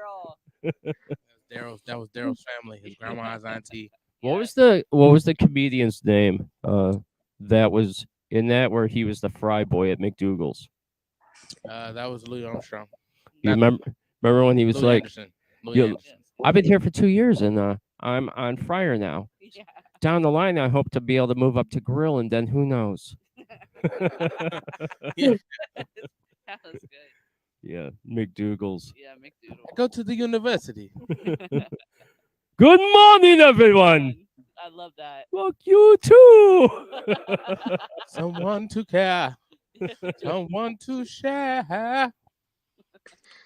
That was Daryl's family. His grandma's auntie. What was the comedian's name? That was in that where he was the fry boy at McDougal's. That was Louis Armstrong. You remember when he was Louis like, Anderson. Louis "Yo, Anderson. I've been here for 2 years and I'm on fryer now. Down the line, I hope to be able to move up to grill, and then who knows?" Yeah. That was good. Yeah, McDougal's. Yeah, McDoodle. I go to the university. Good morning, everyone. I love that. Fuck you too. Someone to care. Someone to share. Yeah.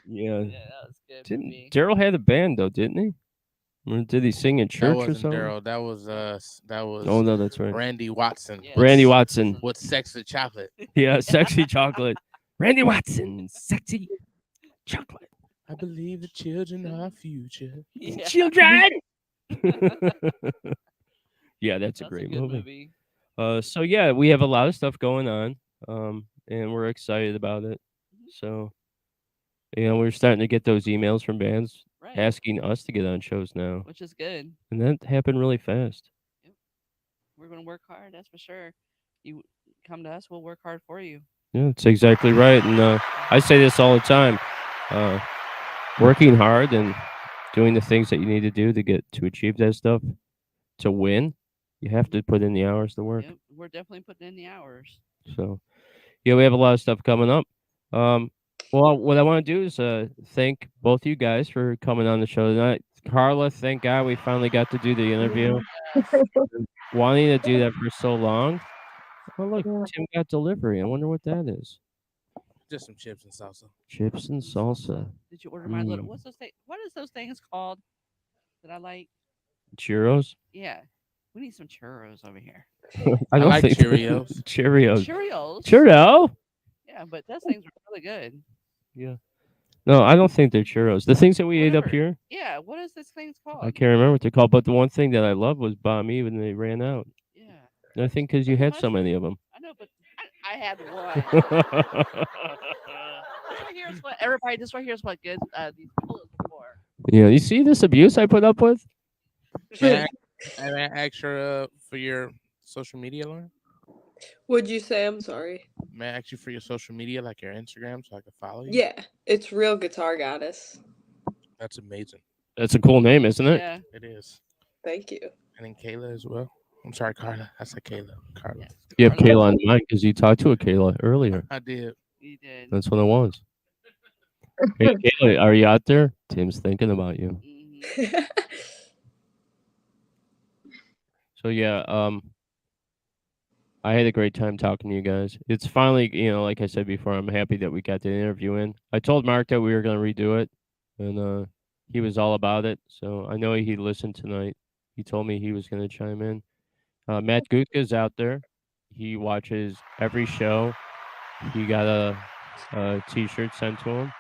Yeah, that was good. for me. Daryl had a band though, didn't he? Or did he sing in That church or wasn't something? Daryl. That was that was Oh no, that's right. Randy Watson. Yeah. Randy Watson. With Sexy Chocolate. Yeah, sexy chocolate. Randy Watson, sexy chocolate. I believe the children are our future. Yeah. Children. Yeah, that's a That's great good movie. So yeah, we have a lot of stuff going on, and we're excited about it. So, we're starting to get those emails from bands Right. asking us to get on shows now, Which is good. and that happened really fast. We're going to work hard, that's for sure. You come to us, we'll work hard for you. Yeah, that's exactly right. And I say this all the time: working hard and doing the things that you need to do to achieve that stuff, to win, you have to put in the hours to work. Yep. We're definitely putting in the hours. So, yeah, we have a lot of stuff coming up. Well, what I want to do is thank both you guys for coming on the show tonight. Carla, thank God we finally got to do the interview. Wanting to do that for so long. Oh, look, Yeah. Tim got delivery. I wonder what that is. Just some chips and salsa. Chips and salsa. Did you order my little? Mm. What's those things? What is those things called that I like? Churros? Yeah, we need some churros over here. I don't like think Cheerios. Cheerios. Cheerios. Churro? Yeah, but those things are really good. Yeah. No, I don't think they're churros. The things that we ate up Whatever. here, Yeah, what is this thing's called? I can't remember what they're called. But the one thing that I loved was banh mi when they ran out. Yeah, And I think because you had so many of them. I know, but I had one. This right here is what everybody. This right here is what good these people is for. Yeah, you see this abuse I put up with? May I ask for your social media, Lauren? Would you say? I'm sorry. May I ask you for your social media, like your Instagram, so I can follow you? Yeah, it's Real Guitar Goddess. That's amazing. That's a cool name, isn't it? Yeah. It is. Thank you. And then Kayla as well. I'm sorry, Carla. I said Kayla. Carla. Yeah. You have Kayla on the mic because you talked to a Kayla earlier. I did. You did. That's what it was. Hey, Kayla, are you out there? Tim's thinking about you. Mhm. So yeah, I had a great time talking to you guys. It's finally, like I said before, I'm happy that we got the interview in. I told Mark that we were going to redo it, and he was all about it. So I know he listened tonight. He told me he was going to chime in. Matt Gutka's out there. He watches every show. He got a T-shirt sent to him,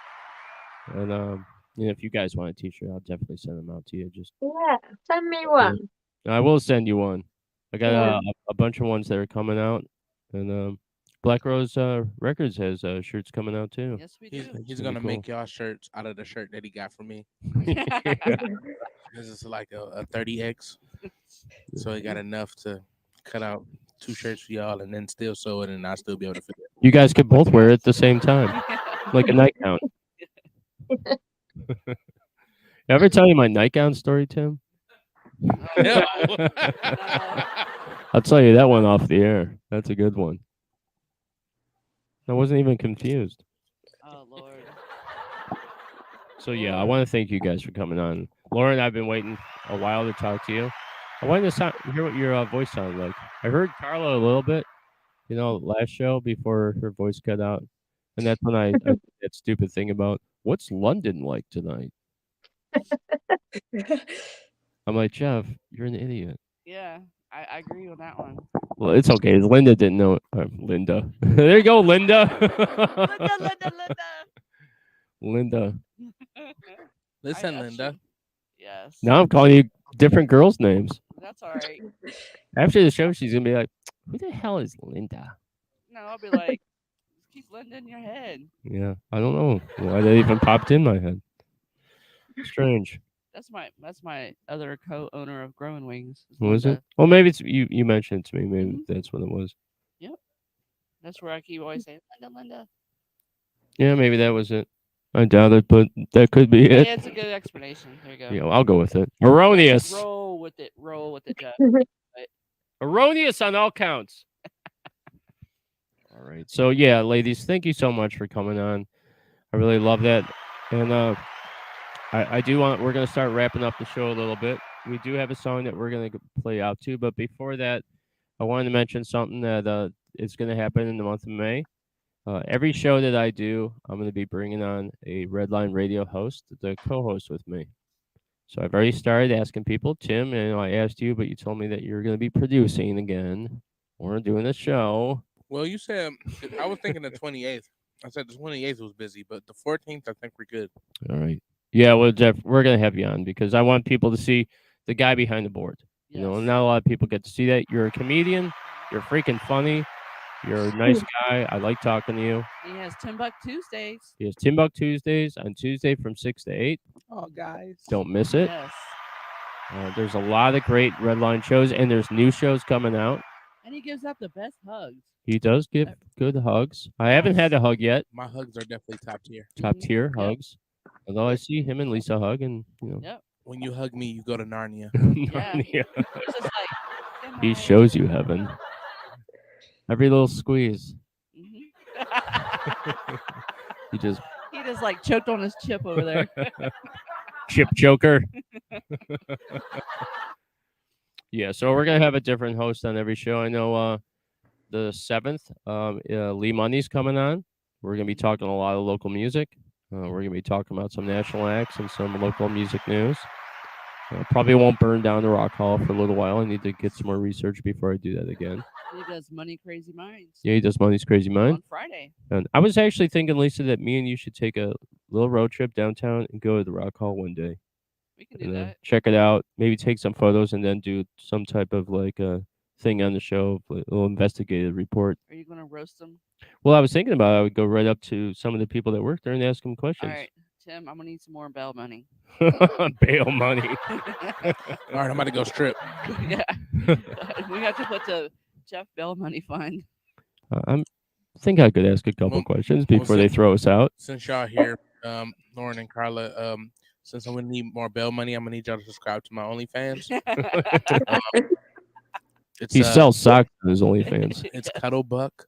and if you guys want a T-shirt, I'll definitely send them out to you. Just Yeah, send me one. I will send you one. I got Yeah. a bunch of ones that are coming out, and Black Rose Records has shirts coming out too. Yes, we He's, do. he's Pretty gonna cool. make y'all shirts out of the shirt that he got from me. This is like a 30X. So he got enough to cut out 2 shirts for y'all and then still sew it and I'll still be able to fit it. You guys could both wear it at the same time, like a nightgown. Ever tell you my nightgown story, Tim? No. I'll tell you that one off the air. That's a good one. I wasn't even confused. Oh Lord. So yeah, I want to thank you guys for coming on. Lauren, I've been waiting a while to talk to you. I wanted to hear what your voice sounded like. I heard Carla a little bit, last show before her voice cut out, and that's when I did that stupid thing about what's London like tonight. I'm like, Jeff, you're an idiot. Yeah, I agree with that one. Well, it's okay. Linda didn't know. Linda. There you go, Linda. Linda. Listen, I Linda. Yes. Now I'm calling you different girls' names. That's all right. After the show, she's gonna be like, "Who the hell is Linda?" No, I'll be like, just keep Linda in your head. Yeah, I don't know why that even popped in my head. Strange. That's my other co-owner of Growing Wings. is What was it? Linda. Well, maybe it's you mentioned it to me. Maybe Mhm. that's what it was. That's where I keep always saying Linda. Yeah, maybe that was it. I doubt it, but that could be Yeah, it. it's a good explanation. There you go. Yeah, I'll go with it. Erroneous. Roll with it. Roll with it, Jeff. Erroneous on all counts. All right. So yeah, ladies, thank you so much for coming on. I really love that. And I do we're gonna start wrapping up the show a little bit. We do have a song that we're gonna play out to, but before that, I wanted to mention something that is gonna happen in the month of May. Every show that I do, I'm gonna be bringing on a Redline Radio host to co-host with me. So I've already started asking people. Tim, and I asked you, but you told me that you're going to be producing again. We're doing a show. Well, you said I was thinking the 28th. I said the 28th was busy, but the 14th I think we're good. All right. Yeah, well, Jeff, we're going to have you on because I want people to see the guy behind the board. You know, Yes. not a lot of people get to see that. You're a comedian. You're freaking funny. You're a nice guy. I like talking to you. He has $10 Tuesdays. He has Timbuk Tuesdays on Tuesday from 6 to 8. Oh, guys. Don't miss it. Yes. There's a lot of great Redline shows, and there's new shows coming out. And he gives out the best hugs. He does give good hugs. I haven't had a hug yet. My hugs are definitely top tier. Top tier Yep. hugs. Although I see him and Lisa hug, and you know, Yep. When you hug me, you go to Narnia. Yeah. Narnia. He's just like, "Good He night." shows you heaven. Every little squeeze. Mhm. He just He just like choked on his chip over there. chip choker. Yeah, so we're gonna have a different host on every show. I know the 7th, Lee Money's coming on. We're gonna be talking a lot of local music. We're gonna be talking about some national acts and some local music news. Probably won't burn down the Rock Hall for a little while. I need to get some more research before I do that again. He does Money Crazy Minds Yeah, he does Money's Crazy Mind. on Friday. And I was actually thinking, Lisa, that me and you should take a little road trip downtown and go to the Rock Hall one day. We can do And then that. check it out. Maybe take some photos and then do some type of like thing on the show, a little investigative report. Are you going to roast them? Well, I was thinking about I would go right up to some of the people that work there and ask them All questions. right, Tim, I'm going to need some more bail money. Bail money. All right, I'm about to go strip. Yeah. We have to put the Jeff Bell Money Fund. I think I could ask a couple Well, questions before they throw us out. Since y'all here, Lauren and Carla, since I'm gonna need more bail money, I'm gonna need y'all to subscribe to my OnlyFans. It's He sells socks on his OnlyFans. It's Cuddle Buck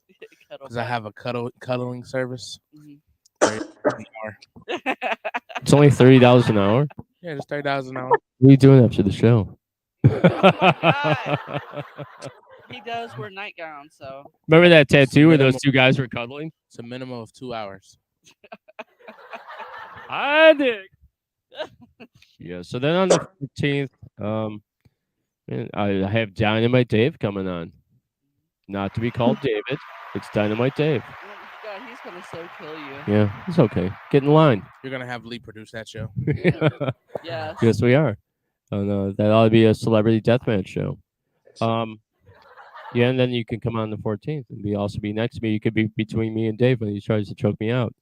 because I have a cuddling service. Mhm. It's only $30 an hour. Yeah, just $30 an hour. What are you doing after the show? He does wear nightgowns, so Remember that tattoo where those Minimum. two guys were cuddling? It's a minimum of 2 hours. I dig. Yeah, so then on the 15th, I have Dynamite Dave coming on. Not to be called David. It's Dynamite Dave. God, he's going to so kill you. Yeah, it's okay. Get in line. You're gonna have Lee produce that show. Yes. Yes, we are. And that ought to be a celebrity deathmatch show. Yeah, and then you can come on the 14th and also be next to me. You could be between me and Dave when he tries to choke me out.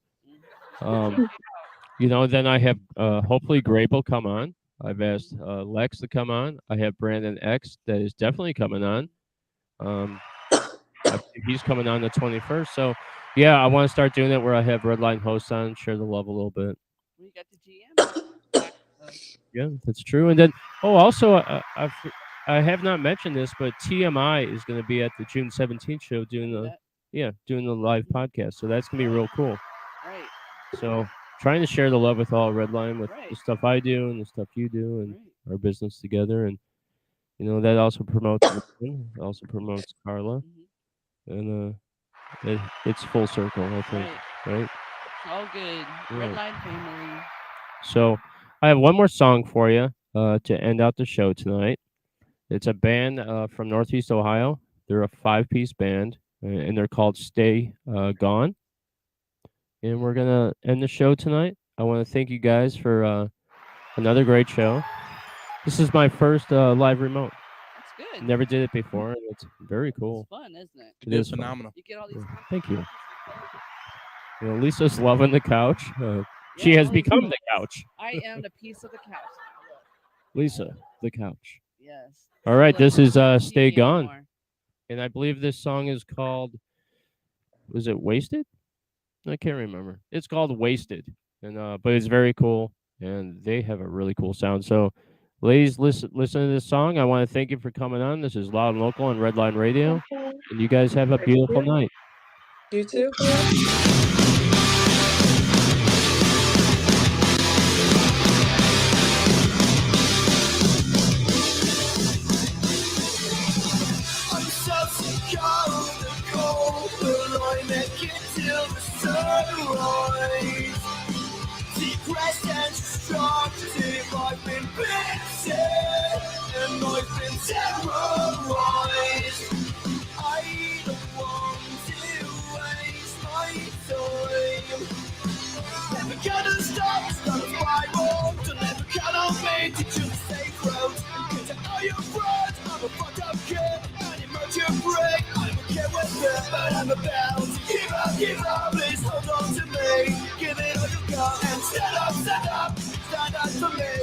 You know, then I have hopefully Grape will come on. I've asked Lex to come on. I have Brandon X that is definitely coming on. I think he's coming on the 21st. So, yeah, I want to start doing it where I have Redline hosts on, share the love a little bit. We got the GM. Yeah, that's true. And then, also, I have not mentioned this, but TMI is going to be at the June 17th show doing the live podcast. So that's going to be real cool. Right. So trying to share the love with all Redline with Right. the stuff I do and the stuff you do and Right. our business together. And, you know, that also promotes me, also promotes Carla. Mhm. And it's full circle, I think. Right. Right? All good. Red Line family. So I have one more song for you to end out the show tonight. It's a band from Northeast Ohio. They're a 5-piece band, and they're called Stay Gone. And we're going to end the show tonight. I want to thank you guys for another great show. This is my first live remote. That's good. Never did it before, and it's very cool. It's fun, isn't it? It is fun. phenomenal. You get all these. Yeah, thank you. You know, Lisa's loving the couch. She Yeah, has well, become the couch. I am the piece of the couch now. Look. Lisa, the couch. Yes. All right, this is Don't Stay see me Gone. anymore. And I believe this song is called, was it Wasted? I can't remember. It's called Wasted. And but it's very cool. And they have a really cool sound. So ladies, listen to this song. I want to thank you for coming on. This is Loud and Local on Redline Radio. And you guys have a beautiful night. You too? I'm so sick of the cold, will I make it till the sunrise? Depressed and destructive, I've been about to give up, please hold on to me. Give it all you got and stand up for me.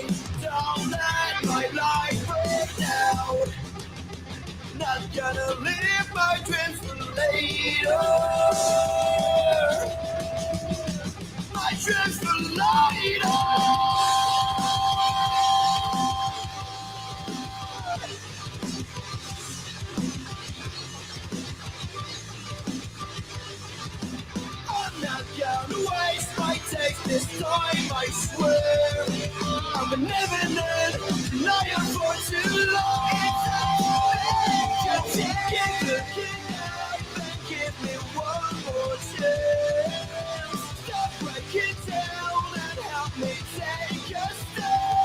Don't let my life break down. Not gonna live my dreams for later. My dreams for later. I'm not gonna waste my days this time, I swear. I'm a never-end liar for too long. Just get looking up and give me one more chance. Stop breaking down and help me take a step.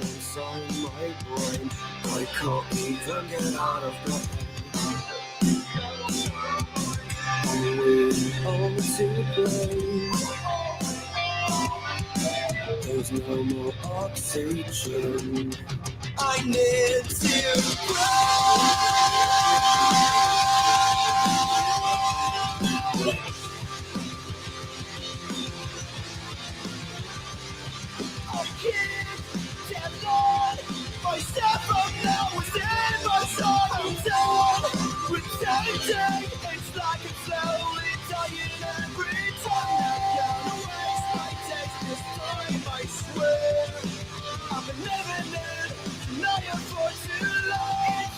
Inside my brain, I can't even get out of bed. I'm to blame. There's no more oxygen. I need to I can't get on myself up now within my soul. I'm done pretending. It's like I'm slowly dying every time. I'm gonna waste my days this time, I swear. I'm a never-end liar for too long.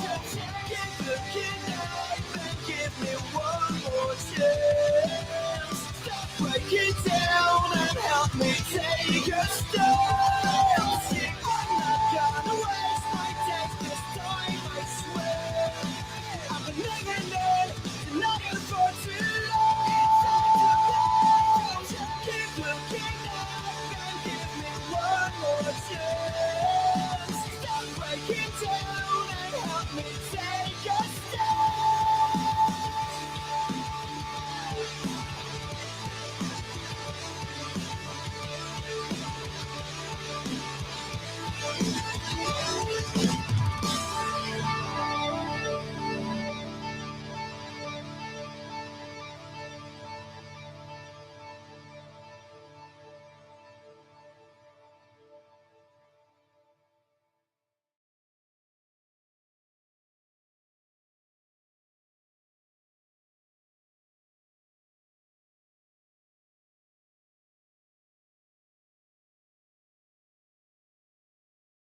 Just keep looking up and give me one more chance. Stop breaking down and help me take a step. I'm not gonna waste my days this time, I swear. I'm a never-end liar for too long. Keep looking up and give me one more chance. Stop breaking down